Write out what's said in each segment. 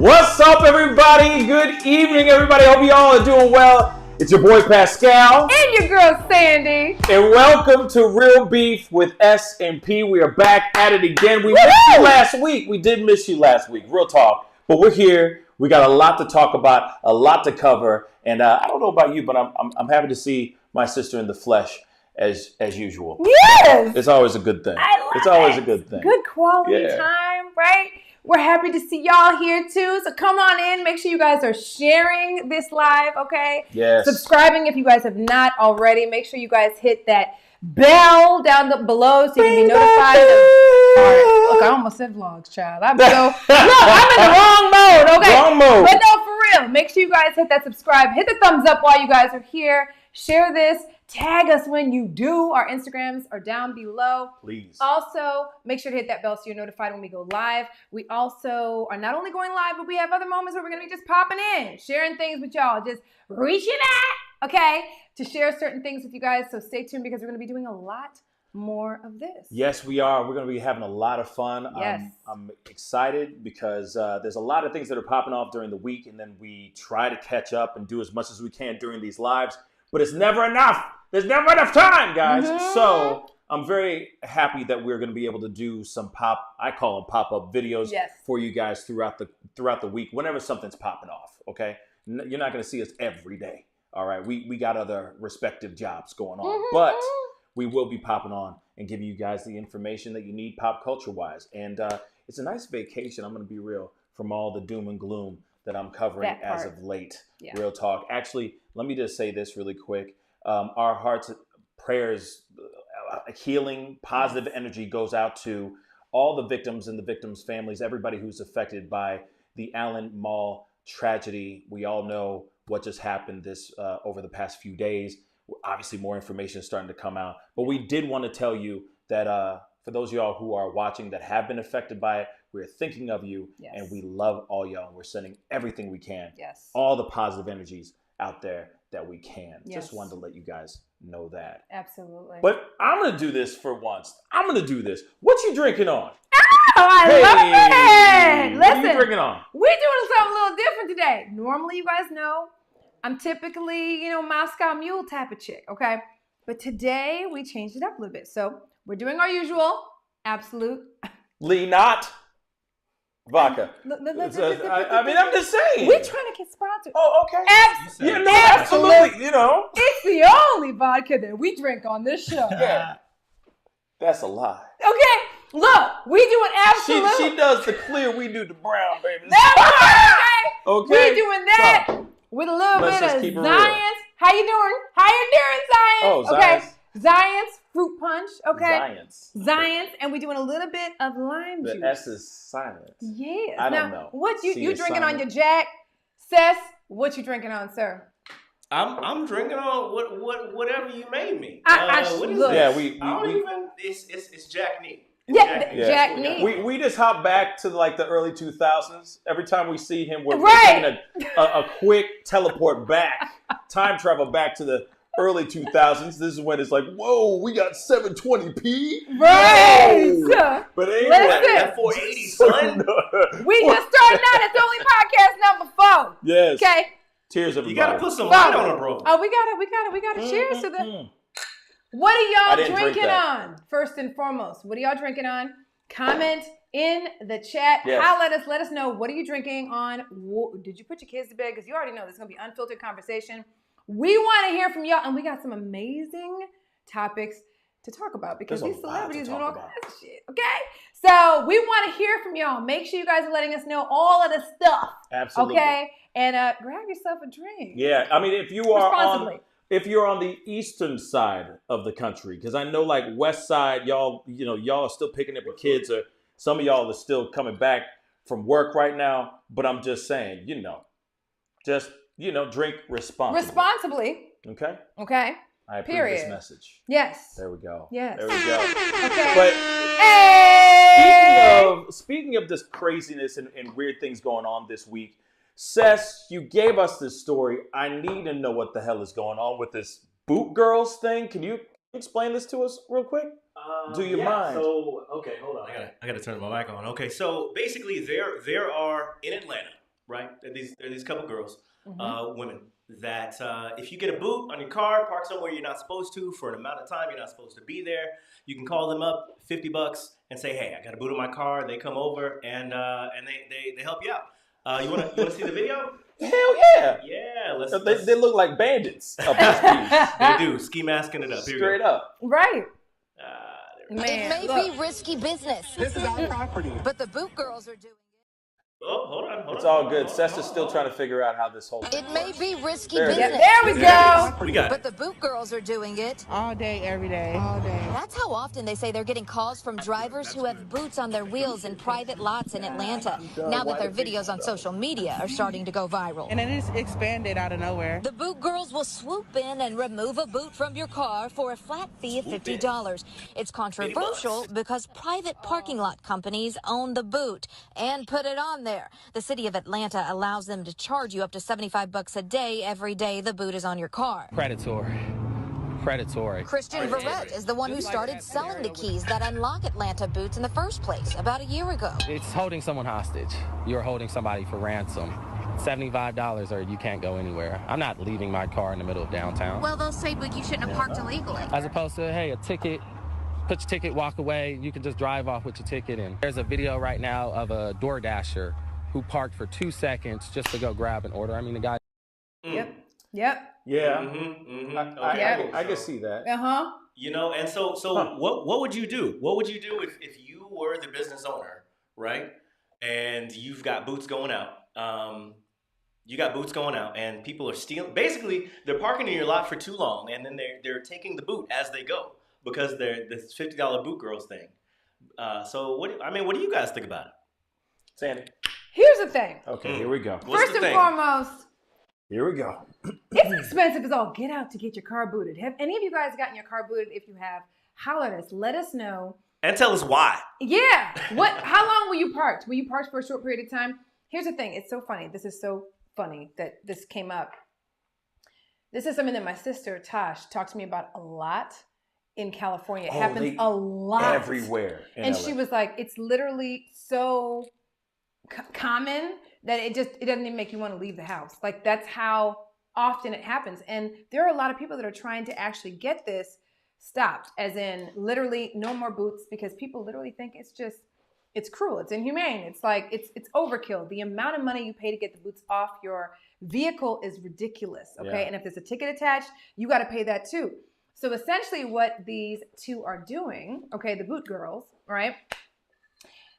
What's up, everybody? Good evening, everybody. Hope you all are doing well. It's your boy Pascal. And your girl Sandy. And welcome to Real Beef with S&P. We are back at it again. We missed you last week. We did miss you last week. Real talk. But we're here. We got a lot to talk about, a lot to cover. And I don't know about you, but I'm happy to see my sister in the flesh as usual. Yes. It's always a good thing. It's always a good thing. Good quality time, right? We're happy to see y'all here too. So come on in. Make sure you guys are sharing this live, okay? Yes. Subscribing if you guys have not already. Make sure you guys hit that bell down below so you can be notified. Look, I almost said vlogs, child. I'm in the wrong mode, okay? Wrong mode. But no, for real. Make sure you guys hit that subscribe. Hit the thumbs up while you guys are here. Share this. Tag us when you do. Our Instagrams are down below. Please. Also, make sure to hit that bell so you're notified when we go live. We also are not only going live, but we have other moments where we're going to be just popping in, sharing things with y'all, just reaching out, okay, to share certain things with you guys. So stay tuned because we're going to be doing a lot more of this. Yes, we are. We're going to be having a lot of fun. Yes. I'm excited because there's a lot of things that are popping off during the week, and then we try to catch up and do as much as we can during these lives. But it's never enough. There's never enough time, guys. Mm-hmm. So I'm very happy that we're going to be able to do some I call them pop-up videos for you guys throughout the week, whenever something's popping off, okay? You're not going to see us every day, all right? We got other respective jobs going on, but we will be popping on and giving you guys the information that you need pop culture-wise. And it's a nice vacation, I'm going to be real, from all the doom and gloom that I'm covering as of late. Yeah. Real talk. Actually, let me just say this really quick. Our hearts, prayers, healing, positive energy goes out to all the victims and the victims' families, everybody who's affected by the Allen Mall tragedy. We all know what just happened over the past few days. Obviously, more information is starting to come out. But we did want to tell you that for those of y'all who are watching that have been affected by it, we're thinking of you, and we love all y'all. We're sending everything we can, all the positive energies out there that we can. Just wanted to let you guys know that. Absolutely. But I'm going to do this for once. I'm going to do this. What you drinking on? Oh, I love it. Listen, what are you drinking on? We're doing something a little different today. Normally, you guys know, I'm typically, Moscow Mule type of chick, okay? But today, we changed it up a little bit. So we're doing our usual absolute. Not vodka. I mean, I'm just saying. We're trying to get sponsored. Oh, okay. Absolutely. Absolutely. It's the only vodka that we drink on this show. Yeah. That's a lie. Okay. Look, we do an absolute. She does the clear, we do the brown, baby. That's right. Okay. We're doing that with a little bit of Zions. How you doing? How you doing, Zions? Oh, Zions. Okay. Zions fruit punch. Okay. Zions. And we're doing a little bit of lime juice. The S is silent. Yes. I don't know. What you drinking silent on your Jack? Cess, what you drinking on, sir? I'm drinking on whatever you made me. What is this? Yeah, it's Jack Neat. Jack Neat. We just hop back to like the early 2000s. Every time we see him, we're taking a quick teleport back, time travel back to the early 2000s. This is when it's like, whoa, we got 720p. Right. Whoa. But anyway, that 480, son. We just started out. It's only podcast number 4. Yes. Okay. Cheers, everybody. You got to put some light on it, bro. Oh, we got to cheers to the. What are y'all drinking on? First and foremost, what are y'all drinking on? Comment in the chat. Yes. Let us know. What are you drinking on? Did you put your kids to bed? Because you already know this is going to be unfiltered conversation. We want to hear from y'all, and we got some amazing topics to talk about because these celebrities doing all kinds of shit. Okay, so we want to hear from y'all. Make sure you guys are letting us know all of the stuff. Absolutely. Okay, and grab yourself a drink. Yeah, I mean, if you are on the eastern side of the country, because I know like west side, y'all are still picking up your kids, or some of y'all are still coming back from work right now. But I'm just saying, drink responsibly. Okay. I approve this message. Yes. There we go. Yes. There we go. Okay. But speaking of this craziness and weird things going on this week, Cess, you gave us this story. I need to know what the hell is going on with this Boot Girls thing. Can you explain this to us real quick? Do you mind? So, okay, hold on. I gotta turn my mic on. Okay, so basically there are in Atlanta, right? There's these couple girls, women, that if you get a boot on your car, park somewhere you're not supposed to for an amount of time you're not supposed to be there, you can call them up, $50, and say, hey, I got a boot on my car. They come over and they help you out. You wanna see the video? Hell yeah! Yeah, They look like bandits up this piece. They do, ski masking it up. Straight up. Right. Man, it may be risky business. This is our property. But the boot girls are doing it. Oh, hold on. It's all good. Seth is still trying to figure out how this whole thing It may works. be risky There business. There we go. We got it. But the boot girls are doing it all day, every day. All day. That's how often they say they're getting calls from drivers who have boots on their wheels in private lots in Atlanta. Now that their videos on social media are starting to go viral. And it is expanded out of nowhere. The boot girls will swoop in and remove a boot from your car for a flat fee of $50. It's controversial because private parking lot companies own the boot and put it on there. The city of Atlanta allows them to charge you up to $75 a day every day the boot is on your car. Predatory. Christian Verrett is the one who started selling the keys that unlock Atlanta boots in the first place about a year ago. It's holding someone hostage. You're holding somebody for ransom. $75 or you can't go anywhere. I'm not leaving my car in the middle of downtown. Well, they'll say, but you shouldn't have parked illegally. As opposed to, hey, a ticket, put your ticket, walk away. You can just drive off with your ticket. And there's a video right now of a DoorDasher who parked for 2 seconds just to go grab an order. I mean, the guy. Yep. Yeah. Okay. I can see that. You know, and so what would you do? What would you do if you were the business owner, right? And you've got boots going out. You got boots going out, and people are stealing. Basically, they're parking in your lot for too long, and then they're taking the boot as they go because they're this $50 boot girls thing. So what do you guys think about it? Sandy. Here's the thing. Okay, here we go. First and foremost, here we go. it's expensive as all get out to get your car booted. Have any of you guys gotten your car booted? If you have, holler at us. Let us know. And tell us why. Yeah. How long were you parked? Were you parked for a short period of time? Here's the thing. It's so funny. This is so funny that this came up. This is something that my sister, Tosh, talked to me about a lot in California. It happens a lot. Everywhere. And LA. She was like, it's literally so common that it doesn't even make you want to leave the house. Like, that's how often it happens. And there are a lot of people that are trying to actually get this stopped, as in literally no more boots, because people literally think it's cruel. It's inhumane. It's like, it's overkill. The amount of money you pay to get the boots off your vehicle is ridiculous. Okay. Yeah. And if there's a ticket attached, you got to pay that too. So essentially what these two are doing, okay, the boot girls, right?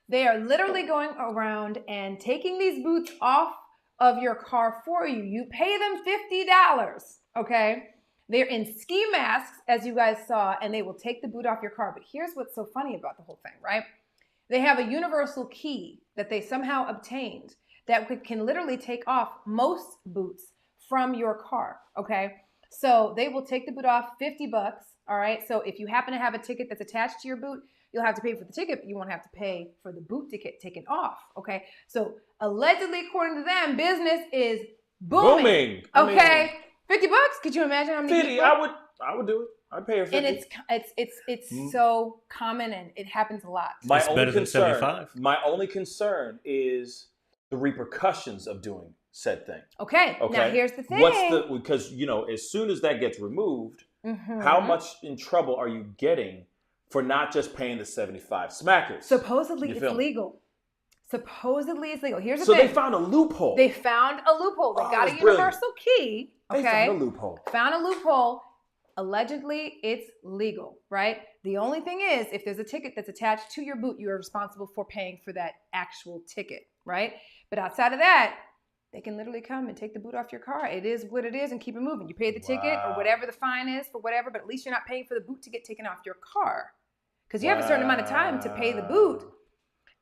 They are literally going around and taking these boots off of your car for you. You pay them $50, okay? They're in ski masks, as you guys saw, and they will take the boot off your car. But here's what's so funny about the whole thing, right? They have a universal key that they somehow obtained that can literally take off most boots from your car, okay? So they will take the boot off, $50, all right? So if you happen to have a ticket that's attached to your boot, you'll have to pay for the ticket, but you won't have to pay for the boot to get taken off, okay? So allegedly, according to them, business is booming. Okay, $50. Could you imagine how many 50, I would do it. I'd pay her 50. And it's so common, and it happens a lot. It's better than 75. My only concern is the repercussions of doing said thing. Okay. Now here's the thing. Because, you know, as soon as that gets removed, how much in trouble are you getting for not just paying the 75 smackers? Supposedly it's legal. Supposedly it's legal. Here's the thing. So they found a loophole. They found a loophole. They got a universal key. Okay. They found a loophole. Found a loophole. Allegedly, it's legal, right? The only thing is, if there's a ticket that's attached to your boot, you are responsible for paying for that actual ticket, right? But outside of that, they can literally come and take the boot off your car. It is what it is, and keep it moving. You pay the ticket or whatever the fine is for whatever, but at least you're not paying for the boot to get taken off your car. Because you have a certain amount of time to pay the boot.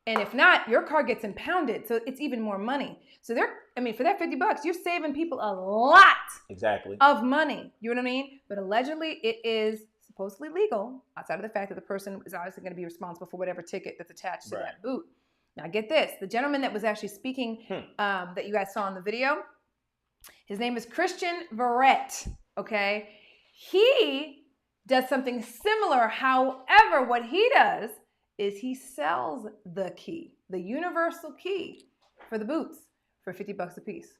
And if not, your car gets impounded. So it's even more money. So for that $50, you're saving people a lot of money. You know what I mean? But allegedly, it is supposedly legal, outside of the fact that the person is obviously going to be responsible for whatever ticket that's attached to that boot. Now, get this. The gentleman that was actually speaking that you guys saw in the video, his name is Christian Verrett, okay? He does something similar. However, what he does is he sells the key, the universal key for the boots, for $50 a piece.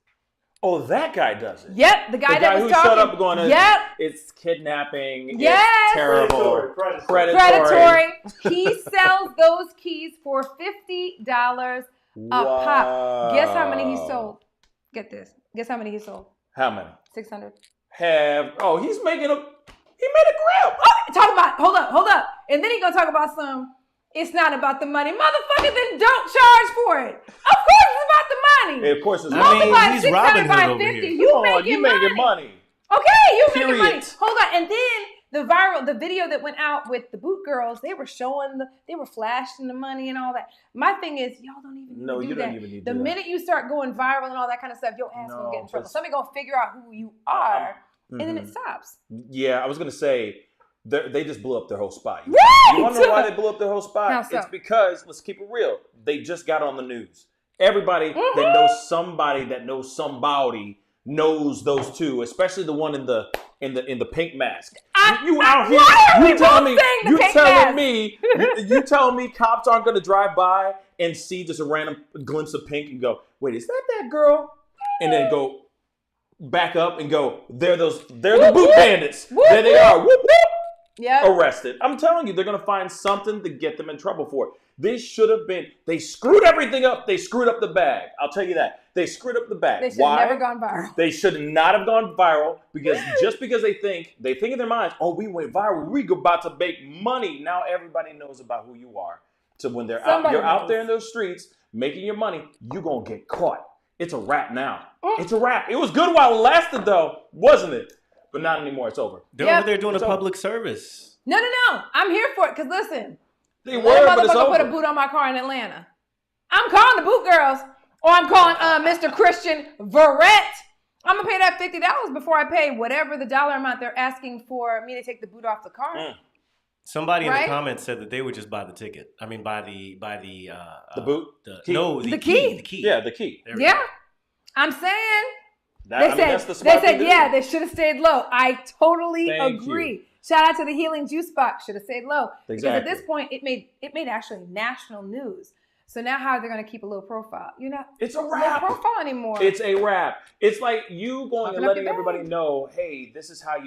Oh, that guy does it. Yep, the guy that was who talking. showed up going, yep, it's kidnapping. Yes. It's terrible. Predatory. He sells those keys for $50 a pop. Guess how many he sold? Get this. Guess how many he sold? How many? 600. He's making he made a grab. Oh, talk about, hold up. And then he gonna talk about it's not about the money. Motherfucker, then don't charge for it. Of course it's about the money. Yeah, of course it's about the money. He's Robin Hood over here. You making money. Okay, you making money. Hold on. And then the video that went out with the boot girls, they were flashing the money and all that. My thing is, y'all don't even do that. Even need the minute you start going viral and all that kind of stuff, your ass gonna get in trouble. Somebody gonna figure out who you are, and then it stops. Yeah, I was gonna say, they just blew up their whole spot. Right! You want to know why they blew up their whole spot? How so? It's because, let's keep it real, they just got on the news. Everybody that knows somebody that knows somebody knows those two, especially the one in the pink mask. You out here? You telling me cops aren't going to drive by and see just a random glimpse of pink and go, wait, is that girl? And then go back up and go, they're the boot bandits. There they are. Whoop, whoop. Yep. Arrested. I'm telling you, they're going to find something to get them in trouble for it. This should have been, they screwed everything up. They screwed up the bag. I'll tell you that. They screwed up the bag. They should have never gone viral. They should not have gone viral because just because they think in their minds, oh, we went viral. We're about to make money. Now everybody knows about who you are. So when you're out there in those streets making your money, you're going to get caught. It's a wrap now. It's a wrap. It was good while it lasted though, wasn't it? But not anymore. It's over. They're over there doing a public service. No. I'm here for it. Because listen, they were, but it's over. Put a boot on my car in Atlanta. I'm calling the boot girls. Or I'm calling Mr. Christian Verrett. I'm going to pay that $50 before I pay whatever the dollar amount they're asking for me to take the boot off the car. Somebody in the comments said that they would just buy the ticket. I mean, buy the boot? The key. The key. Yeah, the key. Yeah. I'm saying. They said, they should have stayed low. I totally agree. Shout out to the Healing Juice Box. Should have stayed low. Exactly. Because at this point, it made actually national news. So now how are they going to keep a low profile? It's a wrap. Low profile anymore. It's a wrap. It's like you going and letting everybody know, hey, this is how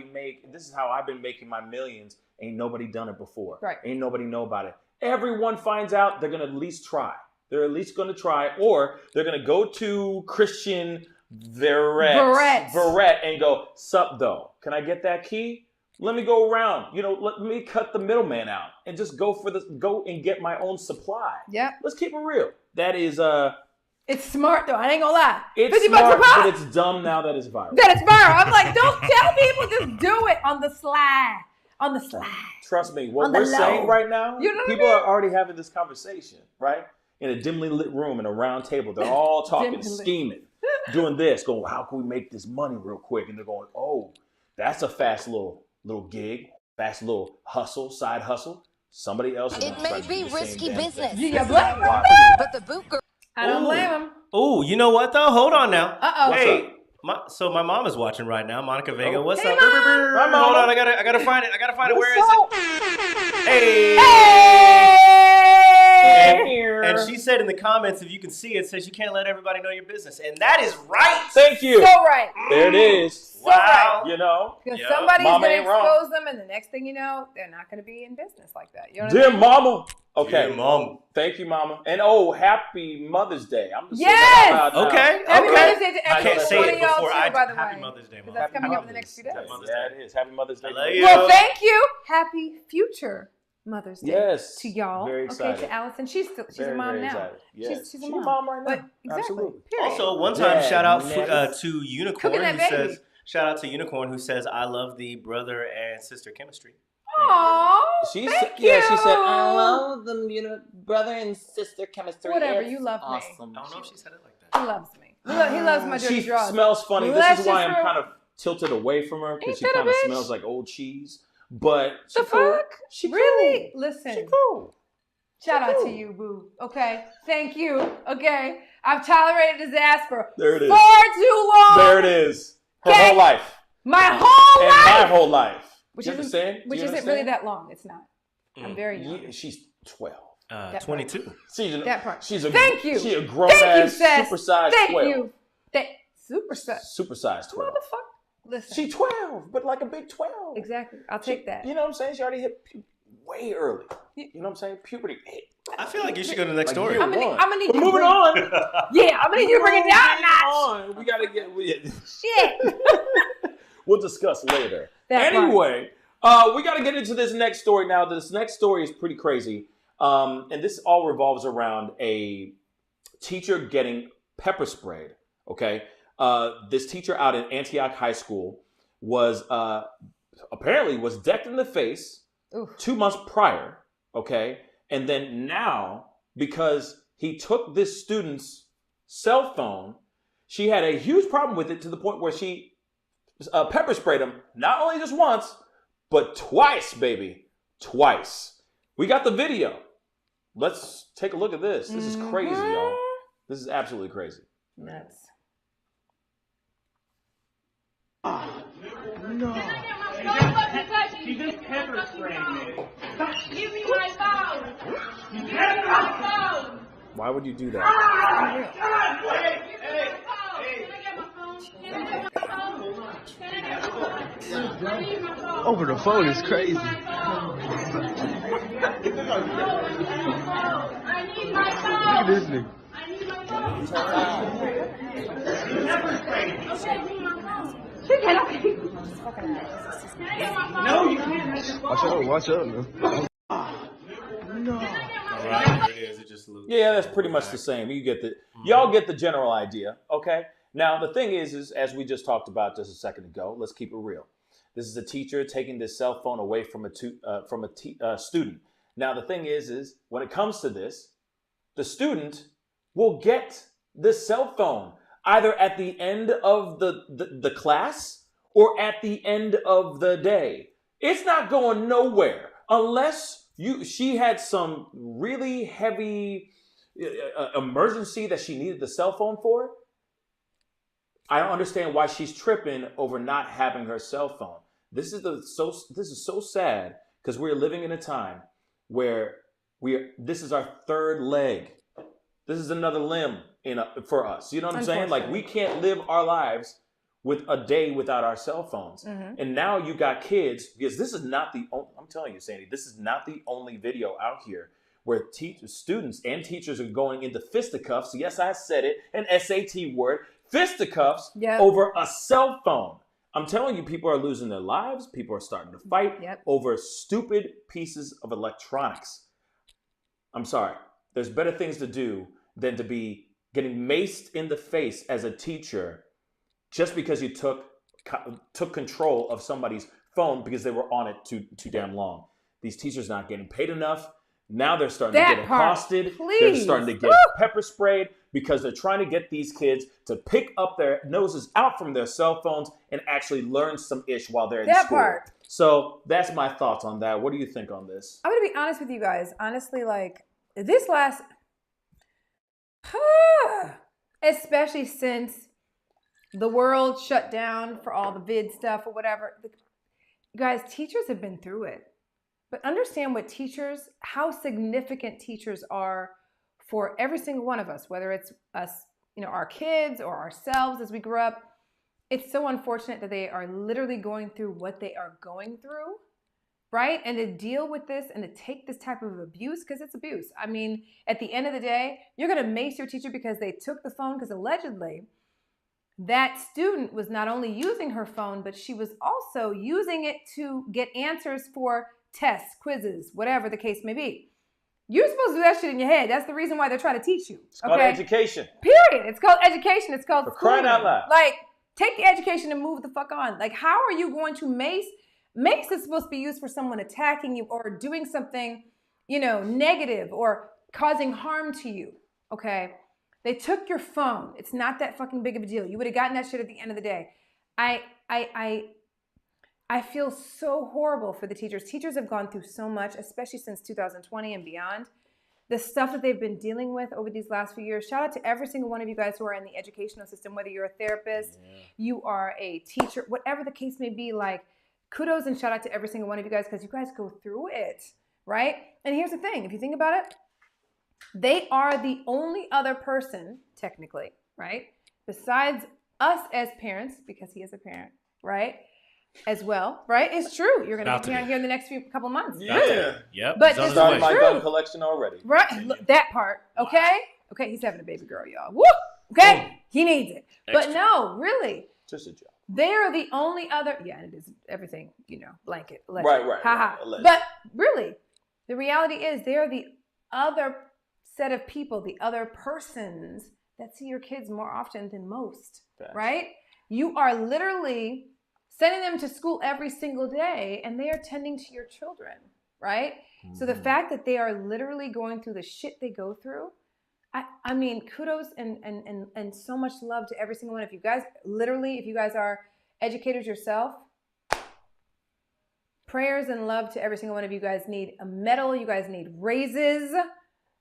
I've been making my millions. Ain't nobody done it before. Right. Ain't nobody know about it. Everyone finds out, they're going to at least try. They're at least going to try, or they're going to go to Christian Verrett and go, sup though, can I get that key? Let me go around, let me cut the middleman out and just go and get my own supply. Yeah. Let's keep it real. That is, it's smart though. I ain't gonna lie. It's $50 smart, a pop. but it's dumb now that it's viral. I'm like, don't tell people, just do it on the slide. Trust me, what we're saying right now, people are already having this conversation, right? In a dimly lit room, in a round table. They're all talking, scheming, doing this, going, how can we make this money real quick? And they're going, oh, that's a fast little gig, fast little hustle, side hustle. Somebody else is It may be risky business, but the boot girl. I don't blame him. Oh, you know what though? Hold on now. Uh-oh. Hey, my mom is watching right now. Monica Vega, what's hey, up? Mom. Hold on, I gotta find it. Where is it? Hey. And she said in the comments, if you can see it, says you can't let everybody know your business, and that is right. Thank you. So right. There it is. Wow. Because somebody's going to expose them, and the next thing you know, they're not going to be in business like that. You know what I mean? Mama. Okay. Dear Mom. Thank you, Mama. And happy Mother's Day. I'm just Okay. Happy Mother's Day to I can't say it y'all before too, by the Happy way. Mother's Day, Mom. That's coming up in the next few days. Yeah, it is. Happy Mother's Day. Well, thank you. Happy future Mother's Day to y'all. Very excited. Okay, to Allison. She's a mom now. Yes. She's a mom right now. Exactly. Absolutely. Period. Also, one time, shout out to Unicorn who says, I love the brother and sister chemistry. Aww. She said, I love the brother and sister chemistry. Whatever, it's you love awesome. me. I don't know if she said it like that. He loves me. He loves my dirty draws. She smells funny. This is why I'm kind of tilted away from her, because she kind of smells like old cheese. But the fuck? She really? Cool. Listen. She cool. Shout out to you, boo. Okay. Thank you. Okay. I've tolerated his ass for far too long. There it is. Her whole life. My whole life. And my whole life. Which isn't really that long. It's not. I'm very young. She's 12. 22. She's a Thank you. She a grown ass supersized 12. Thank you. Supersized 12. Motherfucker. Listen. She 12, but like a big 12. Exactly. I'll take that. You know what I'm saying? She already hit way early. You know what I'm saying? Puberty hit. I feel like you should go to the next story. I'm gonna need you moving on. Yeah, I'm gonna need you to bring it down a notch. We gotta get Shit. We'll discuss later. We gotta get into this next story now. This next story is pretty crazy. And this all revolves around a teacher getting pepper sprayed. Okay. This teacher out in Antioch High School was apparently was decked in the face 2 months prior. Okay. And then now, because he took this student's cell phone, she had a huge problem with it to the point where she pepper sprayed him, not only just once, but twice, baby. Twice. We got the video. Let's take a look at this. This is crazy, y'all. This is absolutely crazy. Nuts. No. She just pepper sprayed me. Give me my phone. Give me my phone. Why would you do that? Over the phone is crazy. I need my phone. Look at this nigga. I need my phone. She cannot. Can I get my phone? No, you can't. Watch out, man. No. Right, there it is. It just looks. Yeah, that's pretty much the same. You get the y'all get the general idea, okay? Now the thing is as we just talked about just a second ago, let's keep it real. This is a teacher taking this cell phone away from a student. Now the thing is when it comes to this, the student will get this cell phone either at the end of the class or at the end of the day. It's not going nowhere unless she had some really heavy emergency that she needed the cell phone for. I don't understand why she's tripping over not having her cell phone. This is so sad because we're living in a time where this is our third leg. This is another limb for us. You know what I'm saying? Like we can't live our lives with a day without our cell phones. Mm-hmm. And now you got kids, because this is not the only, I'm telling you, Sandy, this is not the only video out here where students and teachers are going into fisticuffs. Yes, I said it, an SAT word, fisticuffs over a cell phone. I'm telling you, people are losing their lives. People are starting to fight over stupid pieces of electronics. I'm sorry. There's better things to do than to be getting maced in the face as a teacher just because you took control of somebody's phone because they were on it too damn long. These teachers not getting paid enough. Now they're starting to get accosted. They're starting to get pepper sprayed because they're trying to get these kids to pick up their noses out from their cell phones and actually learn some ish while they're in school. So that's my thoughts on that. What do you think on this? I'm going to be honest with you guys. Honestly, like this last, especially since the world shut down for all the vid stuff or whatever. Guys, teachers have been through it. But understand how significant teachers are for every single one of us, whether it's us, our kids or ourselves as we grew up. It's so unfortunate that they are literally going through what they are going through, right? And to deal with this and to take this type of abuse, because it's abuse. I mean, at the end of the day, you're going to mace your teacher because they took the phone, because allegedly that student was not only using her phone, but she was also using it to get answers for tests, quizzes, whatever the case may be. You're supposed to do that shit in your head. That's the reason why they're trying to teach you. It's called education. Period. It's called education. It's called schooling. Crying out loud. Like, take the education and move the fuck on. Like, how are you going to mace? Mace is supposed to be used for someone attacking you or doing something, negative or causing harm to you. Okay? They took your phone. It's not that fucking big of a deal. You would have gotten that shit at the end of the day. I feel so horrible for the teachers. Teachers have gone through so much, especially since 2020 and beyond. The stuff that they've been dealing with over these last few years. Shout out to every single one of you guys who are in the educational system, whether you're a therapist, you are a teacher, whatever the case may be. Like, kudos and shout out to every single one of you guys because you guys go through it, right? And here's the thing. If you think about it, they are the only other person, technically, right? Besides us as parents, because he is a parent, right? As well, right? It's true. You're going to be parent here in the next couple months. Yeah. Yep. But this is Started my true. gun collection already. Right. Look, that part. Okay. Okay. He's having a baby girl, y'all. Woo. Okay. He needs it. But no, really. Just a joke. They are the only other. Yeah, it is everything, blanket. Alleged. Right. Haha. Alleged. But really, the reality is they are the other set of people, the other persons that see your kids more often than most. Facts. Right? You are literally sending them to school every single day, and they are tending to your children, right? Mm-hmm. So the fact that they are literally going through the shit they go through, I mean, kudos and so much love to every single one of you guys. Literally, if you guys are educators yourself, prayers and love to every single one of you guys. Need a medal. You guys need raises.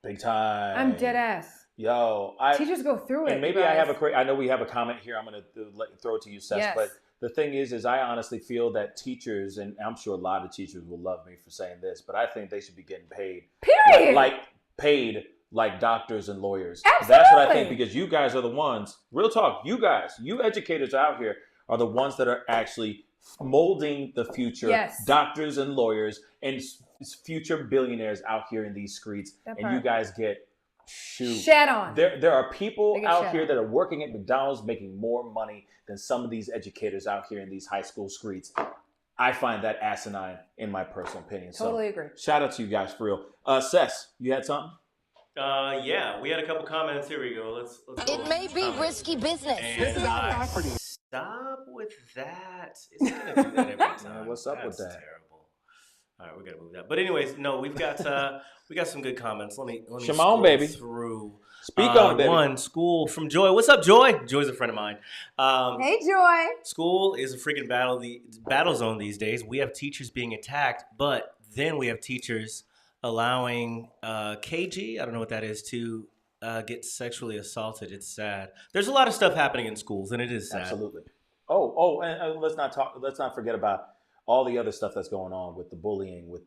Big time. I'm dead ass. Yo, teachers go through it. And maybe I have I know we have a comment here. I'm going to throw it to you, Seth, yes. But the thing is I honestly feel that teachers, and I'm sure a lot of teachers will love me for saying this, but I think they should be getting paid. Period. Paid like doctors and lawyers. Absolutely. That's what I think, because you guys are the ones, real talk, you educators out here are the ones that are actually molding the future. Yes. Doctors and lawyers and future billionaires out here in these streets. You guys get shat on. There are people out here that are working at McDonald's making more money than some of these educators out here in these high school streets. I find that asinine in my personal opinion. Totally agree. Shout out to you guys for real. Cess, you had something? Yeah, we had a couple comments. Here we go. Let's go. It may be risky business. And, stop with that. It's gonna do that every time. What's up with that? That's terrible. All right, we gotta move that. But anyways, no, we've got some good comments. Let me Shimon, baby. Through. Speak on, baby. One, school from Joy. What's up, Joy? Joy's a friend of mine. Hey, Joy. School is a freaking battle zone these days. We have teachers being attacked, but then we have teachers allowing KG, I don't know what that is, to get sexually assaulted. It's sad. There's a lot of stuff happening in schools, and it is sad. Absolutely. Oh, and let's not forget about all the other stuff that's going on with the bullying, with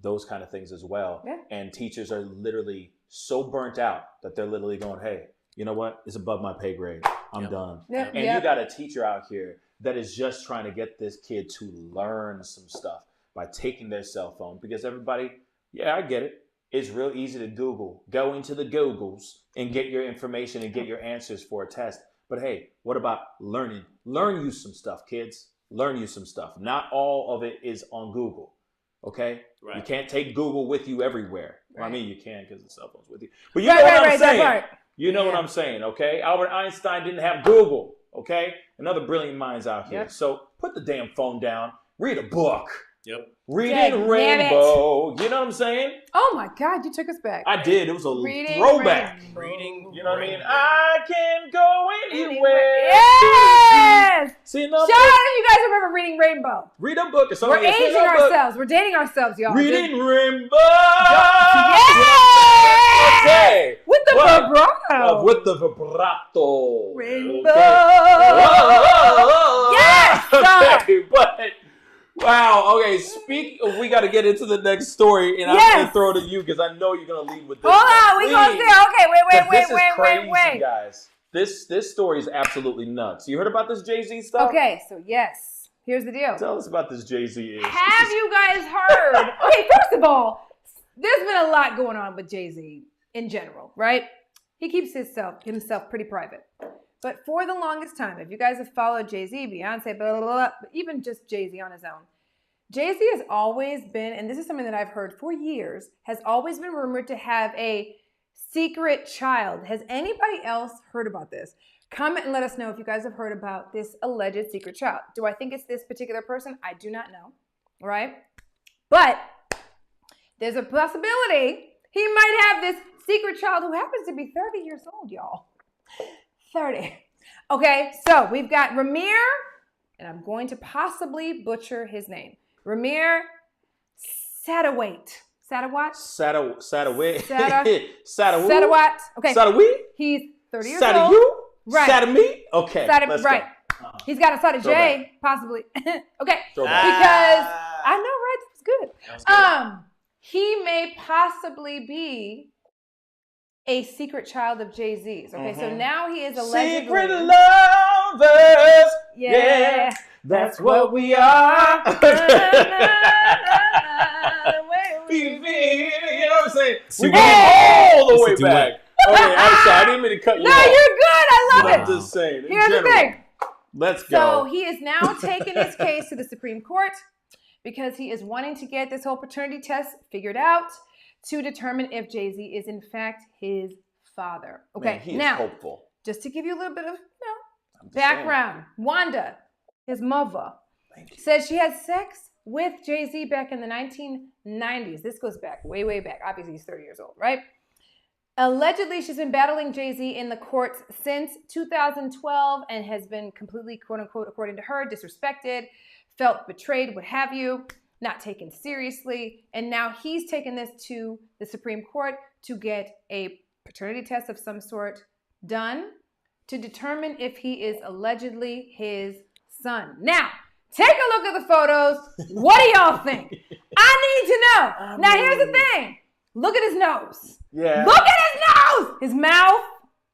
those kind of things as well. Yeah. And teachers are literally so burnt out that they're literally going, hey, you know what? It's above my pay grade. I'm done. Yep. And you got a teacher out here that is just trying to get this kid to learn some stuff by taking their cell phone, because everybody, I get it. It's real easy to Google. Go into the Googles and get your information and get your answers for a test. But hey, what about learning? Learn you some stuff, kids. Learn you some stuff. Not all of it is on Google. Okay? Right. You can't take Google with you everywhere. Right. Well, I mean, you can because the cell phone's with you. But you know what I'm saying. You know what I'm saying, okay? Albert Einstein didn't have Google, okay? And other brilliant minds out here. Yep. So put the damn phone down. Read a book. Yep. Reading Rainbow. You know what I'm saying? Oh my God, you took us back. I did. It was a throwback. Reading. You know what I mean? I can go anywhere. Yes. See, shout out if you guys remember Reading Rainbow. Read a book. We're aging ourselves. We're dating ourselves, y'all. Reading Rainbow. Yes. Okay. With the vibrato. With the vibrato. Rainbow. Okay. Yes. Okay, but. Wow. Okay. We got to get into the next story, and I'm going to throw it to you because I know you're going to lead with this. Hold on. We're going to say, okay, wait. Guys. This story is absolutely nuts. You heard about this Jay-Z stuff? Okay. So, yes. Here's the deal. Tell us about this Jay-Z. Have you guys heard? Okay, first of all, there's been a lot going on with Jay-Z in general, right? He keeps himself pretty private. But for the longest time, if you guys have followed Jay-Z, Beyonce, blah, blah, blah, but even just Jay-Z on his own, Jay-Z has always been, and this is something that I've heard for years, has always been rumored to have a secret child. Has anybody else heard about this? Comment and let us know if you guys have heard about this alleged secret child. Do I think it's this particular person? I do not know, right? But there's a possibility he might have this secret child who happens to be 30 years old, y'all. 30. Okay, so we've got Ramir, and I'm going to possibly butcher his name. Ramir Sadawat. Sadawat? Sadawat. Okay. Sadawi? He's 30 years old. Sadayu? Right. Sadami? Okay. Right. He's got a Sada J, possibly. Okay. Because I know, right? That's good. He may possibly be a secret child of Jay-Z's. Okay, so now he is allegedly... Secret lovers. Yeah. That's what we are. You know what I'm saying? We go all the way back. Okay, I'm sorry. I didn't mean to cut you off. No, you're good. I love it. I'm just saying. Here's the thing. Let's go. So he is now taking his case to the Supreme Court because he is wanting to get this whole paternity test figured out to determine if Jay-Z is in fact his father. Okay, Man, he is hopeful. Just to give you a little bit of background, Wanda, his mother, said she had sex with Jay-Z back in the 1990s. This goes back, way, way back. Obviously, he's 30 years old, right? Allegedly, she's been battling Jay-Z in the courts since 2012 and has been completely, quote unquote, according to her, disrespected, felt betrayed, what have you, not taken seriously. And now he's taken this to the Supreme Court to get a paternity test of some sort done to determine if he is allegedly his son. Now, take a look at the photos. What do y'all think? I need to know. Now, here's the thing. Look at his nose. Yeah. Look at his nose. His mouth.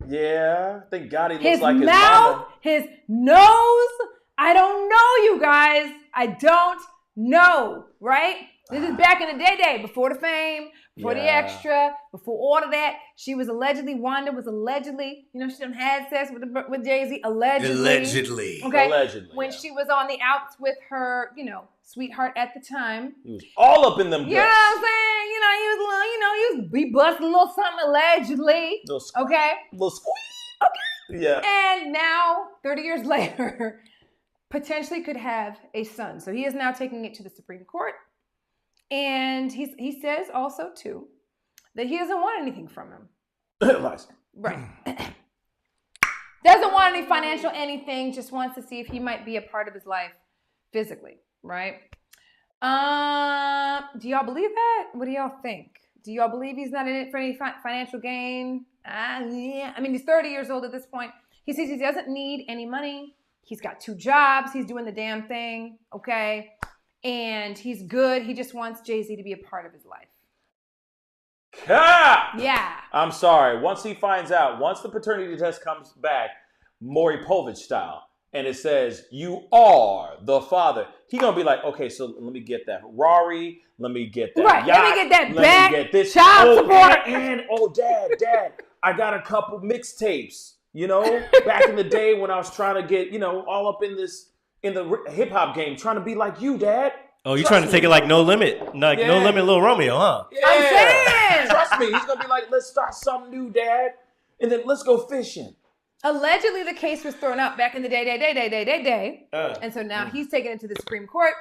Yeah. Thank God he looks like his mouth, mama. his nose. I don't know, you guys. I don't know, right? This is back in the day, before the fame, before the extra, before all of that. Wanda was allegedly, she done had sex with Jay-Z, allegedly. Okay. Allegedly. When she was on the outs with her, sweetheart at the time. He was all up in them guts. You know what I'm saying? He busted a little something allegedly. Okay? Little squeak. Okay. Yeah. And now, 30 years later, potentially could have a son. So he is now taking it to the Supreme Court. And he says also, too, that he doesn't want anything from him. Lies. Right. Doesn't want any financial anything, just wants to see if he might be a part of his life physically, right? Do y'all believe that? What do y'all think? Do y'all believe he's not in it for any financial gain? Yeah. I mean, he's 30 years old at this point. He says he doesn't need any money. He's got 2 jobs. He's doing the damn thing, okay? And he's good. He just wants Jay-Z to be a part of his life. Cap! Yeah. I'm sorry. Once he finds out, once the paternity test comes back, Maury Povich style, and it says, you are the father, he going to be like, okay, so let me get that Ferrari. Let me get that yacht. Let me get that let back. Me get this. Child support. Dad, I got a couple mixtapes, back in the day when I was trying to get, all up in the hip hop game, trying to be like you, Dad. Oh, you're trying to take it like No Limit, No Limit, Lil Romeo, huh? Yeah. I'm saying. Trust me, he's gonna be like, let's start something new, Dad, and then let's go fishing. Allegedly, the case was thrown up back in the day. And so now he's taking it to the Supreme Court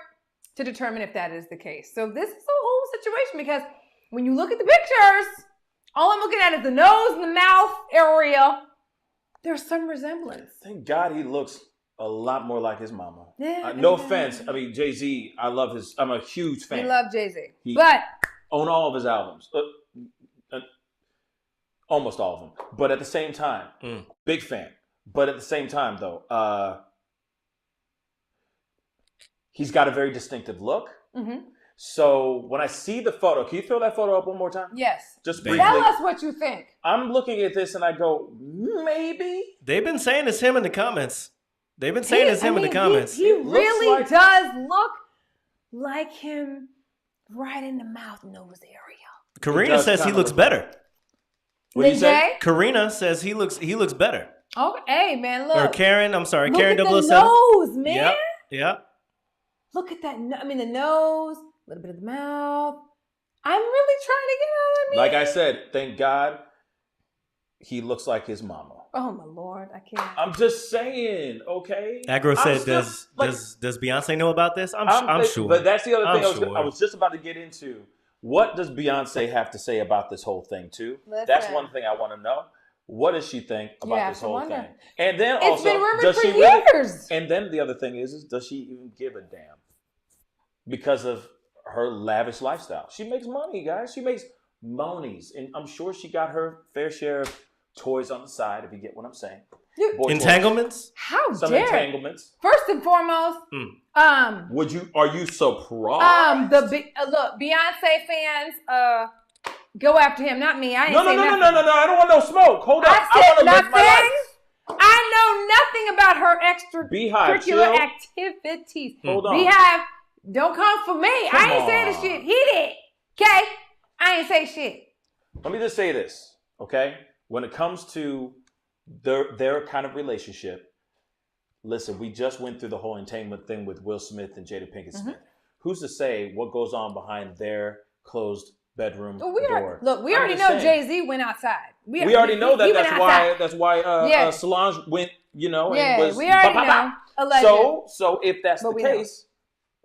to determine if that is the case. So this is a whole situation because when you look at the pictures, all I'm looking at is the nose and the mouth area. There's some resemblance. Thank God he looks a lot more like his mama. Yeah. No offense. I mean, Jay-Z, I'm a huge fan. We love Jay-Z. But own all of his albums. Almost all of them. But at the same time, big fan. But at the same time, though, he's got a very distinctive look. Mm-hmm. So when I see the photo, can you throw that photo up one more time? Yes. Just briefly. Tell us what you think. I'm looking at this and I go, maybe. They've been saying it's him in the comments. He really does look like him right in the mouth nose area. Karina says he looks better. What do you say? Karina says he looks better. Oh, hey, man, look. Or Karen, I'm sorry, look Karen at 007. the nose, man. Yep. Look at that. The nose, a little bit of the mouth. I'm really trying to get out of me. Like I said, thank God he looks like his mama. Oh, my Lord. I can't. I'm just saying, okay? Agro said, does Beyonce know about this? I'm sure. But that's the other thing I was just about to get into. What does Beyonce have to say about this whole thing, too? That's one thing I want to know. What does she think about this whole thing? And then it's been rumored does for she years. Really, and then the other thing is does she even give a damn? Because of her lavish lifestyle. She makes money, guys. She makes monies. And I'm sure she got her fair share of toys on the side, if you get what I'm saying. Entanglements? How Some dare entanglements. First and foremost, are you surprised? look, Beyonce fans, go after him, not me. I ain't No. say nothing. I don't want no smoke. Hold up. I I said want to live my nothing. life. I know nothing about her Beehive, extracurricular chill. activities. Hold on. Beehive, don't come for me. Come I ain't saying the on. shit. He did. Okay? I ain't say shit. Let me just say this, okay? When it comes to their kind of relationship, listen, we just went through the whole entanglement thing with Will Smith and Jada Pinkett Smith. Who's to say what goes on behind their closed bedroom door? We already know Jay-Z went outside. We already know that. That's why Solange went, and was. We already know. Alleged. So if that's the case,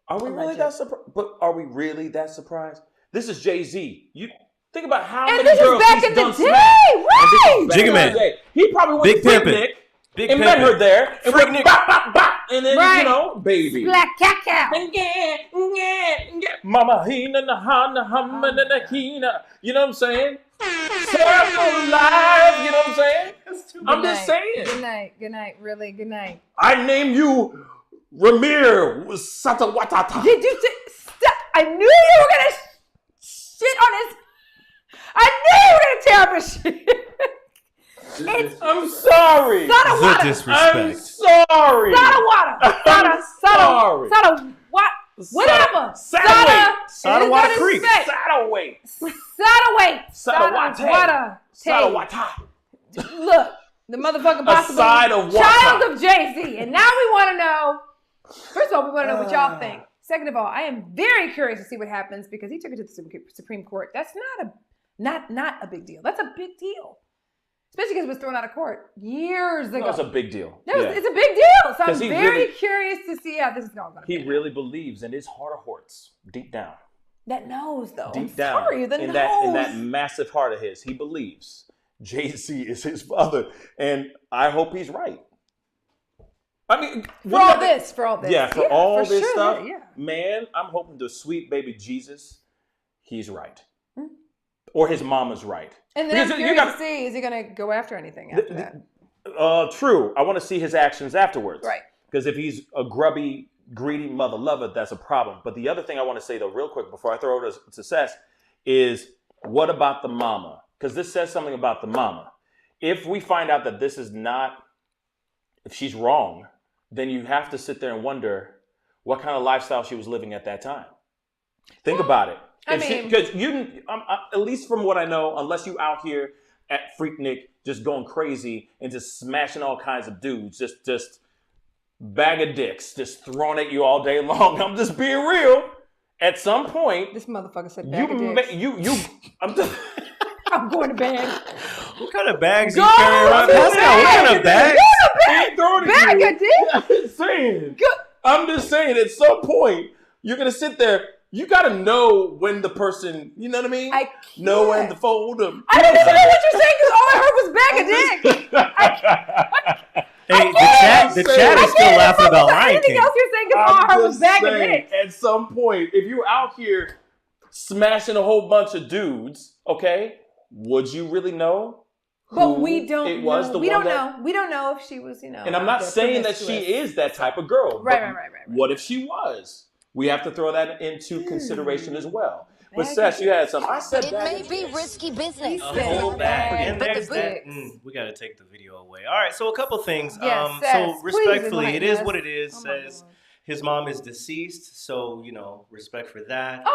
know. are we really that surprised? But are we really that surprised? This is Jay-Z. You think about how many girls he's done smash. Right. Jigga Man. He probably went to Freaknik and met her there. And went bop, bop, bop. And then, baby. Black cacao. Mama hina na hana hama na na hina. You know what I'm saying? Circle live. You know what I'm saying? I'm just saying. Good night. Really, good night. I name you Ramir Satawatata. Did you stop? I knew you were going to shit on his... I knew you were going to tear up his shit. I'm sorry. The disrespect. I'm sorry. Sada what? Whatever. Sada Wata Creek. Sada Wata. Look, the motherfucking possible child of Jay-Z. And now we want to know, first of all, we want to know what y'all think. Second of all, I am very curious to see what happens because he took it to the Supreme Court. That's not a big deal. That's a big deal. Especially because it was thrown out of court years ago. That's a big deal. It's a big deal. So I'm very curious to see how this is going to be. He really believes in his heart of hearts, deep down. That knows, though. Deep down. In that massive heart of his, he believes Jay-Z is his father. And I hope he's right. I mean, for all this. Yeah, for all this stuff. Yeah. Man, I'm hoping the sweet baby Jesus, he's right. Or his mama's right. And then I'm curious to see, is he going to go after anything after that? True. I want to see his actions afterwards. Right. Because if he's a grubby, greedy mother lover, that's a problem. But the other thing I want to say, though, real quick, before I throw it to Sess, is what about the mama? Because this says something about the mama. If we find out that this is not, if she's wrong, then you have to sit there and wonder what kind of lifestyle she was living at that time. Think about it. Because at least from what I know, unless you out here at Freaknik just going crazy and just smashing all kinds of dudes, just bag of dicks, just thrown at you all day long. I'm just being real. At some point, this motherfucker said bag of dicks. I'm going to bag. What kind of bags you carry around? What kind of bags? Bag of dicks. I'm just saying. At some point, you're gonna sit there. You gotta know when the person, you know what I mean? Know when to fold them. I didn't even know what you're saying because all I heard was bag of dicks. Hey, the chat is still laughing about Lion King. Anything else you're saying because all I heard was bag of dicks. At some point, if you're out here smashing a whole bunch of dudes, okay, would you really know? But we don't know. We don't know. We don't know if she was, And I'm not saying that she is that type of girl. Right. What if she was? We have to throw that into consideration as well. But Seth, you had something. I said it may be risky business. A whole bag. And there's that. We got to take the video away. All right, so a couple things. So respectfully, it is what it is. Says his mom is deceased, so respect for that.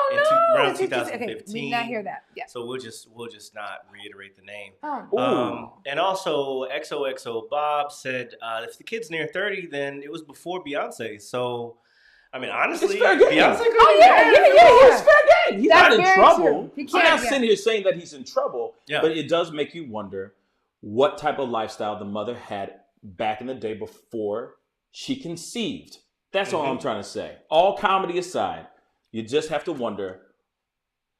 Around 2015. Okay, we did not hear that. Yeah. So we'll just not reiterate the name. Oh. And also, XOXO Bob said if the kid's near 30, then it was before Beyonce. So. I mean, honestly, Beyonce could it's fair game. He's not in trouble. I'm not sitting here saying that he's in trouble, but it does make you wonder what type of lifestyle the mother had back in the day before she conceived. That's all I'm trying to say. All comedy aside, you just have to wonder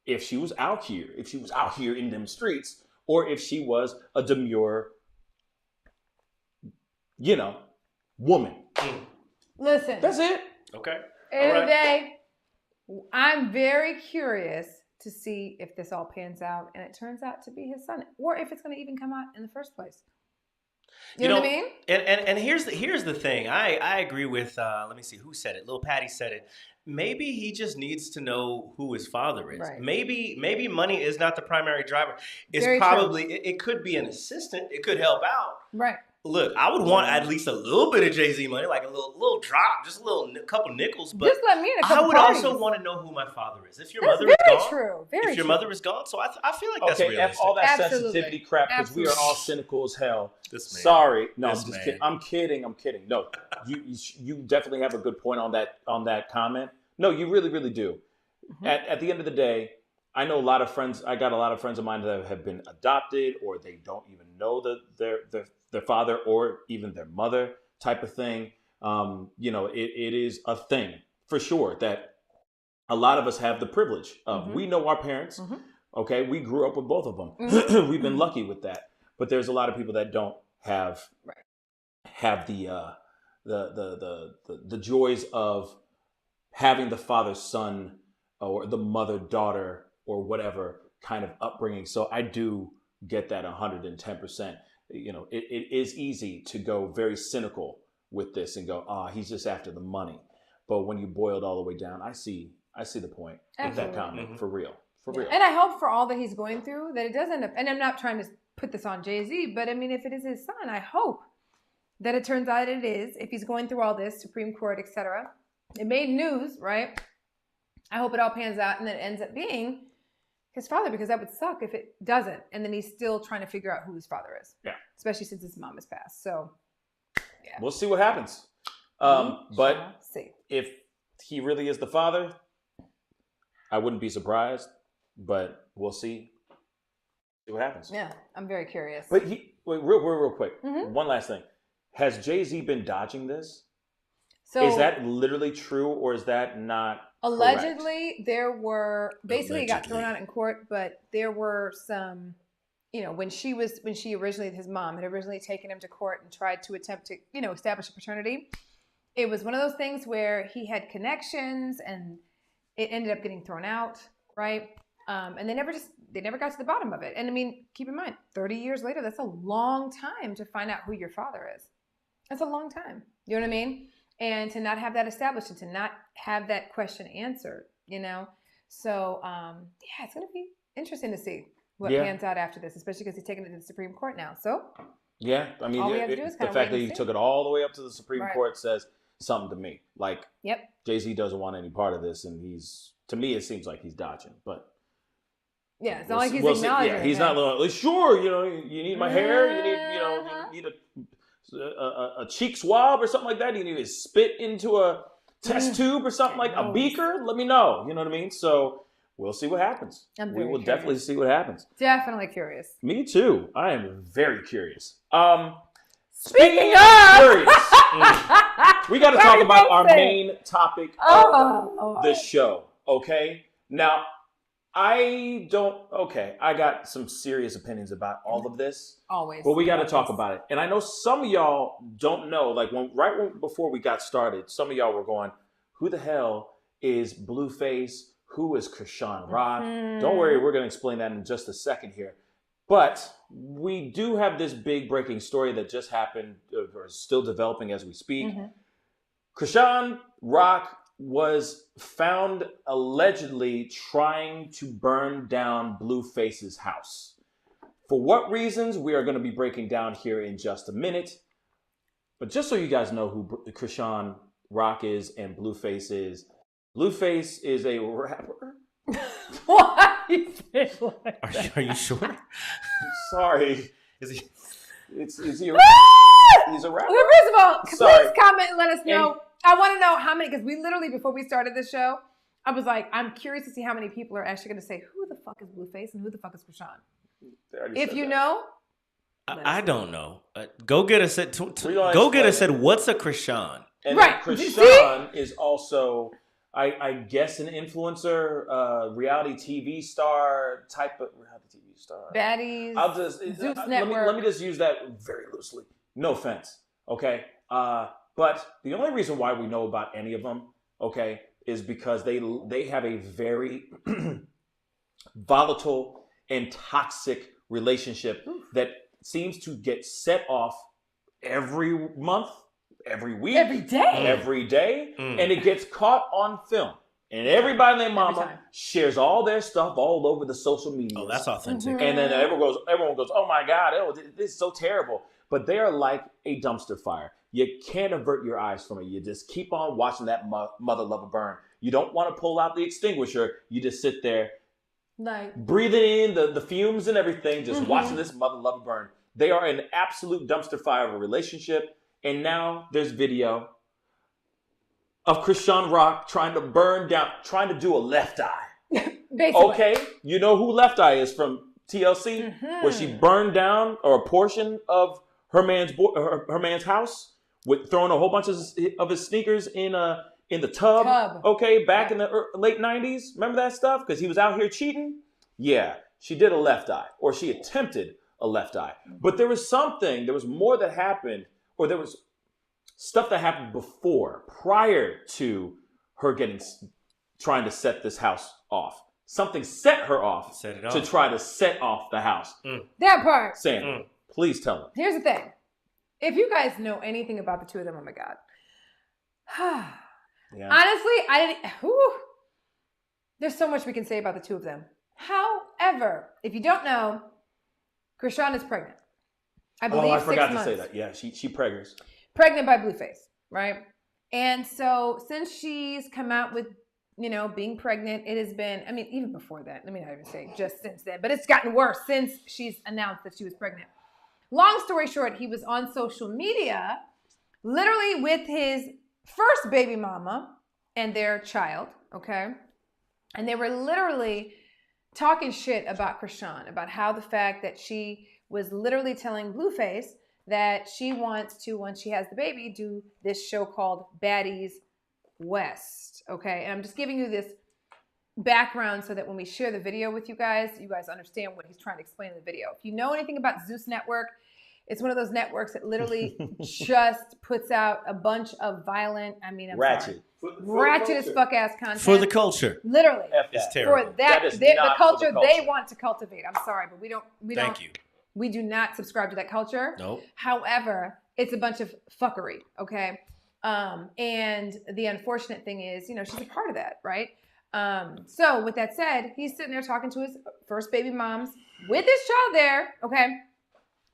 if she was out here, in them streets, or if she was a demure, woman. Listen. That's it. Okay. End of the day, I'm very curious to see if this all pans out and it turns out to be his son, or if it's going to even come out in the first place. You know what I mean? And here's the thing. I agree with. Let me see who said it. Lil Patty said it. Maybe he just needs to know who his father is. Right. Maybe money is not the primary driver. It's Very probably it could be an assistant. It could help out. Right. Look, I would want at least a little bit of Jay-Z money, like a little drop, just a couple nickels. But just let me in a couple I would parties. also want to know who my father is. If your That's mother is very gone, true. if your mother is gone, so I feel like that's okay, realistic. F all that Absolutely. sensitivity crap because we are all cynical as hell. This man. Sorry, no, This I'm just man. kidding. I'm kidding. No, you definitely have a good point on that comment. No, you really do. Mm-hmm. At the end of the day, I know a lot of friends. I got a lot of friends of mine that have been adopted, or they don't even know their father or even their mother, type of thing. It is a thing for sure that a lot of us have the privilege of. Mm-hmm. We know our parents. Mm-hmm. Okay, we grew up with both of them. Mm-hmm. We've been lucky with that. But there's a lot of people that don't have the joys of having the father-son or the mother-daughter or whatever kind of upbringing. So I do get that 110%. It is easy to go very cynical with this and go, he's just after the money. But when you boil it all the way down, I see the point of that comment. Mm-hmm. For real. And I hope for all that he's going through that it does end up, and I'm not trying to put this on Jay-Z, but I mean, if it is his son, I hope that it turns out it is, if he's going through all this, Supreme Court, etc. It made news, right? I hope it all pans out and then it ends up being his father, because that would suck if it doesn't. And then he's still trying to figure out who his father is. Yeah. Especially since his mom has passed. So, yeah. We'll see what happens. But if he really is the father, I wouldn't be surprised. But we'll see what happens. Yeah, I'm very curious. But real quick. Mm-hmm. One last thing. Has Jay-Z been dodging this? So is that literally true, or is that not allegedly correct? There were basically it got thrown out in court, but there were some, when his mom had originally taken him to court and tried to attempt to, establish a paternity. It was one of those things where he had connections and it ended up getting thrown out, right? And they never got to the bottom of it. And I mean, keep in mind, 30 years later, that's a long time to find out who your father is. That's a long time. You know what I mean? And to not have that established and to not have that question answered, So, it's going to be interesting to see what pans out after this, especially because he's taking it to the Supreme Court now. So, yeah, I mean, the fact that he took it all the way up to the Supreme Court says something to me. Like, Jay-Z doesn't want any part of this, and to me, it seems like he's dodging, but. Yeah, it's not like he's acknowledging. Yeah, he's not like, sure, you need my hair, you need a cheek swab or something like that. You need to spit into a test tube or something like a beaker. Let me know. You know what I mean? So we'll see what happens. We will definitely see what happens. Definitely curious. Me too. I am very curious. Speaking of curious, we got to talk about our main topic of the show. Okay, now. I got some serious opinions about all of this. Always. But we got to talk about it. And I know some of y'all don't know, like before we got started, some of y'all were going, who the hell is Blueface? Who is Chrisean Rock? Mm-hmm. Don't worry, we're going to explain that in just a second here. But we do have this big breaking story that just happened, or is still developing as we speak. Mm-hmm. Chrisean Rock was found allegedly trying to burn down Blueface's house. For what reasons, we are going to be breaking down here in just a minute. But just so you guys know who Chrisean Rock is and Blueface is, Blueface is a rapper. Why you say like that? Are you sure? Sorry. Is he? Is he a He's a rapper? First of all, please comment and let us know. I want to know how many, because we literally, before we started this show, I was like, I'm curious to see how many people are actually going to say, who the fuck is Blueface and who the fuck is Chrisean? If you know. I don't know. Go get us at what's a Chrisean? And Chrisean is also, I guess, an influencer, reality TV star type of reality TV star. Baddies. Zeus Network. Let me just use that very loosely. No offense. Okay. But the only reason why we know about any of them, okay, is because they have a very volatile and toxic relationship that seems to get set off every month, every week, every day, and it gets caught on film. And everybody and their mama shares all their stuff all over the social media. Oh, that's authentic. And then everyone goes, oh my God, this is so terrible. But they are like a dumpster fire. You can't avert your eyes from it. You just keep on watching that mother lover burn. You don't want to pull out the extinguisher. You just sit there, like breathing in the fumes and everything, just watching this mother lover burn. They are an absolute dumpster fire of a relationship. And now there's video of Chrisean Rock trying to do a left eye. Basically. Okay, you know who Left Eye is from TLC, where she burned down or a portion of her man's house with throwing a whole bunch of his sneakers in the tub. Okay, back in the late 90s. Remember that stuff? Because he was out here cheating. Yeah, she did a left eye, or she attempted a left eye. But there was more that happened, or there was stuff that happened prior to her trying to set this house off. Something set her off to try to set off the house. That part. Sam, please tell them. Here's the thing. If you guys know anything about the two of them, oh my God. Yeah. Honestly, there's so much we can say about the two of them. However, if you don't know, Chrisean is pregnant. I believe 6 months. I forgot to say that. Yeah, she preggers. Pregnant by Blueface, right? And so since she's come out with, being pregnant, it has been, even before that, let me not even say just since then, but it's gotten worse since she's announced that she was pregnant. Long story short, he was on social media, literally with his first baby mama and their child, okay? And they were literally talking shit about Chrisean, about how the fact that she was literally telling Blueface that she wants to, once she has the baby, do this show called Baddies West, okay? And I'm just giving you this background so that when we share the video with you guys understand what he's trying to explain in the video. If you know anything about Zeus Network, it's one of those networks that literally just puts out a bunch of violent, ratchet as fuck ass content. For the culture. Literally. It's terrible. For the culture they want to cultivate. I'm sorry, but Thank you. We do not subscribe to that culture. Nope. However, it's a bunch of fuckery, okay? And the unfortunate thing is, she's a part of that, right? So with that said, he's sitting there talking to his first baby moms with his child there, okay?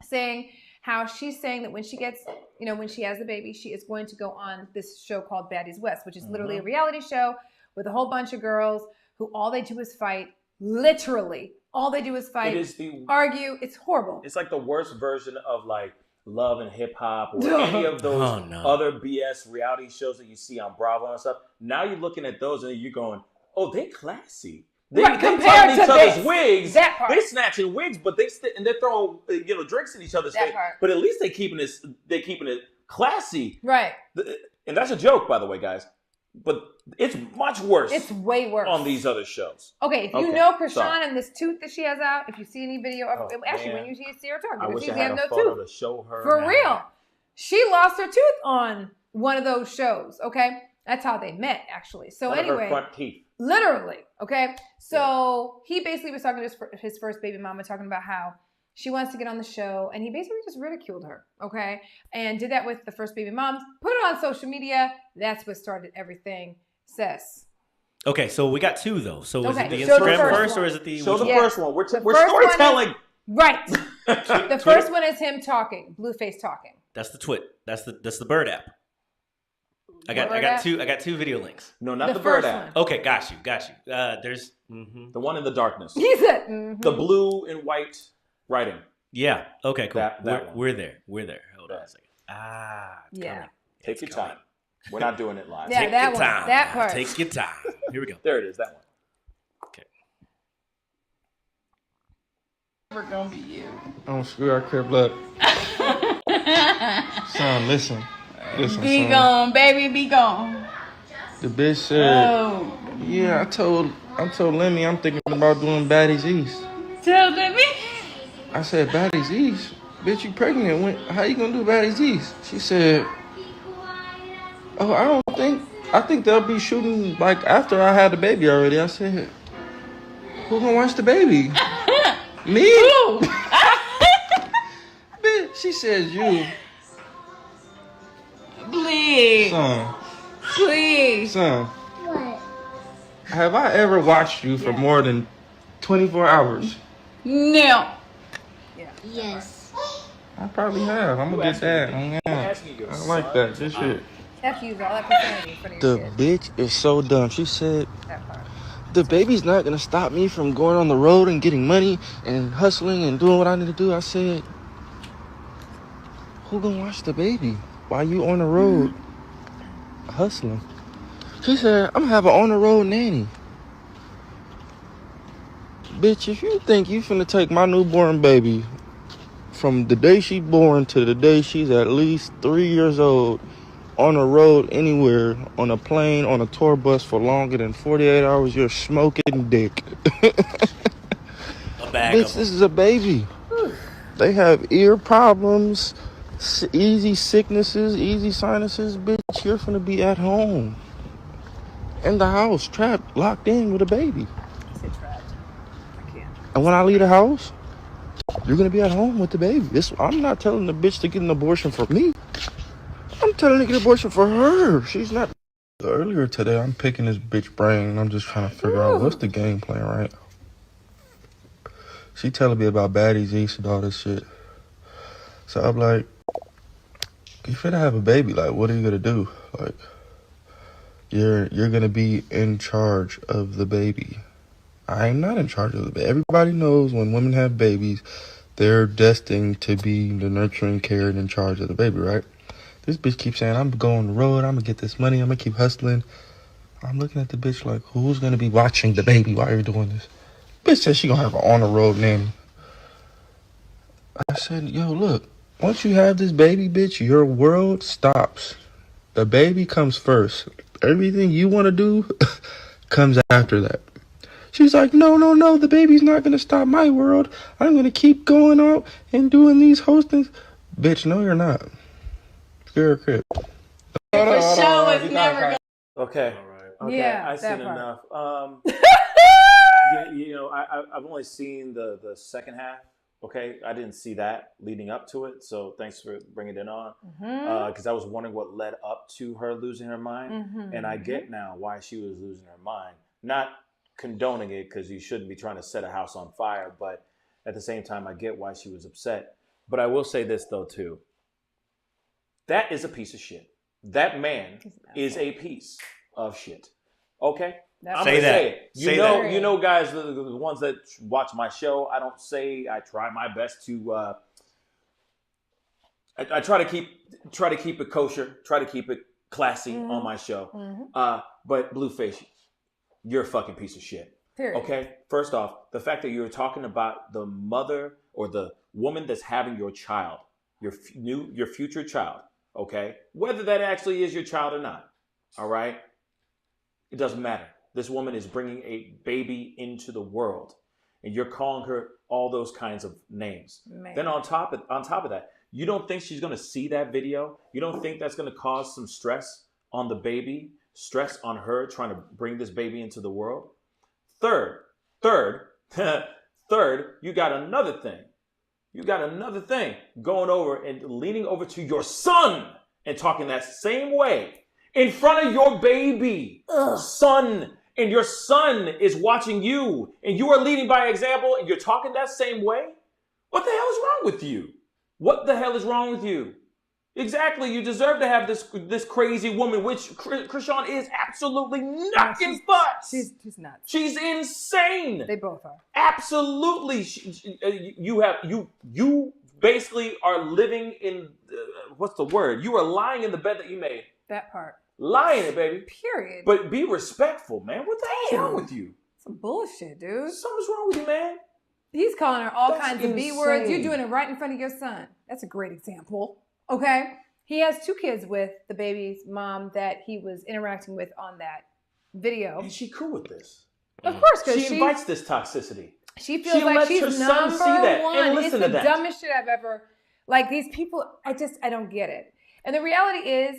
Saying how she's saying that when she gets, when she has the baby, she is going to go on this show called Baddies West, which is literally a reality show with a whole bunch of girls who all they do is fight, literally. All they do is fight, argue. It's horrible. It's like the worst version of like Love and Hip Hop or any of those other BS reality shows that you see on Bravo and stuff. Now you're looking at those and you're going, oh, they classy. They tugging each other's wigs. That part. They snatching wigs, but they're throwing drinks in each other's face. But at least they're keeping it classy. Right. And that's a joke, by the way, guys. But it's much worse. It's way worse on these other shows. Okay, if you know Chrisean and this tooth that she has out, if you see any video of when you see her talk, I wish she I had has a no photo tooth. to show her. For real. She lost her tooth on one of those shows, okay? That's how they met, actually. So one anyway. of her front teeth. Literally, okay? So he basically was talking to his first baby mama, talking about how she wants to get on the show, and he basically just ridiculed her, okay? And did that with the first baby moms, put it on social media. That's what started everything, sis. Okay, so we got two, though. So is it the Show Instagram the first, or is it the... Show the first one. We're storytelling. Right. The first one is him talking, Blueface talking. That's the twit. That's the Bird app. I got two video links. No, not the Bird app. Okay, got you. There's the one in the darkness. He said the blue and white writing. Yeah. Okay. Cool. That we're there. Hold on a second. Yeah. Take your time. We're not doing it live. Yeah, Take that your one. time. That part. Take your time. Here we go. There it is. That one. Okay. We're gonna be you. Don't screw our crib up. Son, listen. Be son. gone, baby, be gone. The bitch said, yeah, I told Lemmy I'm thinking about doing Baddies East. Tell Lemmy? I said, Baddies East? Bitch, you pregnant. How you gonna do Baddies East? She said, oh, I think they'll be shooting like after I had the baby already. I said, who gonna watch the baby? Me? Who? Bitch, she says you. it. Son. Please. Son. What? Have I ever watched you for more than 24 hours? No. Yeah. Yes. I probably have. I'm gonna get that. I like that. This shit. F use all that profanity in front of your The kid. bitch is so dumb. She said, That part. the baby's not gonna stop me from going on the road and getting money and hustling and doing what I need to do. I said, who gonna watch the baby while you on the road hustling? She said, I'm gonna have an on the road nanny. Bitch, if you think you finna take my newborn baby from the day she born to the day she's at least 3 years old on a road anywhere, on a plane, on a tour bus for longer than 48 hours, you're smoking dick. A bag Bitch, of this is a baby. They have ear problems, easy sicknesses, easy sinuses. Bitch, you're finna be at home. In the house, trapped, locked in with a baby. I said trapped. I can't. And when I leave the house, you're gonna be at home with the baby. I'm not telling the bitch to get an abortion for me. I'm telling her to get an abortion for her. She's not. Earlier today, I'm picking this bitch brain. And I'm just trying to figure out what's the game plan, right? She telling me about baddies east and all this shit. So I'm like, you finna have a baby. Like, what are you gonna do? Like, you're gonna be in charge of the baby. I am not in charge of the baby. Everybody knows when women have babies, they're destined to be the nurturing, care, and in charge of the baby, right? This bitch keeps saying, I'm going on the road, I'm gonna get this money, I'm gonna keep hustling. I'm looking at the bitch like, who's gonna be watching the baby while you're doing this? Bitch said she gonna have an on the road nanny. I said, yo, look, once you have this baby, bitch, your world stops. The baby comes first. Everything you wanna do comes after that. She's like, no, the baby's not gonna stop my world. I'm gonna keep going out and doing these hostings. Bitch, no, you're not. You're a crip. For sure, it's never gonna. Okay. Okay. Yeah, I've seen part. enough. I've only seen the second half. Okay, I didn't see that leading up to it. So thanks for bringing it on. Because I was wondering what led up to her losing her mind, and I get now why she was losing her mind. Not condoning it, because you shouldn't be trying to set a house on fire, but at the same time, I get why she was upset. But I will say this though too. That is a piece of shit. That man is a piece of shit. Okay? I'm say gonna that. say it. Say that. You know, guys, the ones that watch my show, I don't say, I try my best to I try to keep it kosher, try to keep it classy on my show. But Blueface, you're a fucking piece of shit. Period. Okay? First off, the fact that you're talking about the mother or the woman that's having your child, your future child, okay? Whether that actually is your child or not, all right? It doesn't matter. This woman is bringing a baby into the world, and you're calling her all those kinds of names. Man. Then on top of that, you don't think she's going to see that video? You don't think that's going to cause some stress on the baby, stress on her trying to bring this baby into the world? Third, you got another thing. You got another thing going over and leaning over to your son and talking that same way in front of your baby. Son. And your son is watching you and you are leading by example and you're talking that same way? What the hell is wrong with you? What the hell is wrong with you? Exactly. You deserve to have this crazy woman, which Chrisean is absolutely knocking butts. She's nuts. She's insane. They both are. Absolutely. You basically are living in, what's the word? You are lying in the bed that you made. That part. Lying it, baby. Period. But be respectful, man. What the hell is wrong with you? Some bullshit, dude. Something's wrong with you, man. He's calling her all kinds of B words. insane. You're doing it right in front of your son. That's a great example. Okay? He has 2 kids with the baby's mom that he was interacting with on that video. And she cool with this. Of course, because she invites this toxicity. She feels like lets she's her son number see that one. and listen it's to the that. dumbest shit I've ever. Like, these people, I don't get it. And the reality is,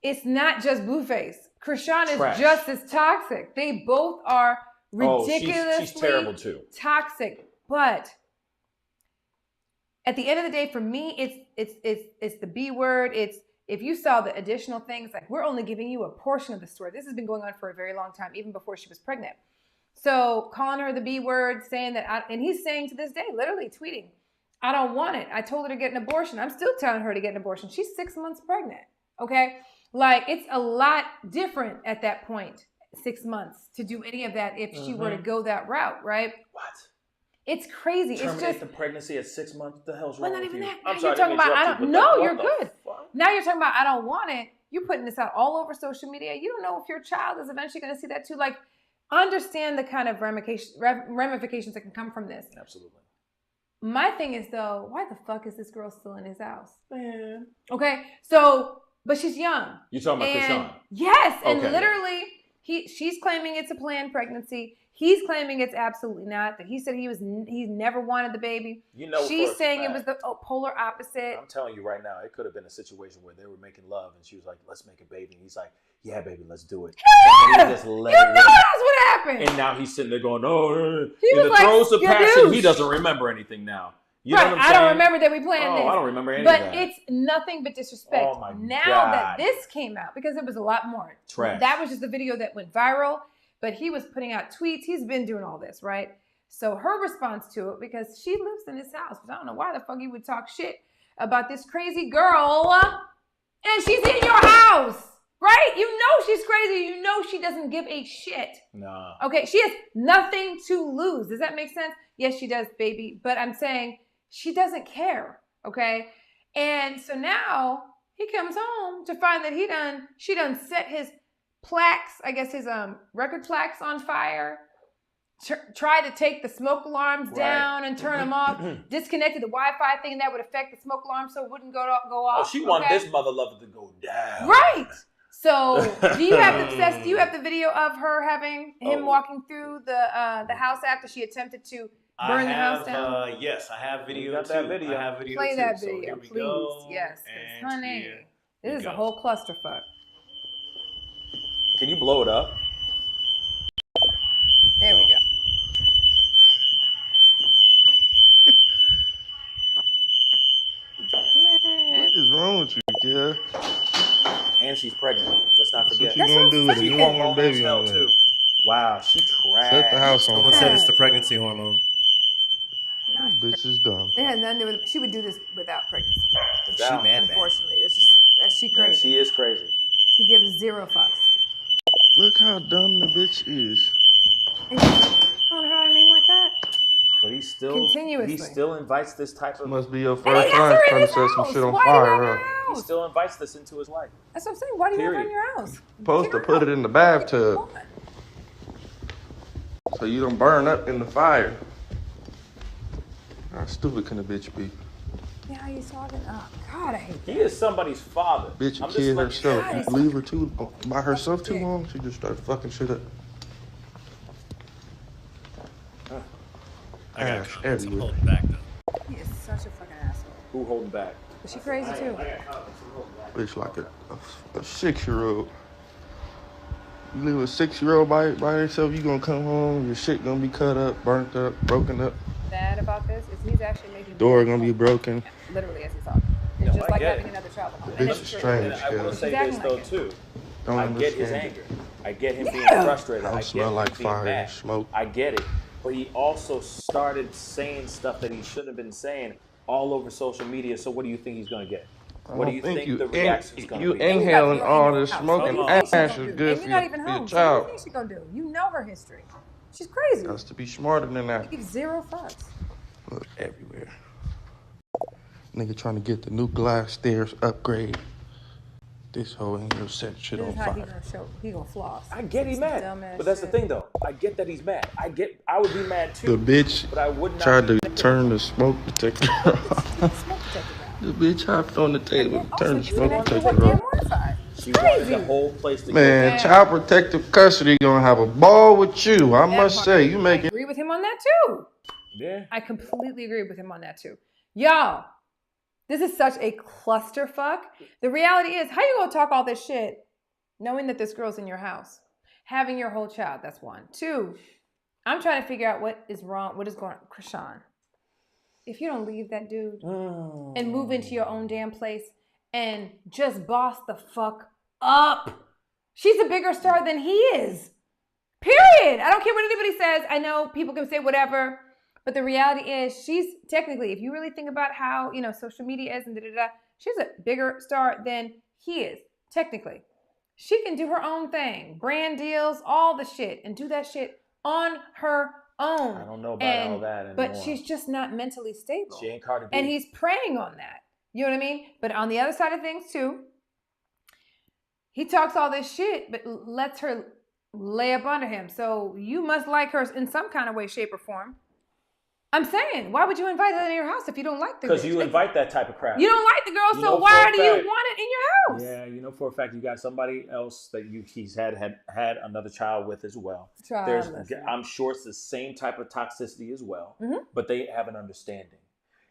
it's not just Blueface. Chrisean is Trash. just as toxic. They both are ridiculously she's terrible too. toxic. But at the end of the day, for me, it's the B word. It's if you saw the additional things, like we're only giving you a portion of the story. This has been going on for a very long time, even before she was pregnant. So calling her the B word, saying that, and he's saying to this day, literally tweeting, I don't want it. I told her to get an abortion. I'm still telling her to get an abortion. She's 6 months pregnant. Okay. Like it's a lot different at that point, 6 months, to do any of that if she were to go that route, right? What? It's crazy. Terminate it's just the pregnancy at 6 months. What the hell's wrong not with even you? that. I'm Now sorry, you're talking about I don't. No, like, you're good. Now you're talking about I don't want it. You're putting this out all over social media. You don't know if your child is eventually going to see that too. Like, understand the kind of ramifications that can come from this. Absolutely. My thing is though, why the fuck is this girl still in his house? Man. Okay, so but she's young. You talking about Chrisean? Yes, and Okay. literally, she's claiming it's a planned pregnancy. He's claiming it's absolutely not. That he said he never wanted the baby. You know, she's saying it was the polar opposite. I'm telling you right now, it could have been a situation where they were making love, and she was like, "Let's make a baby." And he's like, "Yeah, baby, let's do it." Yeah! And he just let You it know rip. that's what happened. And now he's sitting there going, "Oh." He in was the like, throes of "You passion, douche." he doesn't remember anything now. You know Right, what I'm I saying? don't remember that we planned this. I don't remember any but of that. it's nothing but disrespect. Oh my now God. that this came out, because it was a lot more. Trash. That was just the video that went viral, but he was putting out tweets. He's been doing all this, right? So her response to it, because she lives in his house, but I don't know why the fuck he would talk shit about this crazy girl, and she's in your house, right? You know she's crazy. You know she doesn't give a shit. Nah. Okay, she has nothing to lose. Does that make sense? Yes, she does, baby. But I'm saying she doesn't care, okay? And so now he comes home to find that she done set his plaques, I guess his record plaques on fire, try to take the smoke alarms down and turn them off, disconnected the Wi-Fi thing that would affect the smoke alarm so it wouldn't go off. Oh, she wanted this mother lover to go down. Right. So do you have the video of her having him walking through the house after she attempted to burn the house down? Yes, I have video. Got that video. I have video. Play too. that So video, here we please. go. Yes, And honey, here this we is go. a whole clusterfuck. Can you blow it up? There we go. What is wrong with you, kid? And she's pregnant. Let's not That's forget. what you gonna do with a She newborn baby hell on the way. too. Wow, she trash. Set the house on Someone fire. said it's the pregnancy hormone. That bitch is dumb. It had nothing to do with. She would do this without pregnancy. She mad. Unfortunately, it's just she Man, crazy. she is crazy. She gives zero fucks. Look how dumb the bitch is. And you calling her out a name like that? But he still invites this type of. Must be your And first he has time her in trying to his set some house. shit on Why do you have fire, her in huh? your He house? still invites this into his life. That's what I'm saying. Why do you have her in Period. your house? Supposed to put it in the bathtub so you don't burn up in the fire. How stupid can a bitch be? Yeah, how you talking? Oh God, I hate that. He is somebody's father. Bitch, I'm a just kid like- herself. God, You he's leave her by herself too long, she just started fucking shit up. I got Ash comments. I'm everywhere. holding back though. He is such a fucking asshole. Who holding back? But she crazy too. Bitch like a 6-year-old. You leave a 6-year-old by herself, you gonna come home, your shit gonna be cut up, burnt up, broken up. Bad about this is he's actually making Door gonna be broken. literally as he's talking. It's No, just I like get having it. another child at home. The And bitch it's is true. strange. And I will Yeah. say Exactly this like though it. too. Don't I get his understand. anger. I get him being Yeah. frustrated. I Don't get smell him like being fire mad. and smoke. I get it. But he also started saying stuff that he shouldn't have been saying all over social media. So what do you think he's gonna get? What do you think the reaction's gonna you be? inhaling all this House. smoke and What do you think ash she's gonna is do? good And for you're not your, even for your home. So what do you child. think she's gonna do? You know her history. She's crazy. Has to be smarter than that. She gives zero fucks. Look everywhere. Nigga trying to get the new glass stairs upgrade. This hoe ain't gonna set shit This on is how fire. he gonna floss. I get he's mad, Dumbass but that's the shit. thing though. I get that he's mad. I would be mad too. The bitch But I would not tried to be- turn the smoke detector off. Smoke detector down. The bitch hopped on the table, turned the smoke Also, detector goddamn off. Wi-Fi. She wanted the whole place to Man, Yeah. child protective custody gonna have a ball with you. I That must part. say, you I make it. agree with him on that too. Yeah. I completely agree with him on that too. Y'all, this is such a clusterfuck. The reality is, how you gonna talk all this shit knowing that this girl's in your house? Having your whole child, that's one. Two, I'm trying to figure out what is wrong, what is going on. Chrisean, if you don't leave that dude and move into your own damn place and just boss the fuck up. She's a bigger star than he is. Period. I don't care what anybody says. I know people can say whatever, but the reality is she's technically, if you really think about how, social media is and she's a bigger star than he is, technically. She can do her own thing, brand deals, all the shit, and do that shit on her own. I don't know about all that anymore. But she's just not mentally stable. She ain't Cardi B. And he's preying on that. You know what I mean? But on the other side of things, too, he talks all this shit, but lets her lay up under him. So you must like her in some kind of way, shape, or form. I'm saying, why would you invite her in your house if you don't like the girl? Because you invite that type of crap. You don't like the girl, so why do you want it in your house? Yeah, you know for a fact you got somebody else that he's had another child with as well. I'm sure it's the same type of toxicity as well, but they have an understanding.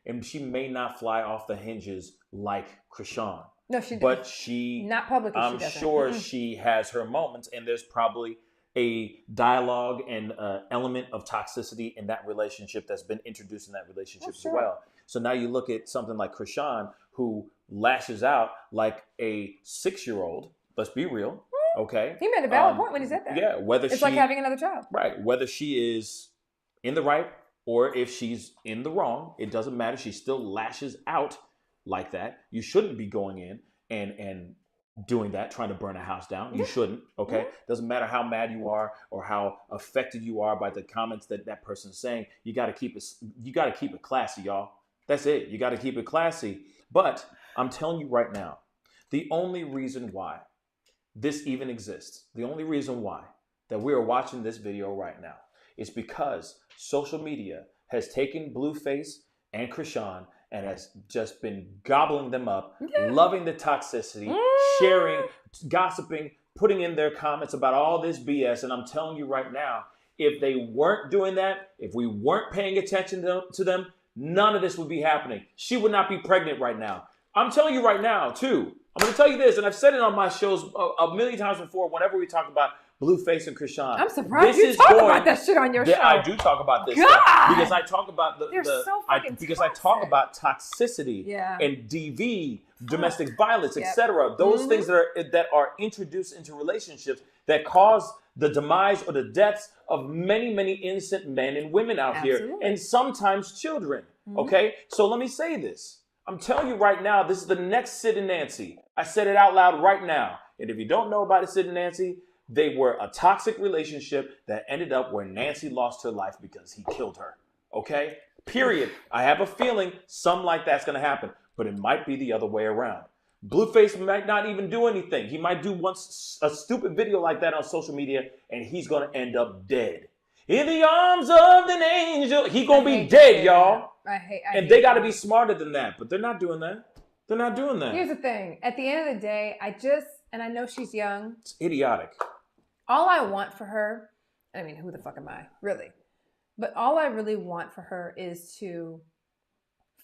And she may not fly off the hinges like Chrisean. No, she doesn't. But she, not publicly, I'm sure she has her moments, and there's probably a dialogue and element of toxicity in that relationship that's been introduced in that relationship as well. So now you look at something like Chrisean, who lashes out like a 6-year-old. Let's be real, okay? He made a valid point when he said that. Yeah, it's like having another child. Right, whether she is in the right or if she's in the wrong, it doesn't matter. She still lashes out like that. You shouldn't be going in and doing that, trying to burn a house down. You shouldn't, okay? Doesn't matter how mad you are or how affected you are by the comments that person's saying. You got to keep it classy, y'all. That's it. You got to keep it classy. But I'm telling you right now, the only reason why this even exists, the only reason why that we are watching this video right now is because social media has taken Blueface and Chrisean and has just been gobbling them up, loving the toxicity, sharing, gossiping, putting in their comments about all this BS. And I'm telling you right now, if they weren't doing that, if we weren't paying attention to them, none of this would be happening. She would not be pregnant right now. I'm telling you right now, too. I'm going to tell you this, and I've said it on my shows a million times before whenever we talk about Blueface and Chrisean. I'm surprised you talk about that shit on your show. I do talk about this because I talk about about toxicity and DV, domestic violence, etc. Those things that are introduced into relationships that cause the demise or the deaths of many, many innocent men and women out here, and sometimes children. Okay, so let me say this. I'm telling you right now, this is the next Sid and Nancy. I said it out loud right now. And if you don't know about it, Sid and Nancy, they were a toxic relationship that ended up where Nancy lost her life because he killed her. Okay? Period. I have a feeling something like that's going to happen, but it might be the other way around. Blueface might not even do anything. He might do a stupid video like that on social media, and he's going to end up dead. In the arms of an angel. He's going to be dead, y'all. And they got to be smarter than that, but they're not doing that. They're not doing that. Here's the thing. At the end of the day, and I know she's young. It's idiotic. All I want for her, I mean, who the fuck am I, really? But all I really want for her is to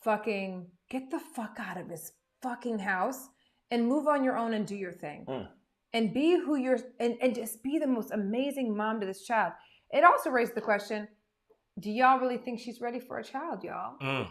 fucking get the fuck out of this fucking house and move on your own and do your thing. And be who you're, and just be the most amazing mom to this child. It also raised the question, do y'all really think she's ready for a child, y'all?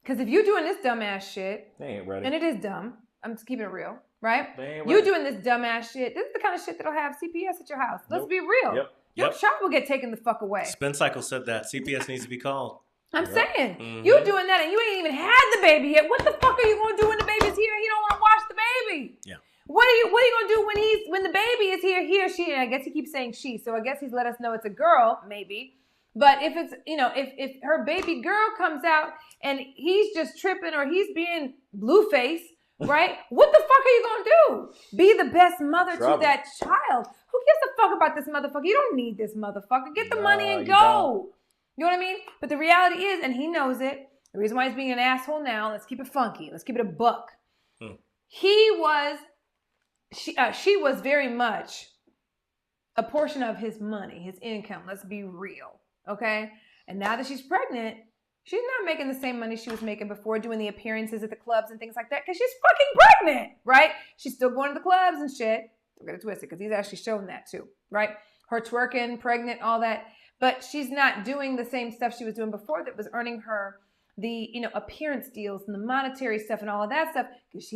Because if you're doing this dumbass shit, they ain't ready. And it is dumb. I'm just keeping it real, right? You doing this dumbass shit. This is the kind of shit that'll have CPS at your house. Let's be real. Your child will get taken the fuck away. Spin Cycle said that. CPS needs to be called. I'm saying, you doing that and you ain't even had the baby yet. What the fuck are you going to do when the baby's here and he don't want to watch the baby? Yeah. What are you going to do when the baby is here, he or she, and I guess he keeps saying she, so I guess he's let us know it's a girl, maybe. But if it's, if her baby girl comes out and he's just tripping or he's being Blueface, right? What the fuck are you going to do? Be the best mother to that child. Who gives a fuck about this motherfucker? You don't need this motherfucker. Get the money and go. You know what I mean? But the reality is, and he knows it, the reason why he's being an asshole now, let's keep it funky. Let's keep it a buck. She was very much a portion of his money, his income. Let's be real. Okay? And now that she's pregnant, she's not making the same money she was making before, doing the appearances at the clubs and things like that, because she's fucking pregnant, right? She's still going to the clubs and shit. Don't get it twisted, because he's actually shown that too, right? Her twerking, pregnant, all that. But she's not doing the same stuff she was doing before that was earning her the appearance deals and the monetary stuff and all of that stuff. Because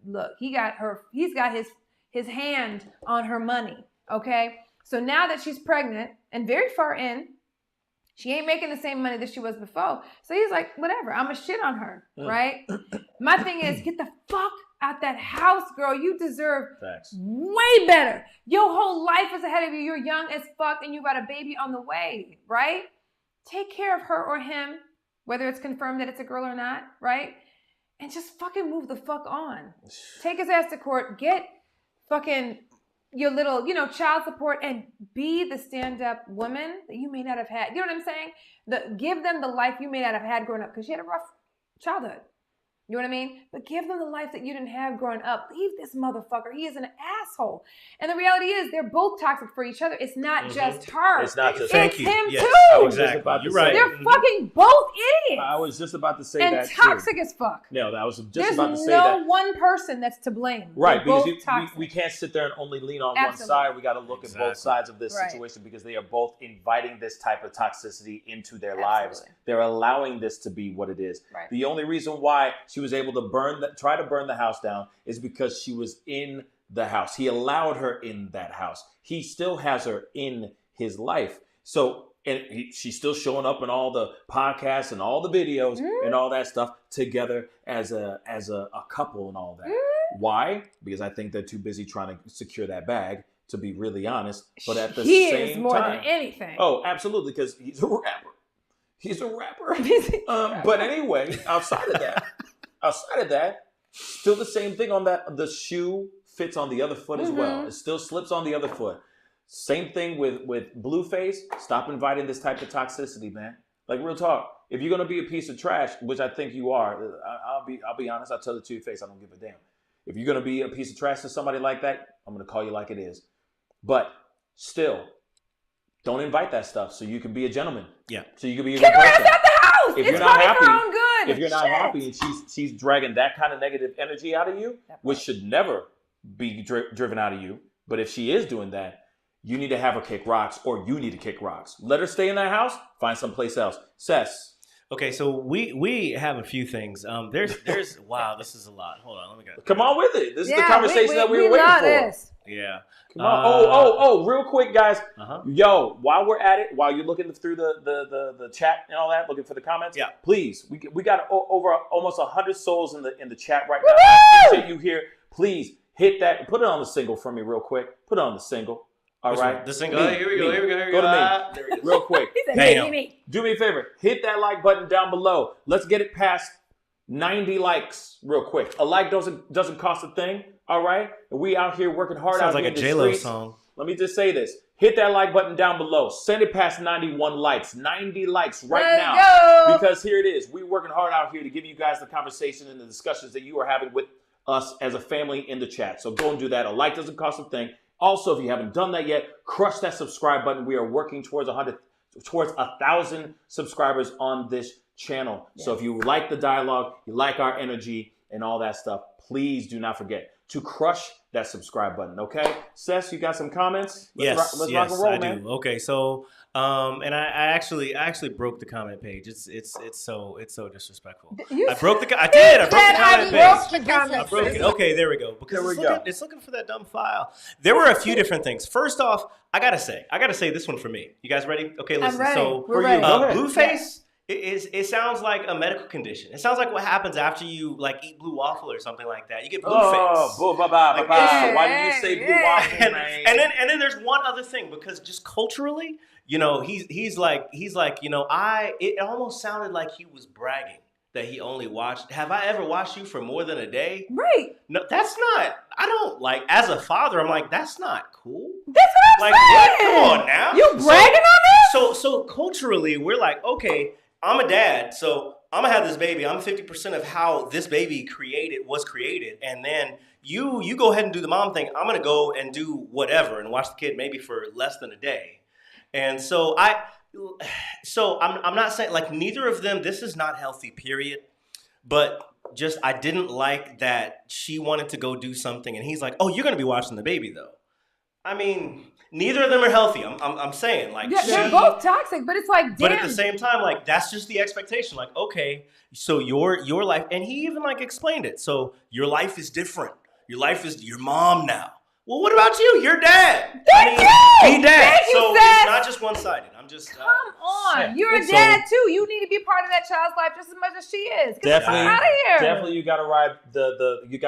look, he's got his hand on her money. Okay, so now that she's pregnant and very far in, she ain't making the same money that she was before. So he's like, whatever, I'm gonna shit on her, right? My thing is, get the fuck out that house, girl. You deserve way better. Your whole life is ahead of you. You're young as fuck and you got a baby on the way, right? Take care of her or him, whether it's confirmed that it's a girl or not, right? And just fucking move the fuck on. Take his ass to court, get fucking your little, child support, and be the stand-up woman that you may not have had. You know what I'm saying? Give them the life you may not have had growing up, because she had a rough childhood. You know what I mean? But give them the life that you didn't have growing up. Leave this motherfucker. He is an asshole. And the reality is, they're both toxic for each other. It's not just her. It's not just It's him yes, too. Exactly. You're right. They're fucking both idiots. I was just about to say and that toxic too. as fuck. No, I was just There's about to say no that. one person that's to blame. Right, They're because both we can't sit there and only lean on Absolutely. one side. We got to look at both sides of this Right. situation, because they are both inviting this type of toxicity into their Absolutely. lives. They're allowing this to be what it is. Right. The only reason why she was able to try to burn the house down is because she was in the house. He allowed her in that house. He still has her in his life. So, and she's still showing up in all the podcasts and all the videos and all that stuff together as a couple and all that. Why? Because I think they're too busy trying to secure that bag, to be really honest. But at the he same is more time, than anything. Oh, absolutely, because he's a rapper. He's a rapper. But anyway, outside of that, still the same thing on that. The shoe fits on the other foot as well. It still slips on the other foot. Same thing with Blueface. Stop inviting this type of toxicity, man. Like, real talk. If you're gonna be a piece of trash, which I think you are, I'll be honest. I'll tell it to your face. I don't give a damn. If you're gonna be a piece of trash to somebody like that, I'm gonna call you like it is. But still, don't invite that stuff. So you can be a gentleman. Yeah. So you can be a Kick good her ass person. out the house. If It's you're not probably happy, for her own good. if you're not Shit. happy and she's dragging that kind of negative energy out of you, which should never be driven out of you, but if she is doing that, you need to have her kick rocks, or you need to kick rocks. Let her stay in that house. Find someplace else. Cess. Okay, so we have a few things. There's wow, this is a lot. Hold on, let me go. Come on with it. This is the conversation that we were waiting for. This. Yeah. Come on. Real quick, guys. Yo, while we're at it, while you're looking through the chat and all that, looking for the comments, please, we got over almost 100 souls in the chat right now. I appreciate you here. Please hit that. Put it on the single for me real quick. Put it on the single. All right. The single. Here we go. Go to me. There it is. Real quick. Bam. Do me a favor. Hit that like button down below. Let's get it past 90 likes real quick. A like doesn't cost a thing. All right. And we out here working hard. Sounds out like here a in the J-Lo streets. song. Let me just say this. Hit that like button down below. Send it past 91 likes. 90 likes right Let's now. go. Because here it is. We're working hard out here to give you guys the conversation and the discussions that you are having with us as a family in the chat. So go and do that. A like doesn't cost a thing. Also, if you haven't done that yet, crush that subscribe button. We are working towards 1,000 subscribers on this channel. Yes. So if you like the dialogue, you like our energy and all that stuff, please do not forget to crush that subscribe button. Okay, Sess, you got some comments? Let's rock and roll, I man. do. Okay, so and I actually broke the comment page. It's so disrespectful. I broke the comment page. I broke it. Okay, there we go. Because it's looking for that dumb file. There were a few different things. First off, I gotta say this one for me. You guys ready? Okay, listen. I'm ready. So We're ready. Blueface. It sounds like a medical condition. It sounds like what happens after you like eat blue waffle or something like that. You get blue face. Why did you say blue waffle, man? And then there's one other thing, because just culturally, he's like, it almost sounded like he was bragging that he only watched. Have I ever watched you for more than a day? Right. No, that's not. I don't like. As a father, I'm like, that's not cool. That's what I'm saying. What? Come on now. You bragging on this? So culturally, we're like, okay, I'm a dad, so I'm gonna have this baby. I'm 50% of how this baby was created, and then you go ahead and do the mom thing. I'm gonna go and do whatever and watch the kid maybe for less than a day. And so I'm not saying like neither of them. This is not healthy, period. But just I didn't like that she wanted to go do something, and he's like, "Oh, you're gonna be watching the baby, though." I mean, Neither of them are healthy. I'm saying like they're both toxic, but it's like damn. But at the same time, like that's just the expectation. Like okay, so your life, and he even like explained it. So your life is different. Your life is your mom now. Well, what about you? You're dad. Thank you. Be dad. Thank you, so Seth. it's not just one-sided. I'm just come on. You're a dad too. You need to be part of that child's life just as much as she is. Definitely, out of here. Definitely, you got to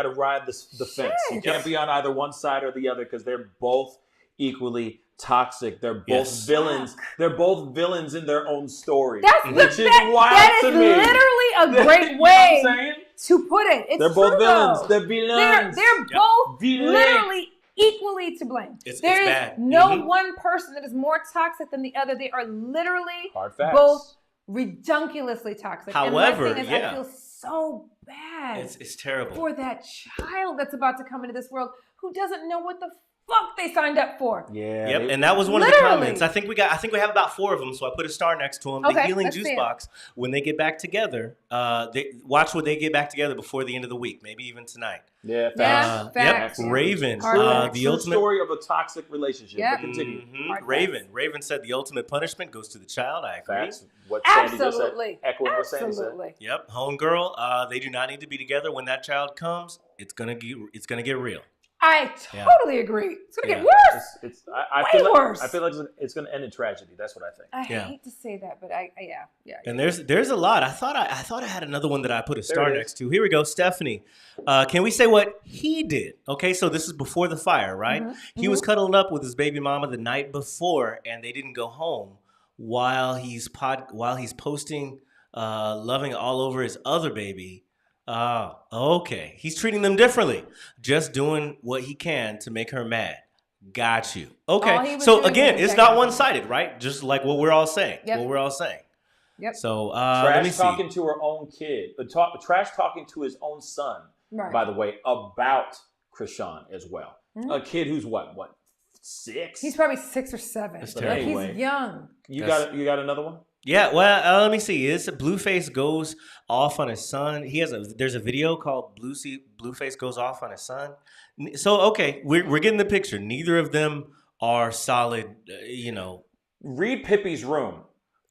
ride the fence. You can't be on either one side or the other because they're both equally toxic. They're both villains. They're both villains in their own story. Which is wild that to is me. literally a great way to put it. It's they're both true, villains. though. They're villains. They're both literally equally to blame. There is bad. no one person that is more toxic than the other. They are literally hard facts. Both redunculously toxic. However, and my thing is, I feel so bad. It's terrible for that child that's about to come into this world who doesn't know what the fuck they signed up for. Yeah. Yep. And that was one of the comments. I think we have about 4 of them, so I put a star next to them. Okay, the healing juice box. When they get back together, watch what they get back together before the end of the week, maybe even tonight. Yeah, facts. Yep. Raven, the ultimate story of a toxic relationship. Yep. But continue. Raven said the ultimate punishment goes to the child. I agree. Facts. What Sandy just said. Echoing what Sandy said. Yep. Homegirl, they do not need to be together when that child comes. It's gonna get real. I totally agree. It's gonna get worse. Way worse. I feel like it's gonna end in tragedy. That's what I think. I hate to say that, but yeah. And there's a lot. I thought I had another one that I put a star next to. Here we go, Stephanie. Can we say what he did? Okay, so this is before the fire, right? Mm-hmm. He was cuddling up with his baby mama the night before, and they didn't go home while he's posting loving all over his other baby. Okay. He's treating them differently. Just doing what he can to make her mad. Got you. Okay. So again, it's not one-sided, right? Just like what we're all saying. Yep. Yep. So let me see. Trash talking to her own kid. Trash talking to his own son, by the way, about Chrisean as well. Mm-hmm. A kid who's what, 6? He's probably 6 or 7. But anyway, he's young. You got another one? Yeah, well, let me see. Blueface goes off on his son. There's a video called Blueface goes off on his son. So okay, we're getting the picture. Neither of them are solid. Read Pippi's room.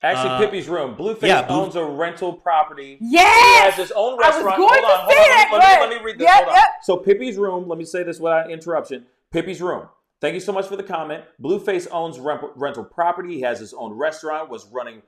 Actually, Pippi's room. Blueface owns a rental property. Yes, he has his own restaurant. I was going to say that. Let me read this. Hold on. So Pippi's room. Let me say this without interruption. Pippi's room. Thank you so much for the comment. Blueface owns rental property. He has his own restaurant. Was running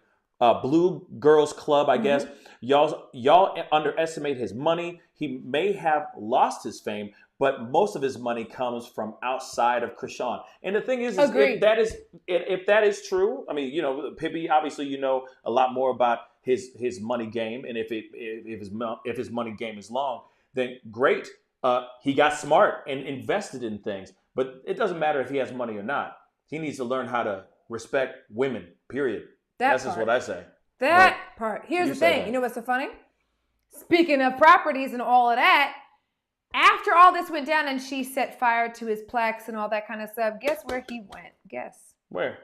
Blue Girls Club, I guess. Y'all underestimate his money. He may have lost his fame, but most of his money comes from outside of Chrisean. And the thing is if that is true, I mean, Pippi, obviously, a lot more about his money game, and if his money game is long, then great. He got smart and invested in things, but it doesn't matter if he has money or not. He needs to learn how to respect women. Period. That's just what I say. That part. Here's the thing. You know what's so funny? Speaking of properties and all of that, after all this went down and she set fire to his plaques and all that kind of stuff, guess where he went? Guess. Where?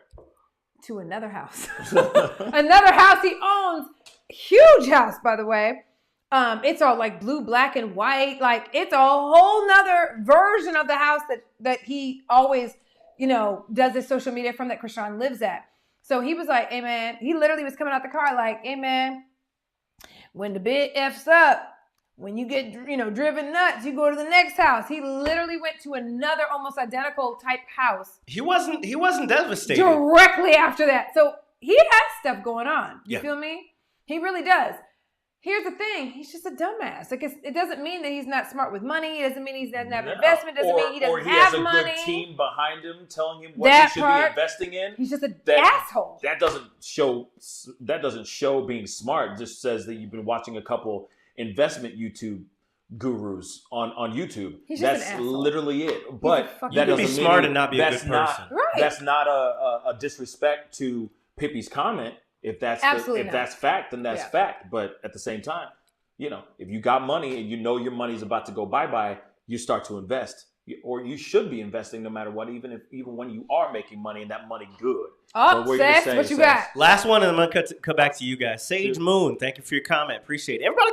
To another house. Another house he owns. Huge house, by the way. It's all like blue, black, and white. Like it's a whole nother version of the house that he always, does his social media from, that Chrisean lives at. So he was like, hey, man, he literally was coming out the car like, hey, man, when the bid F's up, when you get, driven nuts, you go to the next house. He literally went to another almost identical type house. He wasn't devastated. Directly after that. So he has stuff going on. You feel me? He really does. Here's the thing. He's just a dumbass. Like it doesn't mean that he's not smart with money. It doesn't mean he doesn't have investment. It doesn't mean he doesn't have money. Or he has a good team behind him telling him what he should be investing in. He's just an asshole. That doesn't show being smart. It just says that you've been watching a couple investment YouTube gurus on YouTube. He's just That's an asshole. Literally it. But that doesn't be smart and not be a good person. That's not a disrespect to Pippi's comment. If that's fact, then that's fact. But at the same time, if you got money and your money's about to go bye-bye, you start to invest. Or you should be investing no matter what, even when you are making money and that money good. Oh, Seth, what you got? Last one, and I'm going to come back to you guys. Sage Moon, thank you for your comment. Appreciate it. Everybody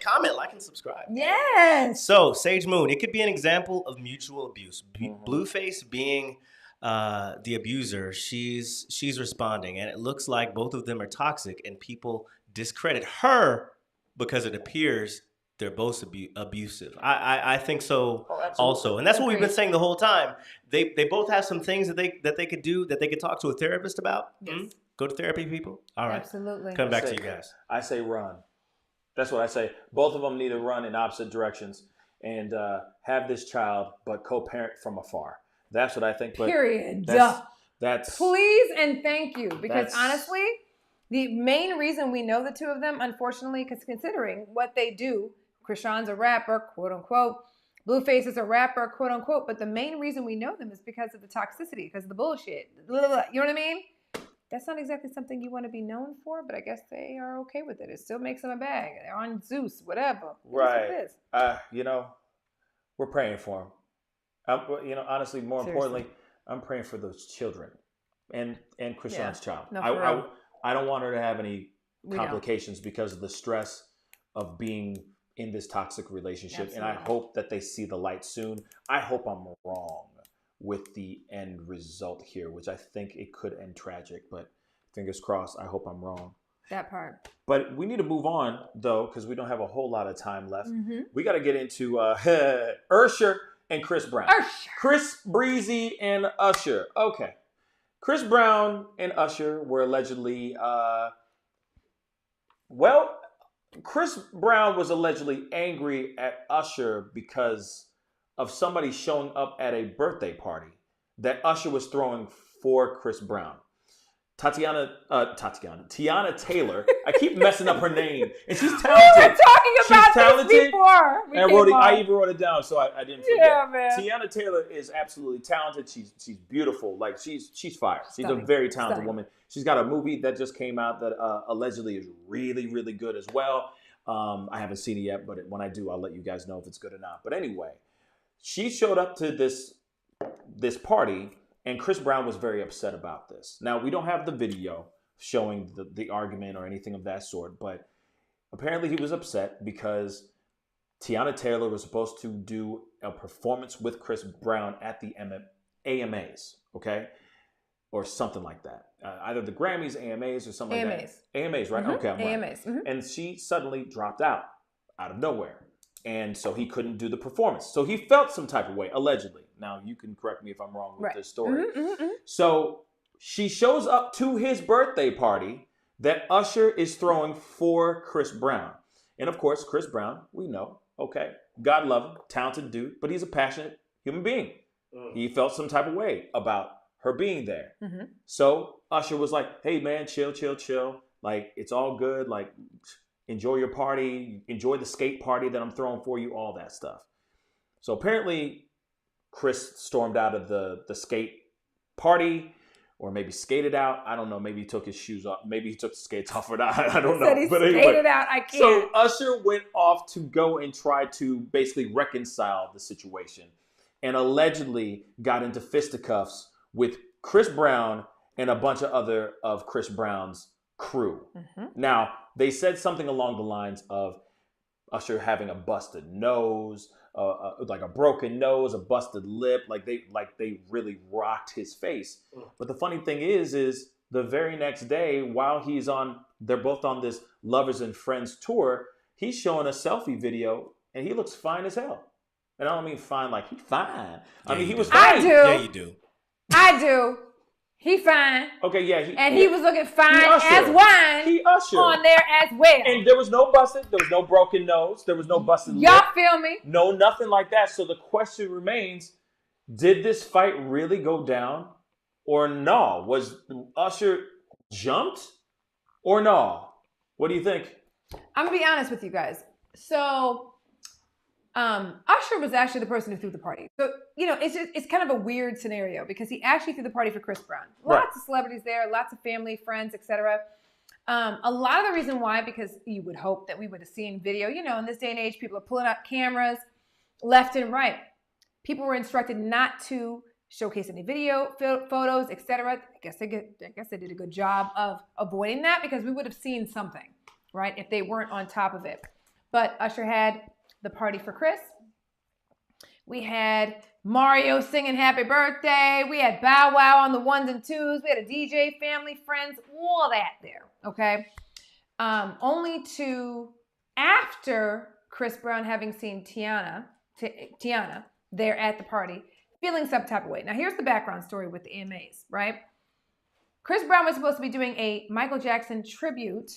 comment, like, and subscribe. Yes. So, Sage Moon, it could be an example of mutual abuse. Blueface being the abuser, she's responding, and it looks like both of them are toxic, and people discredit her because it appears they're both abusive. I think so also, and that's what we've been saying the whole time. They both have some things that they could do, that they could talk to a therapist about. Yes. Go to therapy, people. All right, absolutely. Come back to you guys. I say run. That's what I say. Both of them need to run in opposite directions and have this child, but co-parent from afar. That's what I think. But Period. That's please and thank you, because honestly, the main reason we know the two of them, unfortunately, because considering what they do, Chrisean's a rapper, quote unquote. Blueface is a rapper, quote unquote. But the main reason we know them is because of the toxicity, because of the bullshit. Blah, blah, blah. You know what I mean? That's not exactly something you want to be known for, but I guess they are okay with it. It still makes them a bag. They're on Zeus, whatever. Right. You know, we're praying for them. You know, honestly, more importantly, I'm praying for those children and Chrisean's child. No, I don't want her to have any complications because of the stress of being in this toxic relationship. Absolutely. And I hope that they see the light soon. I hope I'm wrong with the end result here, which I think it could end tragic, but fingers crossed. I hope I'm wrong. That part. But we need to move on, though, because we don't have a whole lot of time left. We got to get into Usher and Chris Brown. Chris Breezy and Usher. Okay. Chris Brown and Usher were allegedly, Chris Brown was allegedly angry at Usher because of somebody showing up at a birthday party that Usher was throwing for Chris Brown. Tiana Taylor. I keep messing up her name, and she's talented. We were talking about this before. I even wrote it down, so I didn't forget. Yeah, man. Tiana Taylor is absolutely talented. She's beautiful. Like she's fire. She's a very talented woman. She's got a movie that just came out that allegedly is really, really good as well. I haven't seen it yet, but when I do, I'll let you guys know if it's good or not. But anyway, she showed up to this party. And Chris Brown was very upset about this. Now, we don't have the video showing the argument or anything of that sort, but apparently he was upset because Tiana Taylor was supposed to do a performance with Chris Brown at the AMAs, okay? Or something like that. Either the Grammys, AMAs, or something like that. AMAs, right? Okay, I'm right. AMAs. And she suddenly dropped out of nowhere. And so he couldn't do the performance. So he felt some type of way, allegedly. Now, you can correct me if I'm wrong with this story. So she shows up to his birthday party that Usher is throwing for Chris Brown. And of course, Chris Brown, we know, okay, God love him, talented dude, but he's a passionate human being. He felt some type of way about her being there. So Usher was like, hey man, chill. Like, it's all good. Like, enjoy your party, enjoy the skate party that I'm throwing for you, all that stuff. So apparently Chris stormed out of the skate party, or maybe skated out. I don't know. Maybe he took his shoes off. Maybe he took the skates off or not. I don't know. But anyway, skated out. I can't. So Usher went off to go and try to basically reconcile the situation, and allegedly got into fisticuffs with Chris Brown and a bunch of other of Chris Brown's crew. Now, they said something along the lines of Usher having a busted nose, like a broken nose, a busted lip, like they really rocked his face. But the funny thing is the very next day, while they're both on this Lovers and Friends tour, he's showing a selfie video, and he looks fine as hell. And I don't mean fine like he's fine. I mean, he was fine. I do. Yeah, you do. I do. He fine. Okay, yeah. He was looking fine as wine He Usher. on there as well. And there was no busted, there was no broken nose, there was no busted lip. Y'all feel me? No, nothing like that. So the question remains, did this fight really go down or no? Was Usher jumped or no? What do you think? I'm going to be honest with you guys. So Usher was actually the person who threw the party. So, you know, it's kind of a weird scenario because he actually threw the party for Chris Brown. Lots of celebrities there, lots of family, friends, etc. A lot of the reason why, because you would hope that we would have seen video. You know, in this day and age, people are pulling out cameras left and right. People were instructed not to showcase any video, photos, etc. I guess they did a good job of avoiding that because we would have seen something, right, if they weren't on top of it. But Usher had the party for Chris. We had Mario singing happy birthday. We had Bow Wow on the ones and twos. We had a DJ, family, friends, all that there, okay? Only to, after Chris Brown having seen Tiana there at the party, feeling some type of way. Now, here's the background story with the AMAs, right? Chris Brown was supposed to be doing a Michael Jackson tribute.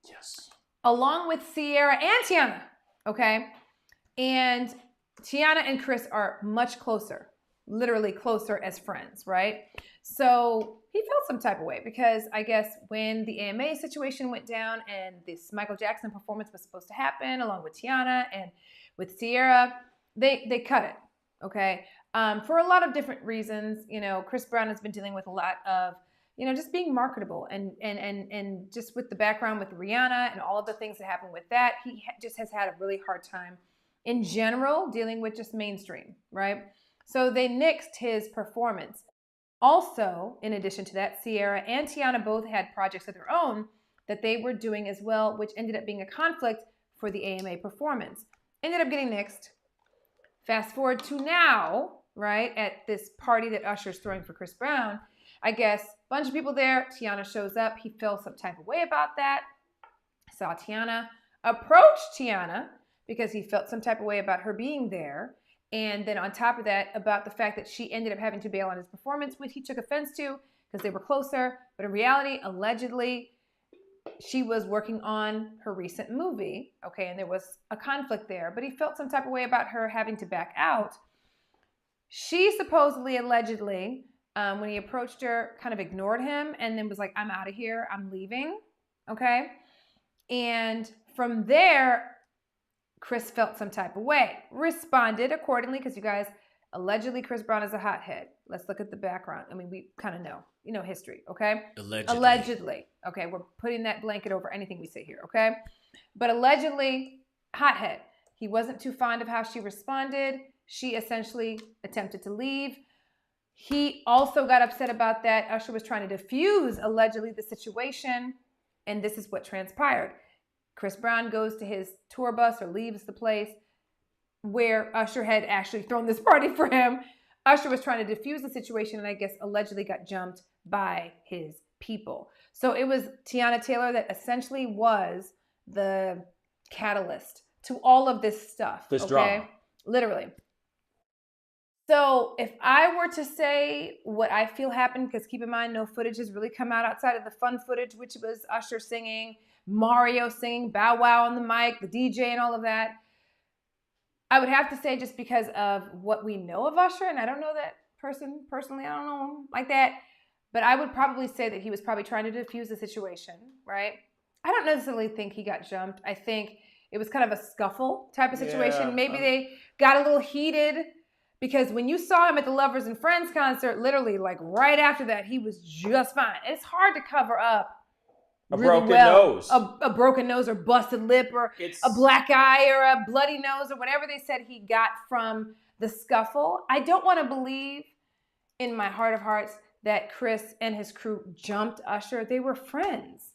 Yes. Along with Sierra and Tiana, okay? And Tiana and Chris are much closer, literally closer as friends, right? So he felt some type of way because I guess when the AMA situation went down and this Michael Jackson performance was supposed to happen along with Tiana and with Sierra, they cut it, okay? For a lot of different reasons. You know, Chris Brown has been dealing with a lot of, you know, just being marketable and just with the background with Rihanna and all of the things that happened with that, he just has had a really hard time in general dealing with just mainstream, right? So they nixed his performance. Also, in addition to that, Sierra and Tiana both had projects of their own that they were doing as well, which ended up being a conflict for the AMA performance. Ended up getting nixed. Fast forward to now, right, at this party that Usher's throwing for Chris Brown, I guess a bunch of people there, Tiana shows up. He felt some type of way about that. Saw Tiana, approached Tiana because he felt some type of way about her being there. And then on top of that, about the fact that she ended up having to bail on his performance, which he took offense to because they were closer. But in reality, allegedly, she was working on her recent movie, okay, and there was a conflict there. But he felt some type of way about her having to back out. She supposedly, allegedly, when he approached her, kind of ignored him and then was like, I'm out of here, I'm leaving, okay? And from there, Chris felt some type of way, responded accordingly, because you guys, allegedly Chris Brown is a hothead. Let's look at the background. I mean, we kind of know, you know, history, okay? Allegedly. Okay, we're putting that blanket over anything we say here, okay? But allegedly, hothead. He wasn't too fond of how she responded. She essentially attempted to leave. He also got upset about that. Usher was trying to diffuse, allegedly, the situation, and this is what transpired. Chris Brown goes to his tour bus or leaves the place where Usher had actually thrown this party for him. Usher was trying to diffuse the situation and I guess allegedly got jumped by his people. So it was Tiana Taylor that essentially was the catalyst to all of this stuff. This drama. Literally. So if I were to say what I feel happened, because keep in mind, no footage has really come out outside of the fun footage, which was Usher singing, Mario singing, Bow Wow on the mic, the DJ and all of that. I would have to say just because of what we know of Usher, and I don't know that person personally, I don't know him like that, but I would probably say that he was probably trying to diffuse the situation, right? I don't necessarily think he got jumped. I think it was kind of a scuffle type of situation. Yeah, Maybe they got a little heated because when you saw him at the Lovers and Friends concert, literally like right after that, he was just fine. It's hard to cover up a really broken nose. A broken nose or busted lip or a black eye or a bloody nose or whatever they said he got from the scuffle. I don't want to believe in my heart of hearts that Chris and his crew jumped Usher. They were friends.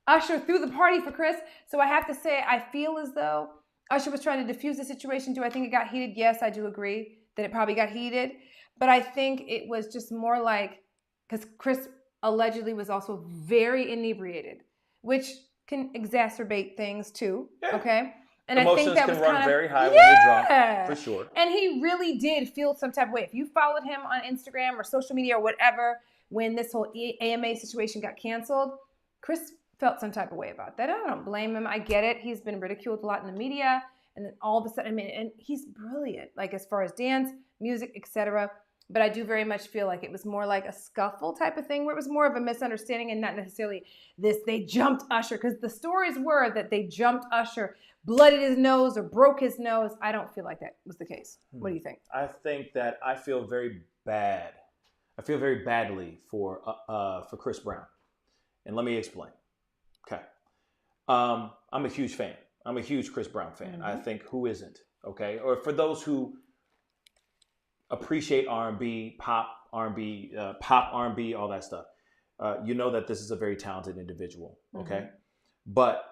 Usher threw the party for Chris. So I have to say, I feel as though Usher was trying to diffuse the situation. Do I think it got heated? Yes, I do agree that it probably got heated. But I think it was just more like, because Chris allegedly was also very inebriated, which can exacerbate things too, okay? And emotions I think that can was run kind of, very high when you're drunk, for sure. And he really did feel some type of way. If you followed him on Instagram or social media or whatever, when this whole AMA situation got canceled, Chris felt some type of way about that. I don't blame him. I get it. He's been ridiculed a lot in the media. And then all of a sudden, I mean, and he's brilliant, like as far as dance, music, etc. But I do very much feel like it was more like a scuffle type of thing where it was more of a misunderstanding and not necessarily this, they jumped Usher. Because the stories were that they jumped Usher, bloodied his nose or broke his nose. I don't feel like that was the case. What do you think? I think that I feel very bad. I feel very badly for Chris Brown. And let me explain. Okay. I'm a huge fan. I'm a huge Chris Brown fan. I think who isn't, okay? Or for those who appreciate R&B, pop R&B, all that stuff. You know that this is a very talented individual, okay? But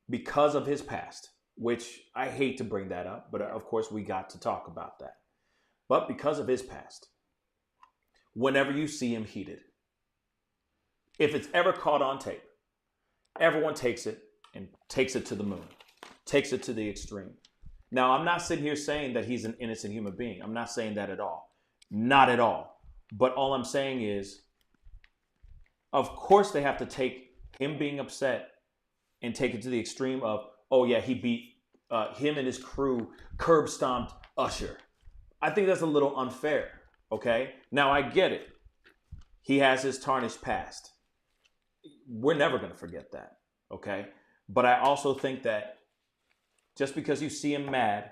because of his past, which I hate to bring that up, but of course we got to talk about that. But because of his past, whenever you see him heated, if it's ever caught on tape, everyone takes it and takes it to the moon, takes it to the extreme. Now, I'm not sitting here saying that he's an innocent human being. I'm not saying that at all. Not at all. But all I'm saying is, of course they have to take him being upset and take it to the extreme of, oh yeah, he beat him and his crew curb stomped Usher. I think that's a little unfair, okay? Now, I get it. He has his tarnished past. We're never going to forget that, okay? But I also think that just because you see him mad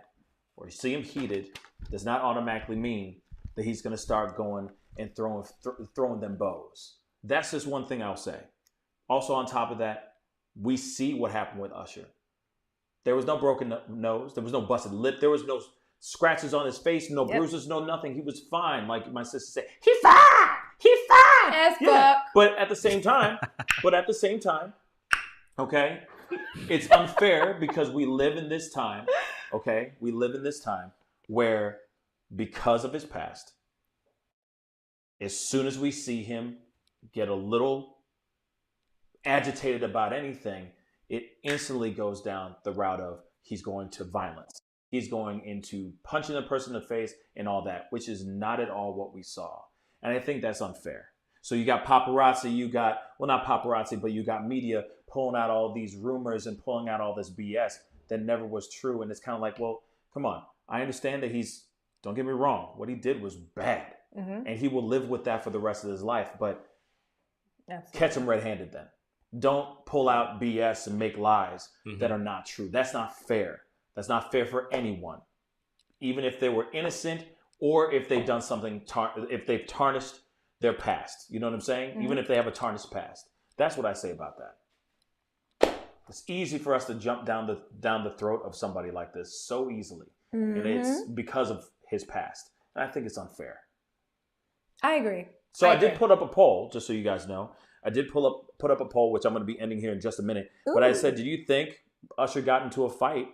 or you see him heated does not automatically mean that he's going to start going and throwing them bows. That's just one thing I'll say. Also, on top of that, we see what happened with Usher. There was no broken nose. There was no busted lip. There was no scratches on his face, no bruises, no nothing. He was fine. Like my sister said, he fine. He fine. As fuck. But at the same time, okay, it's unfair because we live in this time, okay? We live in this time where because of his past, as soon as we see him get a little agitated about anything, it instantly goes down the route of he's going to violence. He's going into punching the person in the face and all that, which is not at all what we saw. And I think that's unfair. So you got paparazzi, not paparazzi, but you got media pulling out all these rumors and pulling out all this BS that never was true. And it's kind of like, well, come on. I understand that don't get me wrong, what he did was bad. Mm-hmm. And he will live with that for the rest of his life. But catch him red-handed then. Don't pull out BS and make lies that are not true. That's not fair. That's not fair for anyone. Even if they were innocent or if they've done something, if they've tarnished their past. You know what I'm saying? Mm-hmm. Even if they have a tarnished past. That's what I say about that. It's easy for us to jump down the throat of somebody like this so easily. Mm-hmm. And it's because of his past. And I think it's unfair. I agree. So I did put up a poll, just so you guys know. I did put up a poll, which I'm going to be ending here in just a minute. Ooh. But I said, did you think Usher got into a fight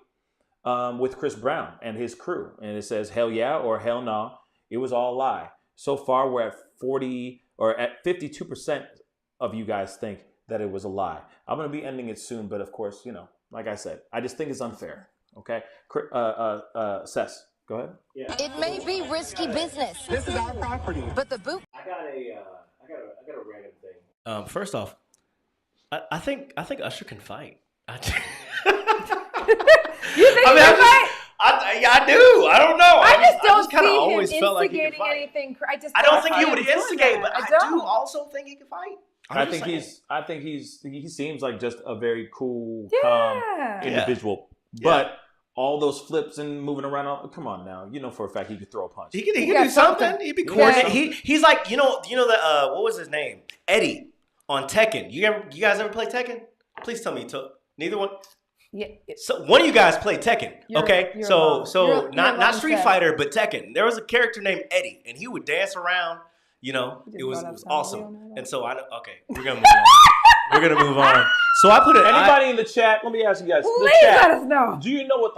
with Chris Brown and his crew? And it says, hell yeah or hell no. It was all a lie. So far, we're at 52% of you guys think that it was a lie. I'm going to be ending it soon, but of course, like I said, I just think it's unfair. Okay? Sess, go ahead. Yeah. It may be risky business. This is our property. But the boot. I got a random thing. First off, I think Usher can fight. You think he can fight? I do. I don't know. I just kind of see always him felt like he could instigating fight. anything. I don't think he would instigate, but I do also think he can fight. I think he seems like just a very cool, calm individual. Yeah. But all those flips and moving around, come on now. You know for a fact he could throw a punch. He could do something. He'd be coordinated. He's like, you know the what was his name? Eddie on Tekken. You guys ever play Tekken? Please tell me you took neither one. Yeah. So one of you guys played Tekken, okay? So not Street Fighter, but Tekken. There was a character named Eddie, and he would dance around. It was awesome. And so we're gonna move on. We're gonna move on. So I put it. Anybody in the chat? Let me ask you guys. Please let us know. Do you know what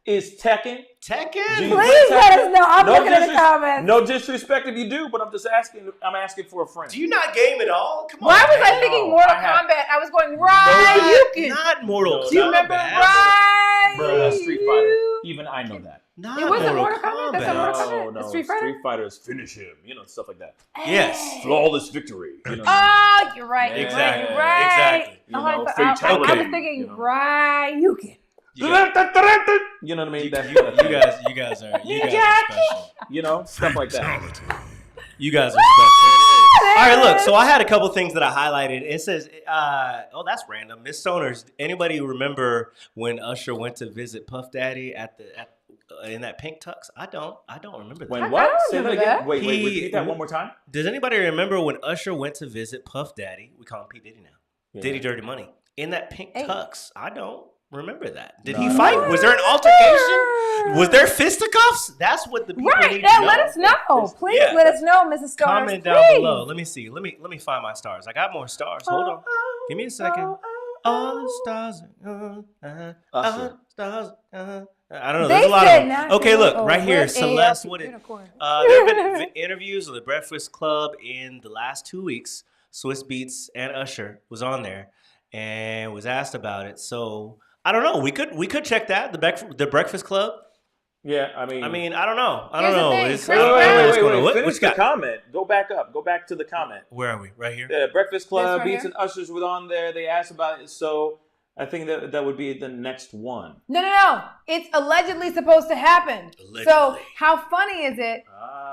is Tekken? Please let us know. I'm looking at the comments. No disrespect if you do, but I'm just asking. I'm asking for a friend. Do you not game at all? Come on. Why was I thinking Mortal Kombat? I was going Ryuken. Not Mortal Kombat. Do you remember Ryuken? Bro, that's Street Fighter. Even I know that. It wasn't Mortal Kombat. That's not Mortal Kombat. No. Street Fighter. Street Fighter's finish him. Stuff like that. Yes. Flawless victory. Oh, you're right. Exactly. You're right. Exactly. Fatality. I was thinking Ryuken. You know what I mean? You guys are special. Stuff like that. You guys are special. All right, look. So I had a couple things that I highlighted. It says, that's random. Miss Stoners, anybody remember when Usher went to visit Puff Daddy in that pink tux? I don't remember that. When what? Say that again. Wait, repeat that one more time. Does anybody remember when Usher went to visit Puff Daddy? We call him P. Diddy now. Yeah. Diddy Dirty Money. In that pink tux. I don't remember that. Did he fight? Was there an altercation? Was there fisticuffs? That's what the people need to know. Let us know. Please let us know, Mrs. Stars. Comment down below. Let me see. Let me find my stars. I got more stars. Hold on. Give me a second. All the stars. Usher. Stars. I don't know. They There's a lot said of them. nothing. Okay, look Oh, right here. what Celeste. a What it? unicorn. There have been interviews with the Breakfast Club in the last 2 weeks. Swiss Beats and Usher was on there and was asked about it. So I don't know. We could check that the Breakfast Club. Yeah, I mean, I don't know. Here's the thing, It's, Chris I don't know Brown- what's going on. What Finish you the got? comment. Go back up. Go back to the comment. Where are we? Right here. The Breakfast Club, right Beats here? and Ushers were on there. They asked about it, so I think that would be the next one. No. It's allegedly supposed to happen. Allegedly. So how funny is it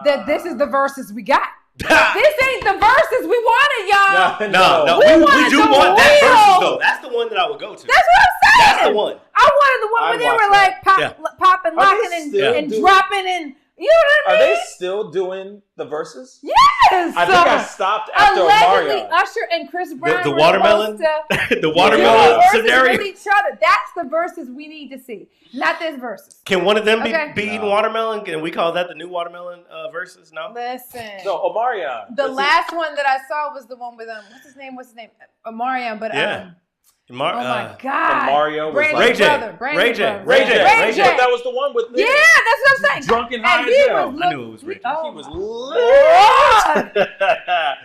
that this is the verses we got? This ain't the verses we wanted, y'all. No. We We wanted do the want that real. versus though. That's the one that I would go to. That's what I'm saying. That's the one. I wanted the one where I'd they were watch like that. popping, Are they locking, still and doing- dropping, and you know what I Are mean? they still doing the verses? Yes. I think I stopped after Allegedly, Omarion. Usher and Chris Brown The were watermelon? supposed to The do watermelon verses scenario. with each other. That's the verses we need to see, not this verses. Can one of them Okay. be eating watermelon? Can we call that the new watermelon versus? No. Listen. No, Omarion. The last one that I saw was the one with what's his name? Omarion, but Yeah. oh my God. And Mario was Brandon's like- Ray J. brother, Brandon's Ray J. brother. Ray J. Ray Ray J. But that was the one with Yeah, that's what I'm saying. Drunk and high And as he hell. was I knew it was Ray J. Oh, He was God. lit.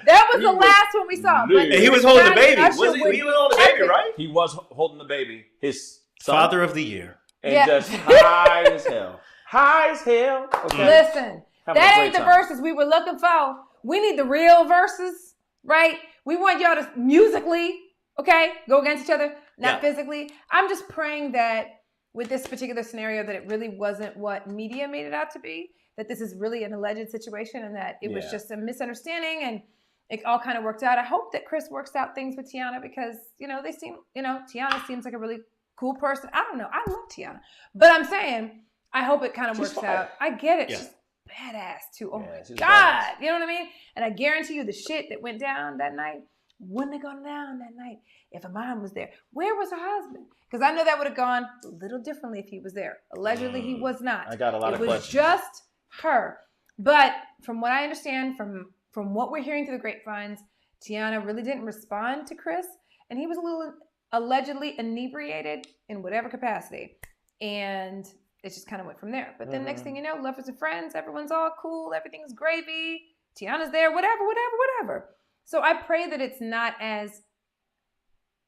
That was the last one we saw. lit. But And he was holding the Brown and baby. Usher Was he? was He was holding the baby, epic. right? He was holding the baby. His son. Father of the year. And Yeah. just high as hell. High as hell. Okay. Listen, Having a that great ain't the time. verses we were looking for. We need the real verses, right? We want y'all to musically, okay, go against each other, not Yeah. physically. I'm just praying that with this particular scenario that it really wasn't what media made it out to be, that this is really an alleged situation and that it was Yeah. just a misunderstanding and it all kind of worked out. I hope that Chris works out things with Tiana because, they seem, Tiana seems like a really cool person. I don't know. I love Tiana. But I'm saying, I hope it kind of She's works fire. out. I get it. Yeah. She's badass too. Oh Yeah, my she's God. badass. You know what I mean? And I guarantee you the shit that went down that night wouldn't have gone down that night if her mom was there. Where was her husband? Because I know that would have gone a little differently if he was there. Allegedly, he was not. I got a lot of It was questions. just her. But from what I understand, from what we're hearing through the grapevines, Tiana really didn't respond to Chris. And he was a little allegedly inebriated in whatever capacity. And it just kind of went from there. But then next thing you know, lovers and friends, everyone's all cool, everything's gravy, Tiana's there, whatever. So I pray that it's not as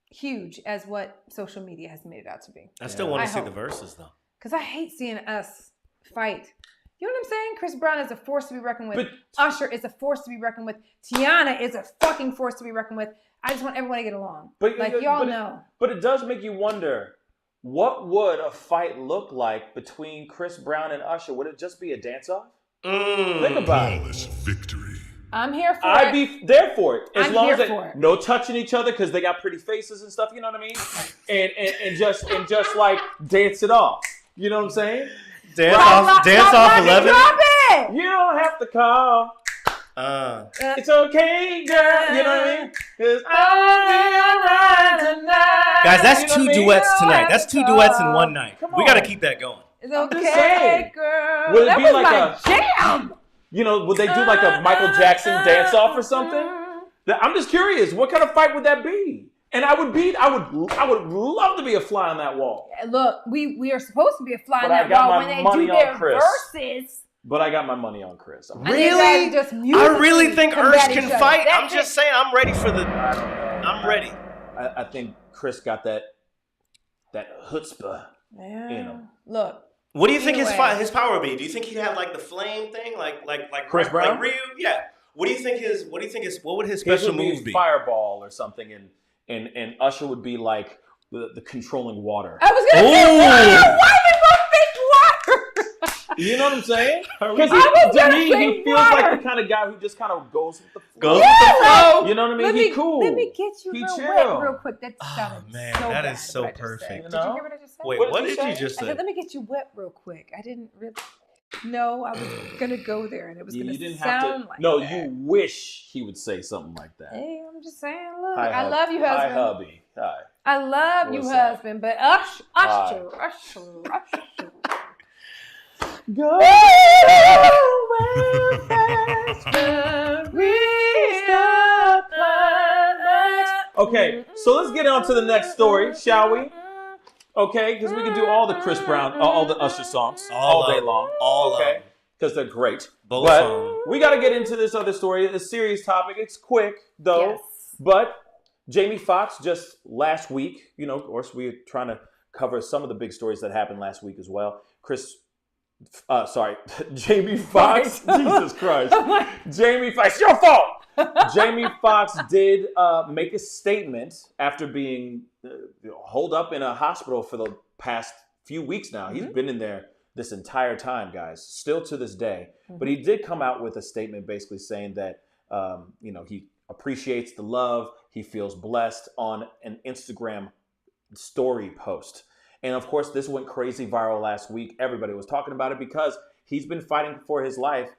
huge as what social media has made it out to be. I still want I to see hope. the verses though. Because I hate seeing us fight. You know what I'm saying? Chris Brown is a force to be reckoned with. But- Usher is a force to be reckoned with. Tiana is a fucking force to be reckoned with. I just want everyone to get along. Y'all know. But it does make you wonder, what would a fight look like between Chris Brown and Usher? Would it just be a dance-off? Think about it. victory. I'm here for I'd it. be there for it. As I'm long here as they, for it. no touching each other because they got pretty faces and stuff, you know what I mean? And just like dance it off. You know what I'm saying? Dance off 11. Drop it! You don't have to call. It's okay, girl. You know what I mean? 'Cause I'll be alright tonight. Guys, that's You know two what I mean? duets tonight. That's two duets in one night. Come We got to on. keep that going. It's I'm just okay, saying. girl. Would it that be was like my a- jam. Would they do like a Michael Jackson dance off or something? I'm just curious. What kind of fight would that be? And I would love to be a fly on that wall. Look, we are supposed to be a fly But on I that got wall my when they money do on their Chris. verses. But I got my money on Chris. Really? Just I musically really think combat Ursh each can other. fight. That's I'm just saying, I'm ready for the. I'm ready. I think Chris got that chutzpah Yeah. in him. Look. What do you think Anyway. his power would be? Do you think he'd have like the flame thing, like Chris Brown? Like Ryu? Yeah. What do you think what would his His special would be move be? Fireball or something, and Usher would be like the controlling water. I was going to say, why we both think water? You know what I'm saying? Are we- Because I was to gonna me, say he feels water. like the kind of guy who just kind of goes with the flow. Goes with the flow. You know what I mean? Let He me, cool. Let me get you He real chill. wet real quick. That sounded man, so that bad, is so what I just perfect. said. You Did know? you hear what I just said? Wait, What what did he did you say? just I say? said, let me get you wet real quick. I didn't really. No, I was going to go there and it was You going to didn't have sound to. like No, that. you wish he would say something like that. Hey, I'm just saying, look, Hi, I hub- love you, husband. Hi, hubby. Hi. I love you, What's up? husband, but Usher. Go Okay, so let's get on to the next story, shall we? Okay, because we can do all the Chris Brown, all the Usher songs all day long. Okay, because they're great. Both but songs. we got to get into this other story. It's a serious topic. It's quick, though. Yes. But Jamie Foxx just last week, of course, we're trying to cover some of the big stories that happened last week as well. Jamie Foxx. Jesus Christ. Jamie Foxx, your fault. Jamie Foxx did make a statement after being holed up in a hospital for the past few weeks now. He's been in there this entire time, guys, still to this day. But he did come out with a statement basically saying that, he appreciates the love. He feels blessed on an Instagram story post. And of course, this went crazy viral last week. Everybody was talking about it because he's been fighting for his life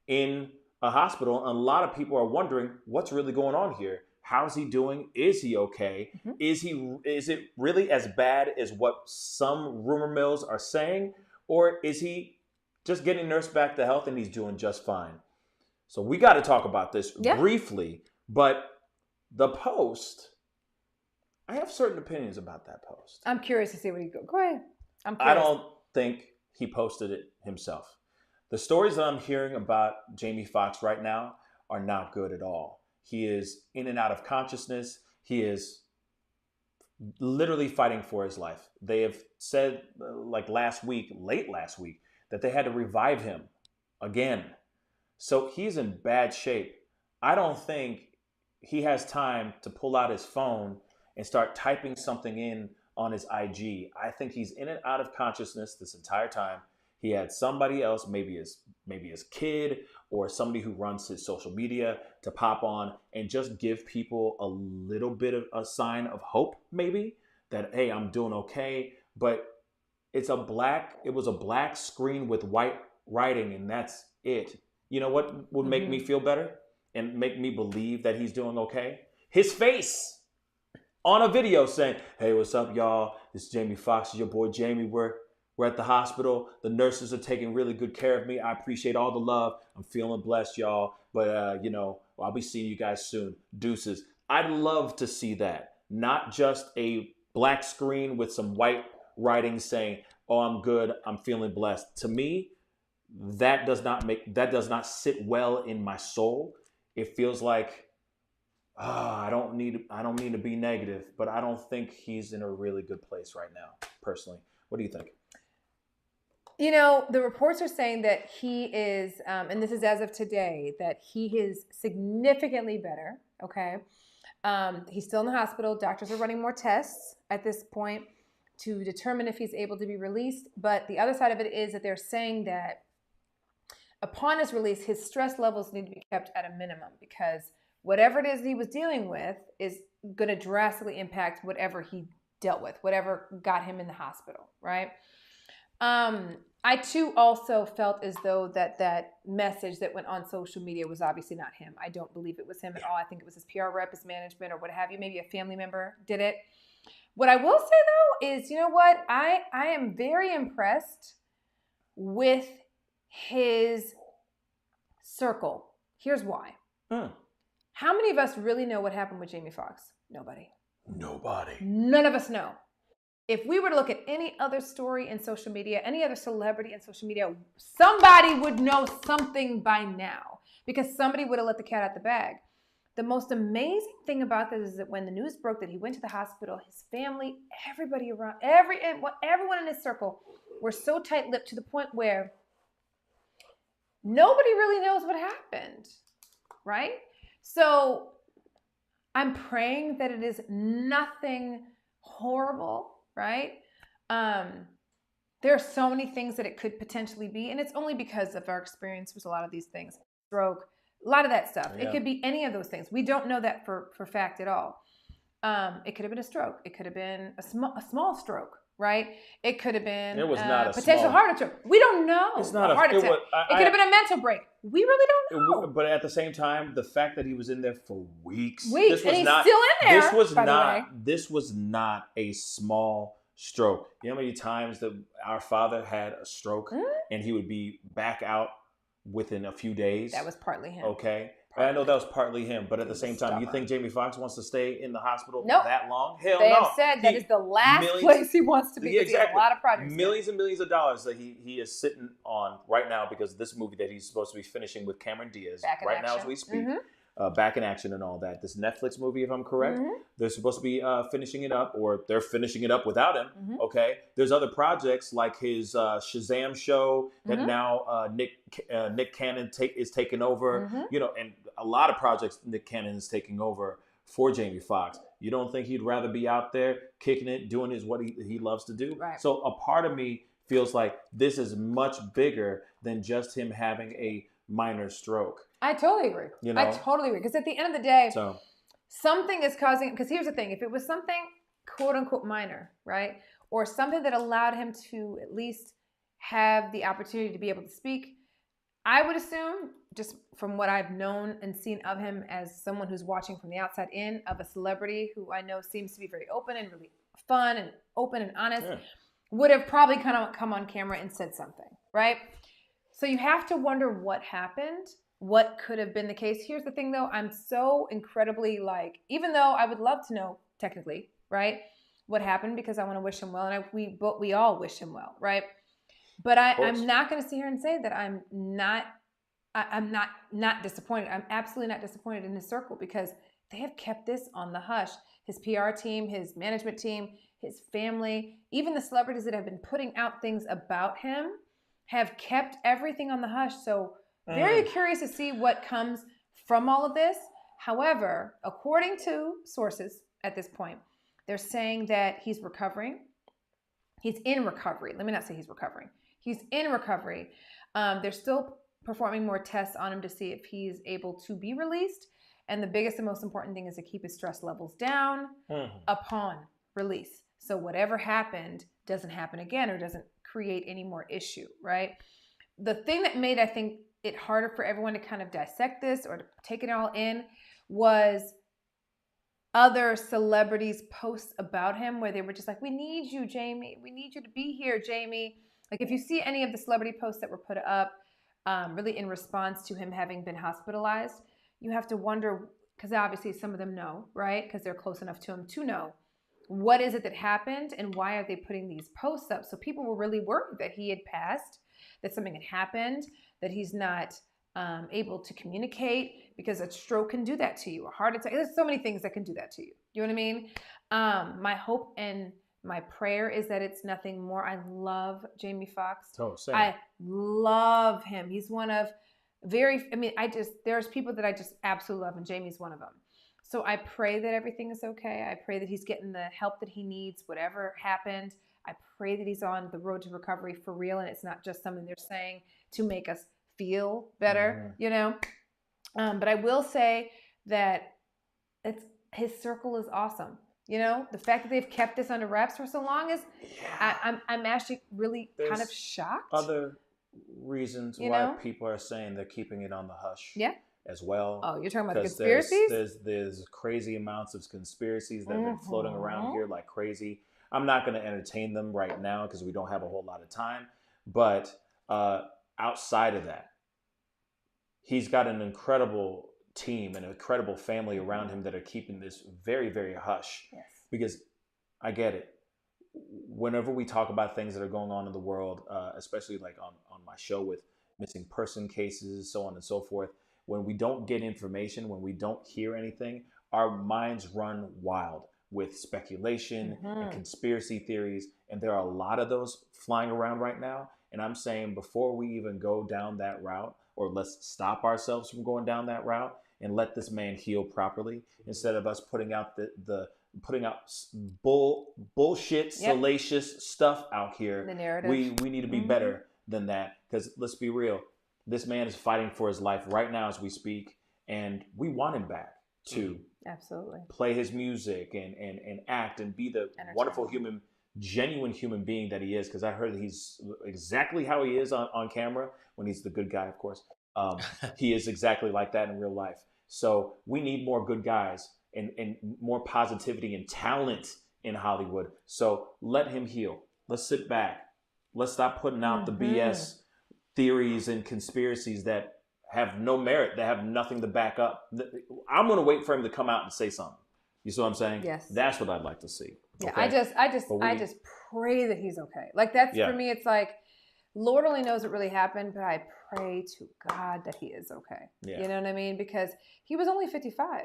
in a hospital. And a lot of people are wondering what's really going on here. How's he doing? Is he okay? Is it really as bad as what some rumor mills are saying? Or is he just getting nursed back to health and he's doing just fine? So we got to talk about this briefly. But the post, I have certain opinions about that post. I'm curious to see what he go. Go ahead. I'm curious. I don't think he posted it himself. The stories that I'm hearing about Jamie Foxx right now are not good at all. He is in and out of consciousness. He is literally fighting for his life. They have said, late last week, that they had to revive him again. So he's in bad shape. I don't think he has time to pull out his phone and start typing something in on his IG. I think he's in and out of consciousness this entire time. He had somebody else, maybe his kid or somebody who runs his social media, to pop on and just give people a little bit of a sign of hope, maybe that, hey, I'm doing okay. But it was a black screen with white writing, and that's it. You know what would make me feel better and make me believe that he's doing okay? His face on a video saying, hey, what's up, y'all? This is Jamie Foxx, your boy Jamie. We're at the hospital. The nurses are taking really good care of me. I appreciate all the love. I'm feeling blessed, y'all. But, I'll be seeing you guys soon. Deuces. I'd love to see that. Not just a black screen with some white writing saying, oh, I'm good. I'm feeling blessed. To me, that does not sit well in my soul. It feels like, I don't mean to be negative, but I don't think he's in a really good place right now, personally. What do you think? The reports are saying that he is, and this is as of today, that he is significantly better, okay? He's still in the hospital. Doctors are running more tests at this point to determine if he's able to be released. But the other side of it is that they're saying that upon his release, his stress levels need to be kept at a minimum, because whatever it is he was dealing with is going to drastically impact whatever he dealt with, whatever got him in the hospital, right? I too also felt as though that message that went on social media was obviously not him. I don't believe it was him at all. I think it was his PR rep, his management, or what have you. Maybe a family member did it. What I will say though is, you know what? I am very impressed with his circle. Here's why. How many of us really know what happened with Jamie Foxx? Nobody. None of us know. If we were to look at any other story in social media, any other celebrity in social media, somebody would know something by now, because somebody would have let the cat out the bag. The most amazing thing about this is that when the news broke that he went to the hospital, his family, everybody around, everyone in his circle were so tight-lipped to the point where nobody really knows what happened, right? So I'm praying that it is nothing horrible, right? There are so many things that it could potentially be, and it's only because of our experience with a lot of these things. Stroke, a lot of that stuff. Yeah. It could be any of those things. We don't know that for fact at all. It could have been a stroke. It could have been a small stroke, right? It could have been a potential heart attack. We don't know. It's not a heart attack. It could have been a mental break. We really don't know. But at the same time, the fact that he was in there for weeks, and he's still in there. This was not a small stroke. You know how many times that our father had a stroke and he would be back out within a few days? That was partly him. Okay. I know that was partly him, but at the same time, you think Jamie Foxx wants to stay in the hospital Nope. that long? Hell they no. have said that is the last place he wants to be. Yeah, exactly. He has a lot of projects. Millions and millions of dollars that he is sitting on right now because of this movie that he's supposed to be finishing with Cameron Diaz right now as we speak. Back in Action and all that. This Netflix movie, if I'm correct, they're supposed to be finishing it up, or they're finishing it up without him. Okay, there's other projects like his Shazam show that now Nick Cannon is taking over. You know, and a lot of projects Nick Cannon is taking over for Jamie Foxx. You don't think he'd rather be out there kicking it, doing what he loves to do? Right. So a part of me feels like this is much bigger than just him having a minor stroke. I totally agree. You know? I totally agree. Because at the end of the day, something is causing, because here's the thing, if it was something quote unquote minor, right? Or something that allowed him to at least have the opportunity to be able to speak, I would assume, just from what I've known and seen of him as someone who's watching from the outside in, of a celebrity who I know seems to be very open and really fun and open and honest, would have probably kind of come on camera and said something, right? So you have to wonder what happened, what could have been the case. Here's the thing, though. I'm so incredibly, even though I would love to know technically, right, what happened, because I want to wish him well, and we all wish him well, right? But I'm not going to sit here and say that I'm not disappointed. I'm absolutely not disappointed in his circle, because they have kept this on the hush. His PR team, his management team, his family, even the celebrities that have been putting out things about him have kept everything on the hush. So very curious to see what comes from all of this. However, according to sources at this point, they're saying that he's recovering. He's in recovery. Let me not say he's recovering. He's in recovery. They're still performing more tests on him to see if he's able to be released. And the biggest and most important thing is to keep his stress levels down upon release. So whatever happened doesn't happen again, or doesn't create any more issue, right? The thing that made, I think, it harder for everyone to kind of dissect this or to take it all in was other celebrities' posts about him where they were just like, we need you, Jamie. We need you to be here, Jamie. Like, if you see any of the celebrity posts that were put up really in response to him having been hospitalized, you have to wonder, because obviously some of them know, right? Because they're close enough to him to know. What is it that happened, and why are they putting these posts up? So people were really worried that he had passed, that something had happened, that he's not able to communicate, because a stroke can do that to you, a heart attack. There's so many things that can do that to you. You know what I mean? My hope and my prayer is that it's nothing more. I love Jamie Foxx. Oh, same. I love him. He's one of there's people that I just absolutely love, and Jamie's one of them. So I pray that everything is okay. I pray that he's getting the help that he needs, whatever happened. I pray that he's on the road to recovery for real, and it's not just something they're saying to make us feel better, you know? But I will say that his circle is awesome. You know, the fact that they've kept this under wraps for so long is, I'm actually really kind of shocked. Other reasons why people are saying they're keeping it on the hush. Yeah. As well. Oh, you're talking about the conspiracies? There's crazy amounts of conspiracies that have been floating around here like crazy. I'm not going to entertain them right now because we don't have a whole lot of time. But outside of that, he's got an incredible team and an incredible family around him that are keeping this very, very hush. Yes. Because I get it. Whenever we talk about things that are going on in the world, especially like on my show with missing person cases, so on and so forth, when we don't get information, when we don't hear anything, our minds run wild with speculation and conspiracy theories. And there are a lot of those flying around right now. And I'm saying before we even go down that route, or let's stop ourselves from going down that route and let this man heal properly, instead of us putting out putting out bullshit, salacious stuff out here. The narrative. We need to be better than that. Because let's be real. This man is fighting for his life right now as we speak, and we want him back to absolutely play his music and act and be the wonderful genuine human being that he is. Because I heard that he's exactly how he is on camera when he's the good guy, of course. He is exactly like that in real life. So we need more good guys and more positivity and talent in Hollywood. So let him heal. Let's sit back. Let's stop putting out the BS theories and conspiracies that have no merit. They have nothing to back up. I'm going to wait for him to come out and say something. You see what I'm saying? Yes. That's what I'd like to see. Yeah, okay? I just pray that he's okay. Like that's for me, it's like, Lord only knows what really happened, but I pray to God that he is okay. Yeah. You know what I mean? Because he was only 55.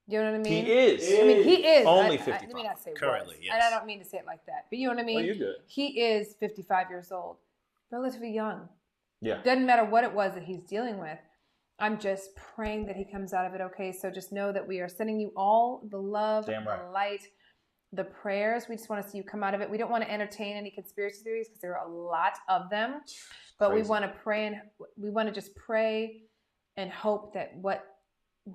You know what I mean? He is. I mean, he is. Only 55. Let me not say currently, was. yes. And I don't mean to say it like that. But you know what I mean? Oh, you're good. He is 55 years old. Relatively young. Yeah. Doesn't matter what it was that he's dealing with. I'm just praying that he comes out of it okay. So just know that we are sending you all the love, the light, the prayers. We just want to see you come out of it. We don't want to entertain any conspiracy theories because there are a lot of them. But we want to pray, and we want to just pray and hope that what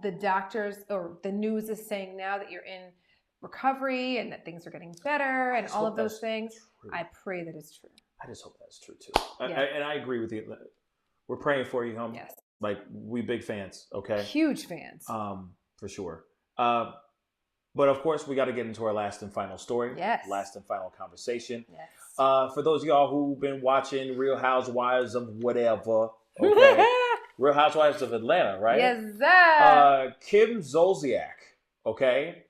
the doctors or the news is saying now, that you're in recovery and that things are getting better and all of those things. True. I pray that it's true. I just hope that's true too. And I agree with you. We're praying for you, home. Yes. Like, we big fans, okay? Huge fans. For sure. But of course, we got to get into our last and final story. Yes. Last and final conversation. Yes. For those of y'all who've been watching Real Housewives of whatever, okay? Real Housewives of Atlanta, right? Yes, sir. Kim Zolciak, okay?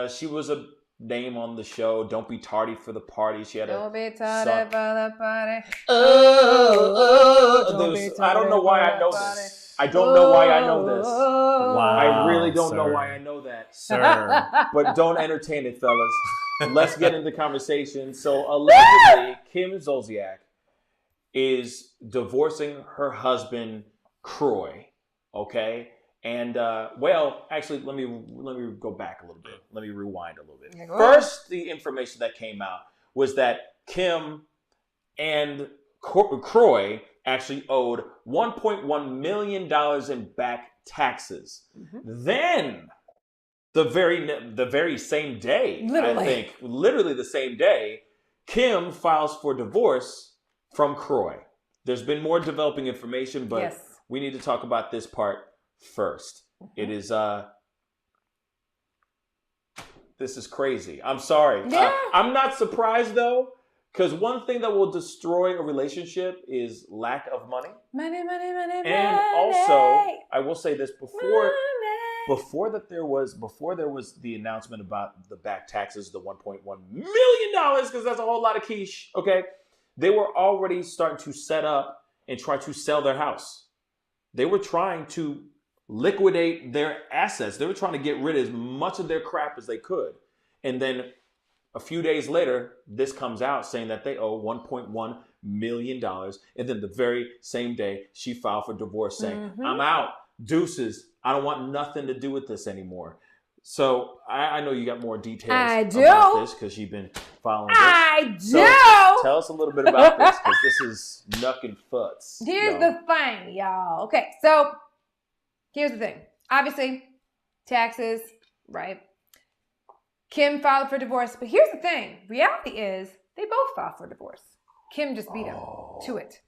She was a name on the show. Don't be tardy for the party. She had Don't be tardy for the party. I don't know why I know this. I don't know why I know this. Wow, I really don't know why I know that. Sir. But don't entertain it, fellas. Let's get into conversation. So allegedly, Kim Zolciak is divorcing her husband, Croy. Okay? And actually, let me go back a little bit. Let me rewind a little bit. Yeah, first, the information that came out was that Kim and Croy actually owed $1.1 million in back taxes. Mm-hmm. Then, the very same day, literally the same day, Kim files for divorce from Croy. There's been more developing information, but we need to talk about this part first. It is this is crazy. I'm sorry. Yeah. I'm not surprised though, because one thing that will destroy a relationship is lack of money. Money. And also, I will say this before there was the announcement about the back taxes, the $1.1 million, because that's a whole lot of quiche. Okay, they were already starting to set up and try to sell their house. They were trying to liquidate their assets. They were trying to get rid of as much of their crap as they could. And then a few days later, this comes out saying that they owe $1.1 million. And then the very same day, she filed for divorce saying, I'm out. Deuces. I don't want nothing to do with this anymore. So I know you got more details about this because you've been following this. I do. So tell us a little bit about this, because this is nuck and futs. Here's the thing, y'all. Okay, so here's the thing. Obviously, taxes, right? Kim filed for divorce. But here's the thing. Reality is they both filed for divorce. Kim just beat him to it.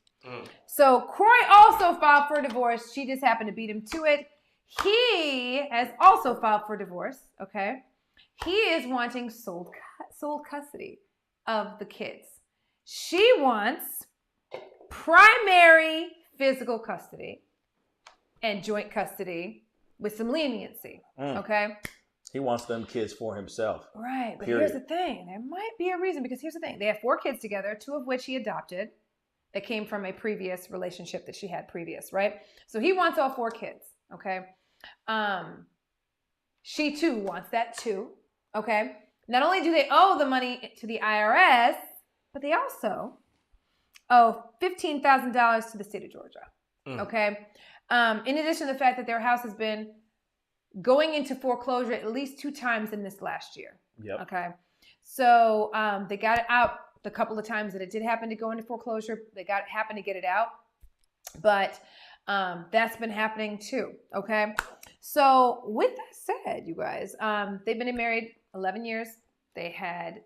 So Croy also filed for divorce. She just happened to beat him to it. He has also filed for divorce, okay? He is wanting sole custody of the kids. She wants primary physical custody and joint custody with some leniency, okay? He wants them kids for himself. Right, but here's the thing. There might be a reason, because here's the thing. They have 4 kids together, 2 of which he adopted. That came from a previous relationship that she had previous, right? So he wants all 4 kids, okay? She too wants that too, okay? Not only do they owe the money to the IRS, but they also owe $15,000 to the state of Georgia, okay? In addition to the fact that their house has been going into foreclosure at least 2 times in this last year, okay? So they got it out the couple of times that it did happen to go into foreclosure. They happened to get it out, but that's been happening too. Okay, so with that said, you guys, they've been married 11 years. They have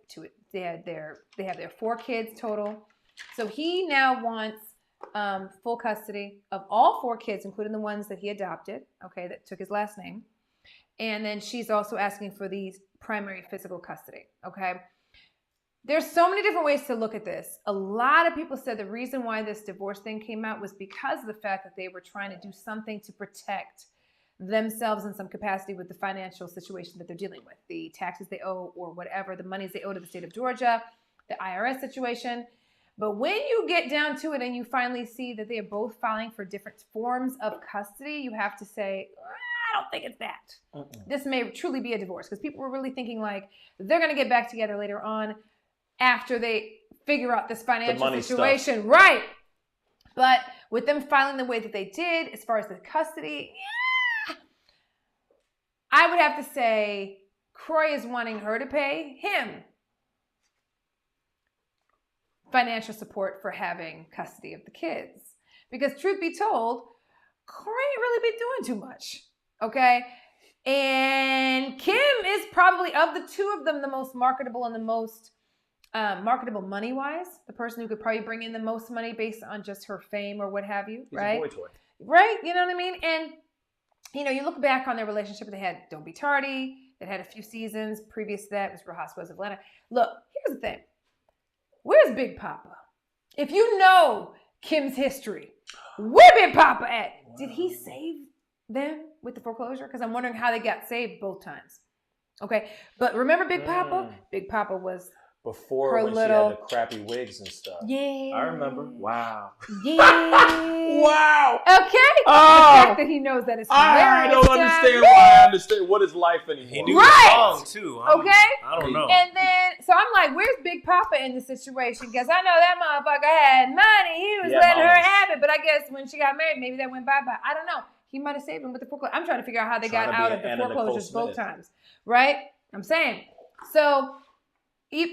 their 4 kids total. So he now wants full custody of all 4 kids, including the ones that he adopted. Okay, that took his last name, and then she's also asking for these primary physical custody. Okay. There's so many different ways to look at this. A lot of people said the reason why this divorce thing came out was because of the fact that they were trying to do something to protect themselves in some capacity with the financial situation that they're dealing with, the taxes they owe or whatever, the monies they owe to the state of Georgia, the IRS situation. But when you get down to it and you finally see that they are both filing for different forms of custody, you have to say, I don't think it's that. This may truly be a divorce, because people were really thinking like they're going to get back together later on after they figure out this financial situation. Right. But with them filing the way that they did, as far as the custody, I would have to say Kroy is wanting her to pay him financial support for having custody of the kids. Because truth be told, Kroy ain't really been doing too much. Okay? And Kim is probably, of the two of them, the most marketable and the most marketable money-wise. The person who could probably bring in the most money based on just her fame or what have you. He's right? a boy toy. Right? You know what I mean? And, you know, you look back on their relationship. They had Don't Be Tardy. It had a few seasons. Previous to that, it was Real Housewives of Atlanta. Look, here's the thing. Where's Big Papa? If you know Kim's history, where Big Papa at? Did he save them with the foreclosure? Because I'm wondering how they got saved both times. Okay, but remember Big Papa? Big Papa was before when she had the crappy wigs and stuff. Yeah. I remember. Wow. Yeah. Wow. Okay. Oh. The fact that he knows that it's I don't understand why I understand what is life anymore. He knew the song too. Okay. I don't know. And then, so I'm like, where's Big Papa in the situation? Because I know that motherfucker had money. He was letting her have it. But I guess when she got married, maybe that went bye-bye. I don't know. He might have saved him with the foreclosure. I'm trying to figure out how they got out of the foreclosures both times. Right? I'm saying. So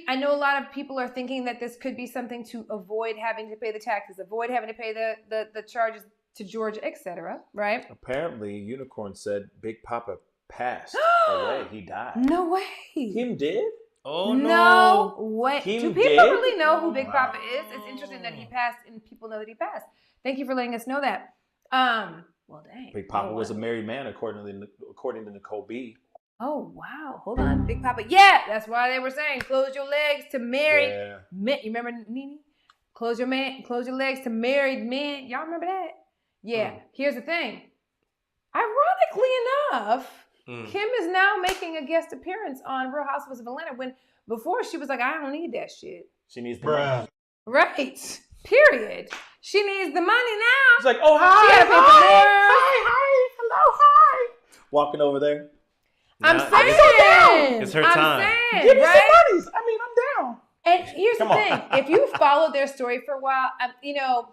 I know a lot of people are thinking that this could be something to avoid having to pay the taxes, avoid having to pay the charges to Georgia, etc. Right? Apparently, Unicorn said Big Papa passed away. He died. No way. Kim did? Oh, no way. Kim Do people did? really know who Big Papa is? It's interesting that he passed and people know that he passed. Thank you for letting us know that. Well, dang. Big Papa was a married man, according to Nicole B. Oh, wow. Hold on. Big Papa. Yeah, that's why they were saying close your legs to married men. You remember Nene? Close your legs to married men. Y'all remember that? Yeah. Here's the thing. Ironically enough, Kim is now making a guest appearance on Real Housewives of Atlanta when before she was like, I don't need that shit. She needs the money. Right. Period. She needs the money now. She's like, oh, hi. She gotta pay for hello, hi. Walking over there. I'm saying. It's her time. Saying, Give me right? some monies. I mean, I'm down. And here's the thing. If you follow their story for a while, you know,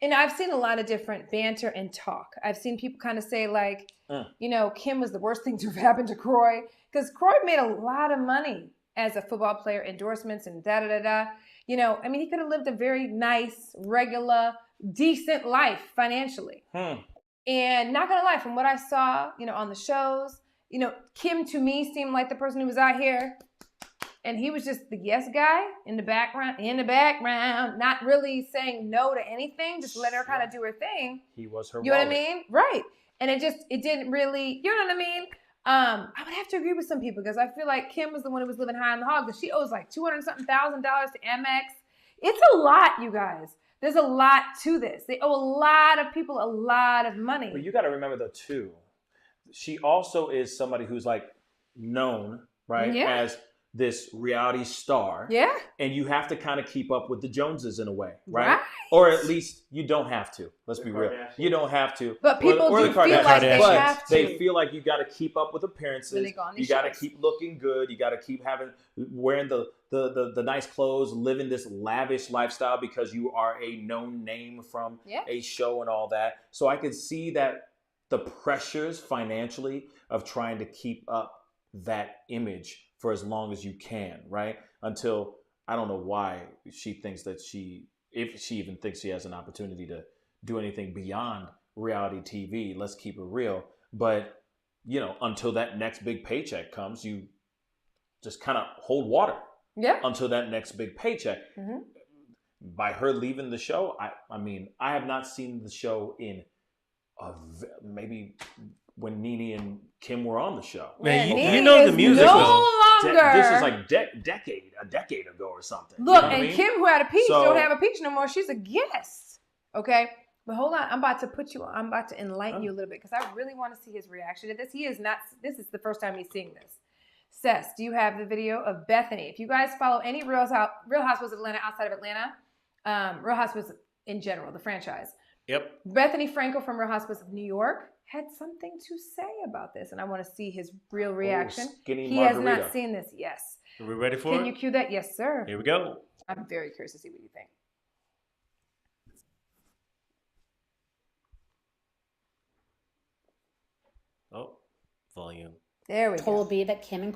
and I've seen a lot of different banter and talk. I've seen people kind of say like, you know, Kim was the worst thing to have happened to Kroy. Because Kroy made a lot of money as a football player, endorsements and da-da-da-da. You know, I mean, he could have lived a very nice, regular, decent life financially. And not going to lie, from what I saw, you know, on the shows, you know, Kim to me seemed like the person who was out here and he was just the yes guy in the background, not really saying no to anything, just letting her kind of do her thing. He was her You know what I mean? Right. And it didn't really, you know what I mean? I would have to agree with some people because I feel like Kim was the one who was living high on the hog because she owes like $200-something thousand to Amex. It's a lot, you guys. There's a lot to this. They owe a lot of people a lot of money. But you got to remember though too, she also is somebody who's like known, right, as this reality star. Yeah. And you have to kind of keep up with the Joneses in a way, right? Or at least you don't have to. Let's be real. You don't have to. But people do feel like they have to. They feel like you got to keep up with appearances. You got to keep looking good. You got to keep wearing the nice clothes, living this lavish lifestyle because you are a known name from a show and all that. So I could see that the pressures financially of trying to keep up that image for as long as you can, right? Until, I don't know why she thinks that if she even thinks she has an opportunity to do anything beyond reality TV, let's keep it real. But, you know, until that next big paycheck comes, you just kind of hold water. Yeah. Until that next big paycheck. By her leaving the show, I mean, I have not seen the show in maybe when Nene and Kim were on the show. Man, you know the music though. This is like a decade ago or something. Look, you know and I mean? Kim, who had a peach, So- don't have a peach no more. She's a guest. Okay? But hold on. I'm about to enlighten you a little bit because I really want to see his reaction to this. This is the first time he's seeing this. Sess, do you have the video of Bethany? If you guys follow any Real Housewives of Atlanta outside of Atlanta, Real Housewives in general, the franchise. Yep. Bethany Frankel from Real Housewives of New York had something to say about this, and I want to see his real reaction. Skinny He margarita. has not seen this. Yes. Are we ready for it? Can you cue that? Yes, sir. Here we go. I'm very curious to see what you think. Oh, volume. There we go. Told me that Kim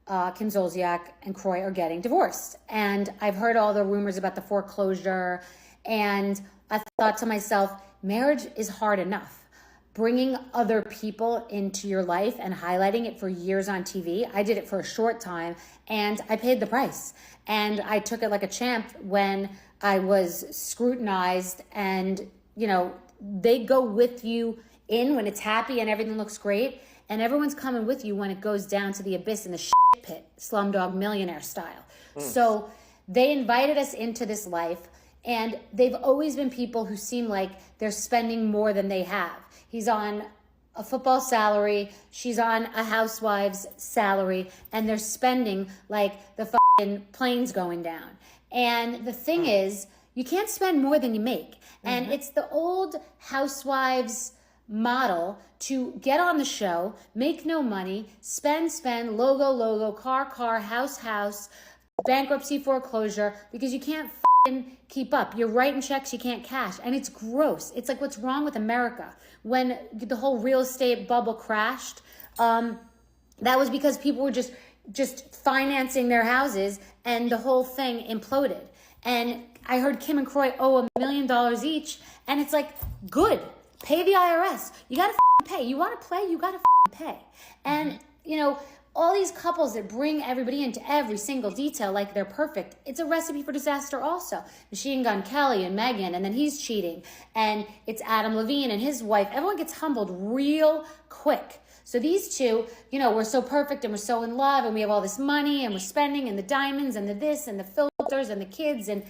Zolciak and Croy are getting divorced. And I've heard all the rumors about the foreclosure. And I thought to myself, marriage is hard enough. Bringing other people into your life and highlighting it for years on TV. I did it for a short time and I paid the price. And I took it like a champ when I was scrutinized and, you know, they go with you in when it's happy and everything looks great. And everyone's coming with you when it goes down to the abyss in the shit pit, Slumdog Millionaire style. So they invited us into this life, and they've always been people who seem like they're spending more than they have. He's on a football salary, she's on a housewife's salary, and they're spending like the fucking plane's going down. And the thing is, you can't spend more than you make. And it's the old housewives model to get on the show, make no money, spend, logo, car, house, bankruptcy, foreclosure, because you can't keep up. You're writing checks you can't cash. And it's gross. It's like what's wrong with America. When the whole real estate bubble crashed, that was because people were just financing their houses and the whole thing imploded. And I heard Kim and Croy owe $1 million each. And it's like, good. Pay the IRS. You gotta pay. You want to play, you gotta pay. And, you know, all these couples that bring everybody into every single detail like they're perfect, it's a recipe for disaster also. Machine Gun Kelly and Megan, and then he's cheating. And it's Adam Levine and his wife. Everyone gets humbled real quick. So these two, you know, we're so perfect and we're so in love and we have all this money and we're spending and the diamonds and the this and the filters and the kids and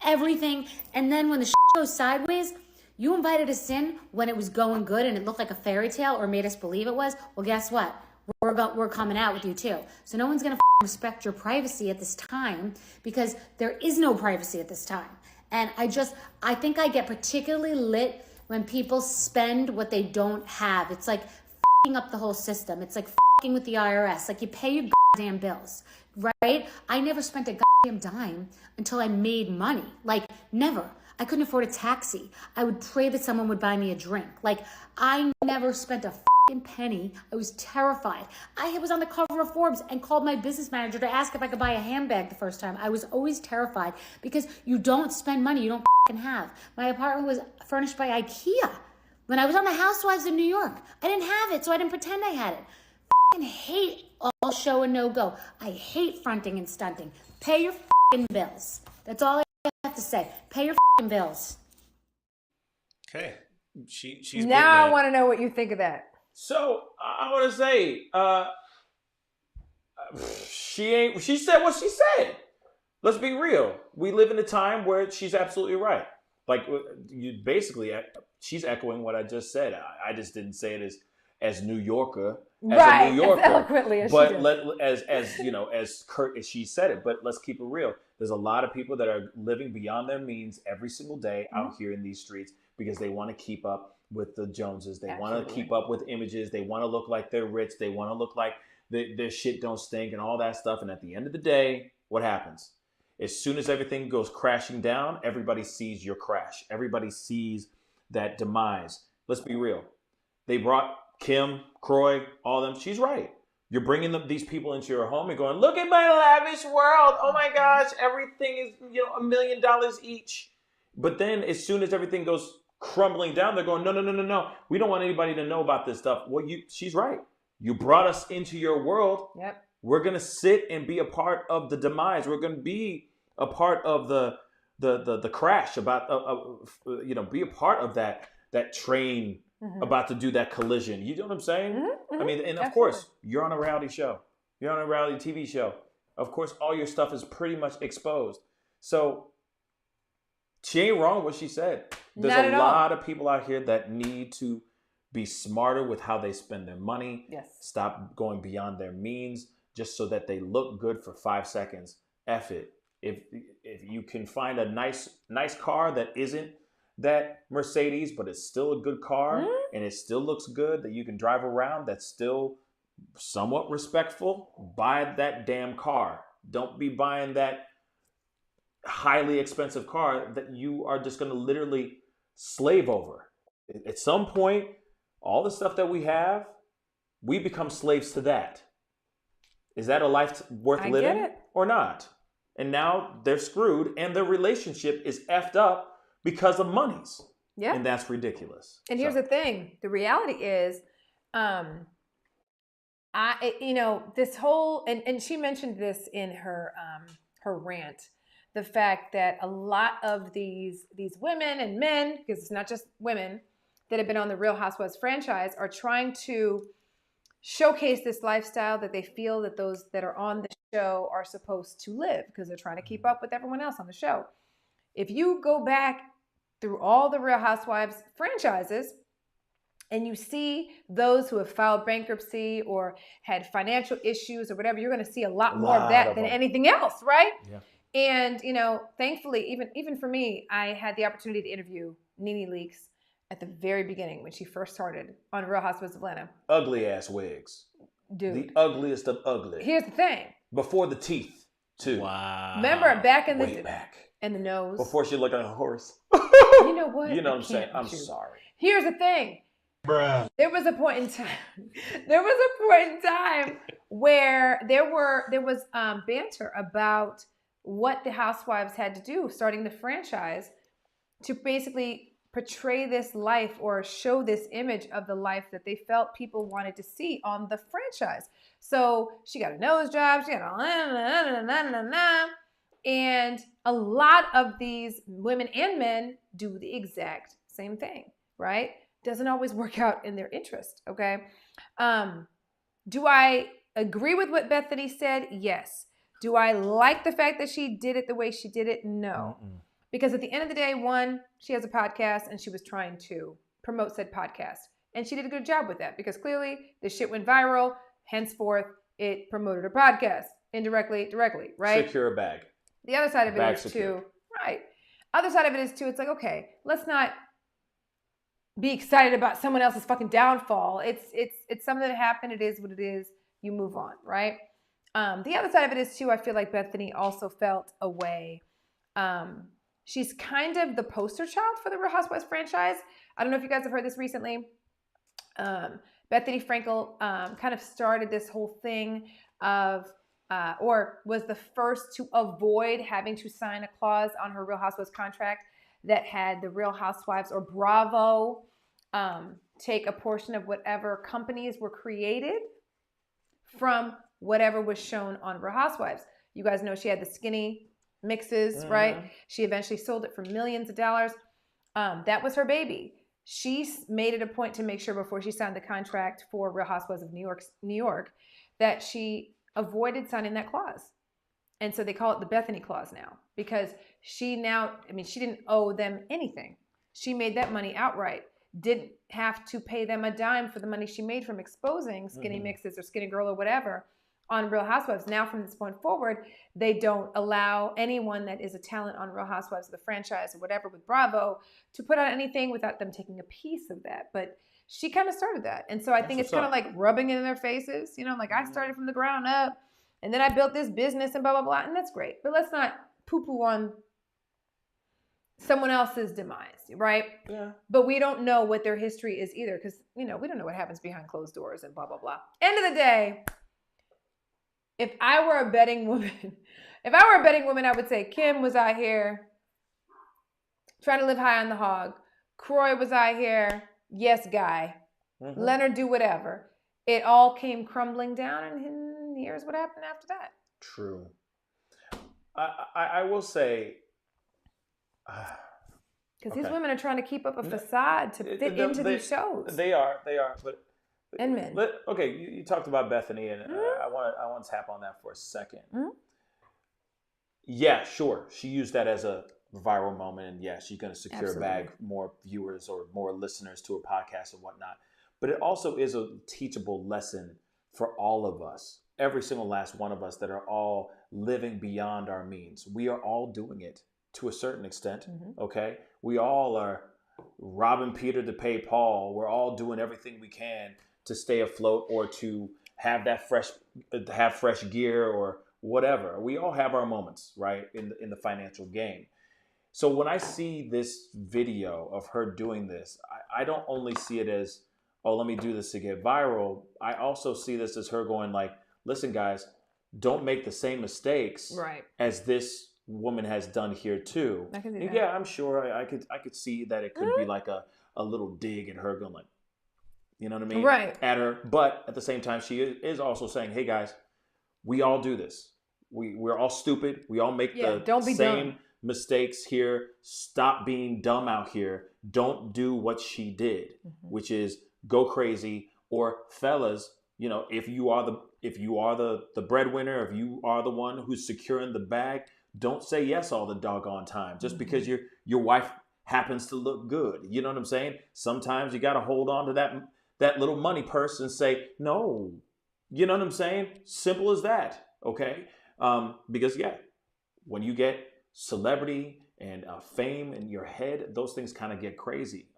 everything. And then when the shit goes sideways, you invited us in when it was going good and it looked like a fairy tale or made us believe it was. Well, guess what? We're coming out with you too. So no one's going to respect your privacy at this time because there is no privacy at this time. And I think I get particularly lit when people spend what they don't have. It's like f***ing up the whole system. It's like f***ing with the IRS. Like you pay your goddamn bills, right? I never spent a goddamn dime until I made money. Like never. I couldn't afford a taxi. I would pray that someone would buy me a drink. Like, I never spent a fucking penny. I was terrified. I was on the cover of Forbes and called my business manager to ask if I could buy a handbag the first time. I was always terrified because you don't spend money you don't fucking have. My apartment was furnished by IKEA. When I was on the Housewives in New York, I didn't have it, so I didn't pretend I had it. I hate all show and no go. I hate fronting and stunting. Pay your fucking bills. That's all I have to say. Pay your fucking bills. Okay. She's now I want to know what you think of that. So I want to say, she said what she said. Let's be real. We live in a time where she's absolutely right. Like you basically, she's echoing what I just said. I just didn't say it as New Yorker, as a New Yorker, as eloquently as but she did. as you know, as curt as she said it. But let's keep it real. There's a lot of people that are living beyond their means every single day out here in these streets because they want to keep up with the Joneses. They want to keep up with images. They want to look like they're rich. They want to look like their shit don't stink and all that stuff. And at the end of the day, what happens? As soon as everything goes crashing down, everybody sees your crash. Everybody sees that demise. Let's be real. They brought Kim, Croy, all of them. She's right. You're bringing these people into your home and going, look at my lavish world. Oh my gosh, everything is $1 million each. But then as soon as everything goes crumbling down, they're going, no. We don't want anybody to know about this stuff. Well, she's right. You brought us into your world. Yep. We're going to sit and be a part of the demise. We're going to be a part of the crash, be a part of that train about to do that collision. You know what I'm saying? I mean, and of course, you're on a reality show. You're on a reality TV show. Of course, all your stuff is pretty much exposed. So she ain't wrong what she said. There's a lot of people out here that need to be smarter with how they spend their money. Yes. Stop going beyond their means just so that they look good for 5 seconds. F it. If you can find a nice car that isn't that Mercedes, but it's still a good car and it still looks good that you can drive around, that's still somewhat respectful, buy that damn car. Don't be buying that highly expensive car that you are just going to literally slave over. At some point, all the stuff that we have, we become slaves to that. Is that a life worth living or not? And now they're screwed and their relationship is effed up because of monies. Yeah. And that's ridiculous. And here's the thing. The reality is, this whole, and she mentioned this in her rant, the fact that a lot of these women and men, because it's not just women that have been on the Real Housewives franchise, are trying to showcase this lifestyle that they feel that those that are on the show are supposed to live, because they're trying to keep up with everyone else on the show. If you go back through all the Real Housewives franchises and you see those who have filed bankruptcy or had financial issues or whatever, you're going to see a lot more of that than anything else, right? Yeah. And, thankfully, even for me, I had the opportunity to interview Nene Leakes at the very beginning when she first started on Real Housewives of Atlanta. Ugly ass wigs. Dude. The ugliest of ugly. Here's the thing. Before the teeth, too. Wow. Remember back in Way back. And the nose. Before she looked like a horse. You know what? You know what I'm saying? I'm sorry. Here's the thing. Bruh. There was a point in time where there was banter about what the Housewives had to do, starting the franchise, to basically portray this life or show this image of the life that they felt people wanted to see on the franchise. So she got a nose job, she got all and a lot of these women and men do the exact same thing, right? Doesn't always work out in their interest, okay? Do I agree with what Bethany said? Yes. Do I like the fact that she did it the way she did it? No. Because at the end of the day, one, she has a podcast and she was trying to promote said podcast. And she did a good job with that because clearly the shit went viral. Henceforth, it promoted her podcast indirectly, directly, right? Secure a bag. The other side of it is too, right? Other side of it is too, it's like, okay, let's not be excited about someone else's fucking downfall. It's something that happened. It is what it is. You move on, right? The other side of it is too, I feel like Bethany also felt a way. She's kind of the poster child for the Real Housewives franchise. I don't know if you guys have heard this recently. Bethany Frankel kind of started this whole thing of, or was the first to avoid having to sign a clause on her Real Housewives contract that had the Real Housewives or Bravo take a portion of whatever companies were created from whatever was shown on Real Housewives. You guys know she had the skinny mixes, right? She eventually sold it for millions of dollars. That was her baby. She made it a point to make sure before she signed the contract for Real Housewives of New York, that she avoided signing that clause. And so they call it the Bethany clause now because she didn't owe them anything. She made that money outright. Didn't have to pay them a dime for the money she made from exposing Skinny Mixes or Skinny Girl or whatever on Real Housewives. Now from this point forward, they don't allow anyone that is a talent on Real Housewives of the franchise or whatever with Bravo to put out anything without them taking a piece of that. But she kind of started that. And so I think it's kind of like rubbing it in their faces, like I started from the ground up and then I built this business and blah, blah, blah. And that's great. But let's not poo-poo on someone else's demise, right? Yeah. But we don't know what their history is either because, we don't know what happens behind closed doors and blah, blah, blah. End of the day, if I were a betting woman, I would say Kim was out here trying to live high on the hog. Croy was out here, yes, guy. Leonard do whatever. It all came crumbling down, and here's what happened after that. True. I will say, because these women are trying to keep up a facade to fit into these shows. They are. But And men. Okay, you talked about Bethany, and I want to tap on that for a second. Yeah, sure. She used that as a viral moment, and yeah, she's going to secure a bag more viewers or more listeners to her podcast and whatnot. But it also is a teachable lesson for all of us, every single last one of us that are all living beyond our means. We are all doing it to a certain extent, okay? We all are robbing Peter to pay Paul. We're all doing everything we can to stay afloat or to have that fresh gear or whatever. We all have our moments, right, in the financial game. So when I see this video of her doing this, I don't only see it as, oh, let me do this to get viral. I also see this as her going like, listen, guys, don't make the same mistakes as this woman has done here too. I can see that. Yeah, I'm sure I could see that it could be like a little dig at her going like, you know what I mean? Right. At her. But at the same time, she is also saying, hey guys, we all do this. We're all stupid. We all make the same mistakes here. Stop being dumb out here. Don't do what she did, which is go crazy. Or fellas, you know, if you are the breadwinner, if you are the one who's securing the bag, don't say yes all the doggone time just because your wife happens to look good. You know what I'm saying? Sometimes you got to hold on to that little money purse and say no. You know what I'm saying? Simple as that. Okay. Because when you get celebrity and fame in your head, those things kind of get crazy.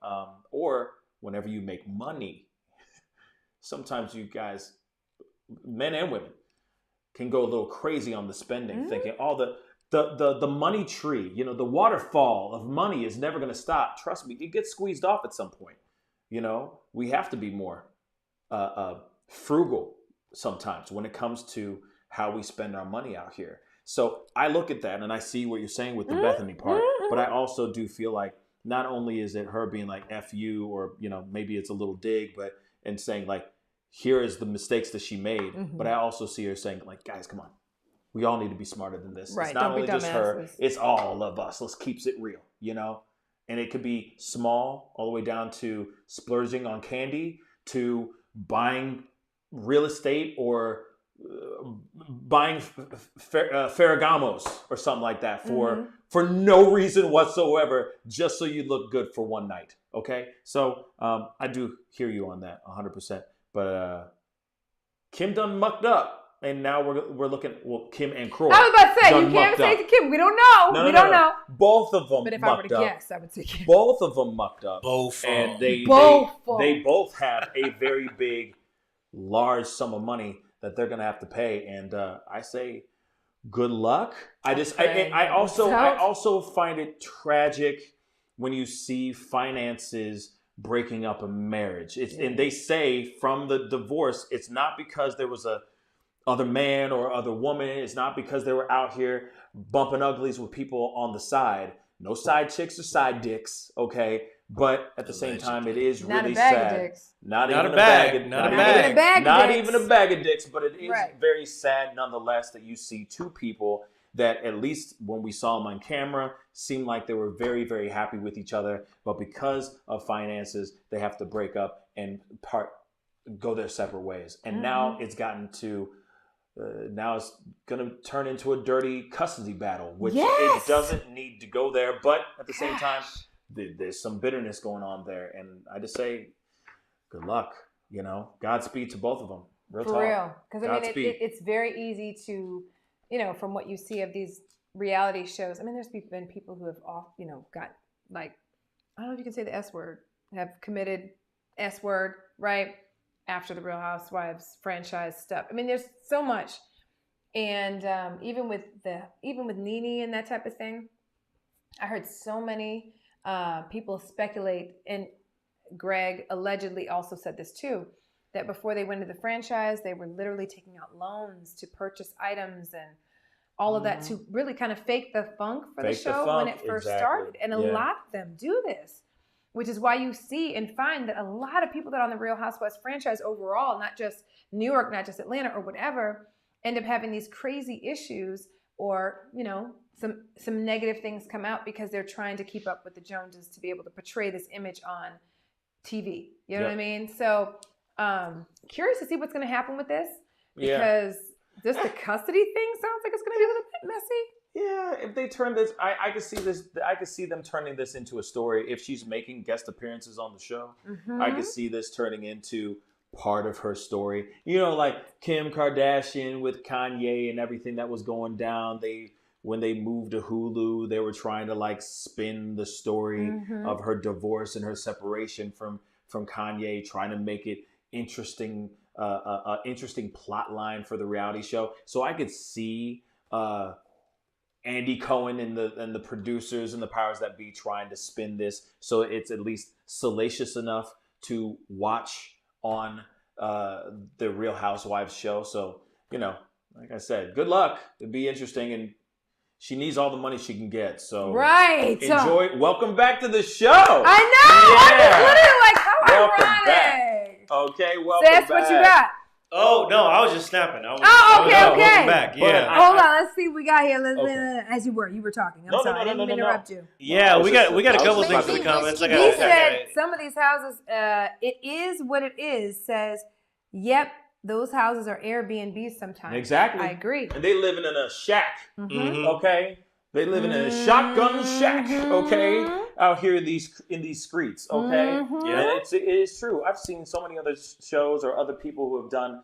Or whenever you make money, sometimes you guys, men and women, can go a little crazy on the spending, thinking all the money tree, you know, the waterfall of money is never going to stop. Trust me, it gets squeezed off at some point. You know, we have to be more frugal sometimes when it comes to how we spend our money out here. So I look at that and I see what you're saying with the Bethany part, but I also do feel like not only is it her being like F you, or, you know, maybe it's a little dig, and saying like, here is the mistakes that she made. But I also see her saying like, guys, come on. We all need to be smarter than this. Right. It's not only just her, dumbasses. it's all of us. Let's keep it real, you know? And it could be small all the way down to splurging on candy, to buying real estate or buying Ferragamos or something like that for no reason whatsoever, just so you look good for one night. Okay? So I do hear you on that 100%. But Kim done mucked up. And now we're looking, well, Kim and Croy. I was about to say, you can't say to Kim. We don't know. We don't know. Both of them But if mucked I were to up. guess, I would say Kim. Both of them mucked up. And they both have a very big, large sum of money that they're going to have to pay. And I say, good luck. I also find it tragic when you see finances breaking up a marriage. And they say from the divorce, it's not because there was a other man or other woman. It's not because they were out here bumping uglies with people on the side. No side chicks or side dicks, okay? But at the same time, it is really sad. Not even a bag of dicks, but it is very sad nonetheless that you see two people that, at least when we saw them on camera, seemed like they were very, very happy with each other. But because of finances, they have to break up and go their separate ways. And now it's gotten to... now it's going to turn into a dirty custody battle, which it doesn't need to go there. But at the same time, there's some bitterness going on there. And I just say, good luck, you know, Godspeed to both of them. For real. Because, I mean, it's very easy to, you know, from what you see of these reality shows. I mean, there's been people who have got like, I don't know if you can say the S word, have committed S word, right? After the Real Housewives franchise stuff. I mean, there's so much. And even with Nene and that type of thing, I heard so many people speculate, and Greg allegedly also said this too, that before they went into the franchise, they were literally taking out loans to purchase items and all of that to really kind of fake the funk for the show when it first started. And a lot of them do this. Which is why you see and find that a lot of people that are on the Real Housewives franchise overall, not just New York, not just Atlanta or whatever, end up having these crazy issues or, you know, some negative things come out because they're trying to keep up with the Joneses to be able to portray this image on TV. You know what I mean? So Curious to see what's going to happen with this Yeah. because just the custody thing sounds like it's going to be a little bit messy. Yeah, if they turn this, I could see this. I could see them turning this into a story. If she's making guest appearances on the show, I could see this turning into part of her story. You know, like Kim Kardashian with Kanye and everything that was going down. When they moved to Hulu, they were trying to like spin the story of her divorce and her separation from Kanye, trying to make it interesting, interesting plot line for the reality show. So I could see Andy Cohen and the producers and the powers that be trying to spin this so it's at least salacious enough to watch on the Real Housewives show. So, you know, like I said, good luck. It'd be interesting, and she needs all the money she can get. So enjoy. Welcome back to the show. I know. Yeah. I just literally like how Welcome ironic. back. Okay, welcome Sis, back. what you got? Oh no, I was just snapping. Okay. Welcome back. Yeah. Hold on, let's see what we got here. As you were talking. I'm sorry, I didn't interrupt you. Yeah, we got a couple things in the comments. He said some of these houses, it is what it is. Says, yep, those houses are Airbnbs sometimes. Exactly. I agree. And they living in a shack. Okay. They living in a shotgun shack. Okay. Out here in these streets. Okay. Yeah. And it is true. I've seen so many other shows or other people who have done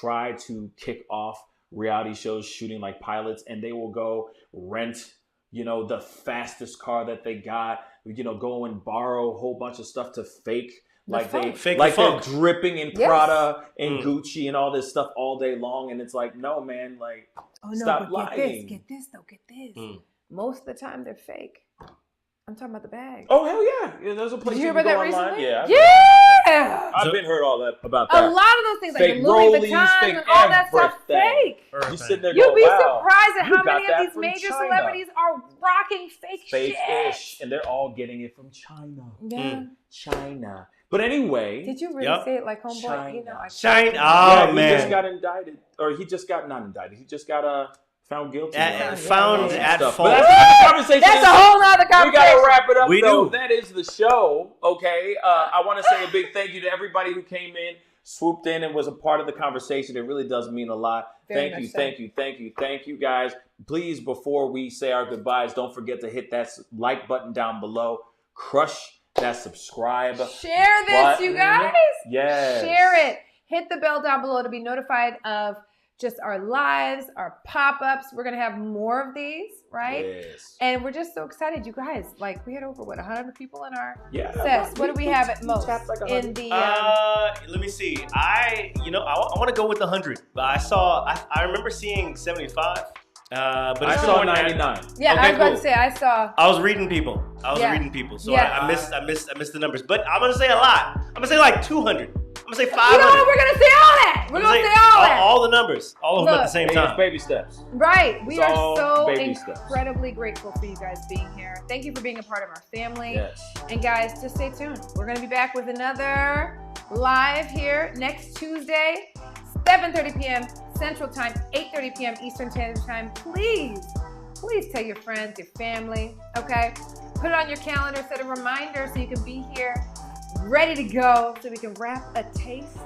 try to kick off reality shows shooting like pilots, and they will go rent, you know, the fastest car that they got, you know, go and borrow a whole bunch of stuff to fake. Like they're dripping in Prada and Gucci and all this stuff all day long, and it's like, no, man, like, stop lying. Get this. Most of the time they're fake. I'm talking about the bag. Oh hell yeah! There's a place you can go online. Yeah. I've been heard all that about that. A lot of those things, fake like Louis rollies, Vuitton fake and all that stuff, everything. fake. You sit there, You'd be wow, surprised at you how got many that of these from major China. celebrities are rocking fake Fake-ish, shit. and they're all getting it from China. Yeah. China. But anyway, did you really say it like homeboy? China. You know, China. Oh man, he just got indicted, or he just got not indicted. He just got found guilty. Found at fault. But that's the conversation. That's a whole nother conversation. We gotta wrap it up. We do. That is the show. Okay. I want to say a big thank you to everybody who came in, swooped in, and was a part of the conversation. It really does mean a lot. Thank you, guys. Please, before we say our goodbyes, don't forget to hit that like button down below. Crush that subscribe. Share this, button. You guys. Yes. Share it. Hit the bell down below to be notified of just our lives, our pop-ups. We're going to have more of these, right? Yes. And we're just so excited, you guys. Like, we had over, 100 people in our sets. What do we have at most? In the... let me see. I want to go with 100. But I remember seeing 75. But I saw 99. Yeah, okay, I was about to say, I was reading people. So yeah. I missed the numbers. But I'm going to say a lot. I'm going to say like 200. I'm going to say 500. You know what? We're going to say all that. We're going to say all that. All the numbers. All of them at the same time. It's baby steps. Right. We are so steps. incredibly grateful for you guys being here. Thank you for being a part of our family. Yes. And guys, just stay tuned. We're going to be back with another live here next Tuesday, 7:30 p.m. Central Time, 8:30 p.m. Eastern Standard Time. Please tell your friends, your family, okay? Put it on your calendar, set a reminder so you can be here, ready to go, so we can wrap a taste.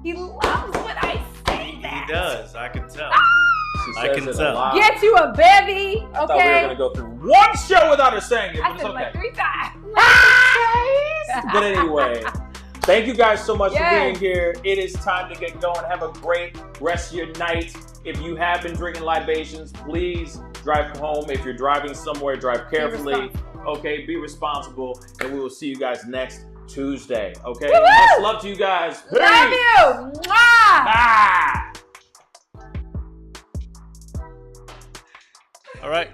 He loves when I say that. He does. I can tell. I can tell. Get you a bevy, okay? I thought we were going to go through one show without her saying it, but it's said okay. Like 3 times. But anyway, thank you guys so much for being here. It is time to get going. Have a great rest of your night. If you have been drinking libations, please drive home. If you're driving somewhere, drive carefully. Be responsible. And we will see you guys next Tuesday. Okay? Woo-hoo! Much love to you guys. Peace. Love you. Mwah! Bye. All right.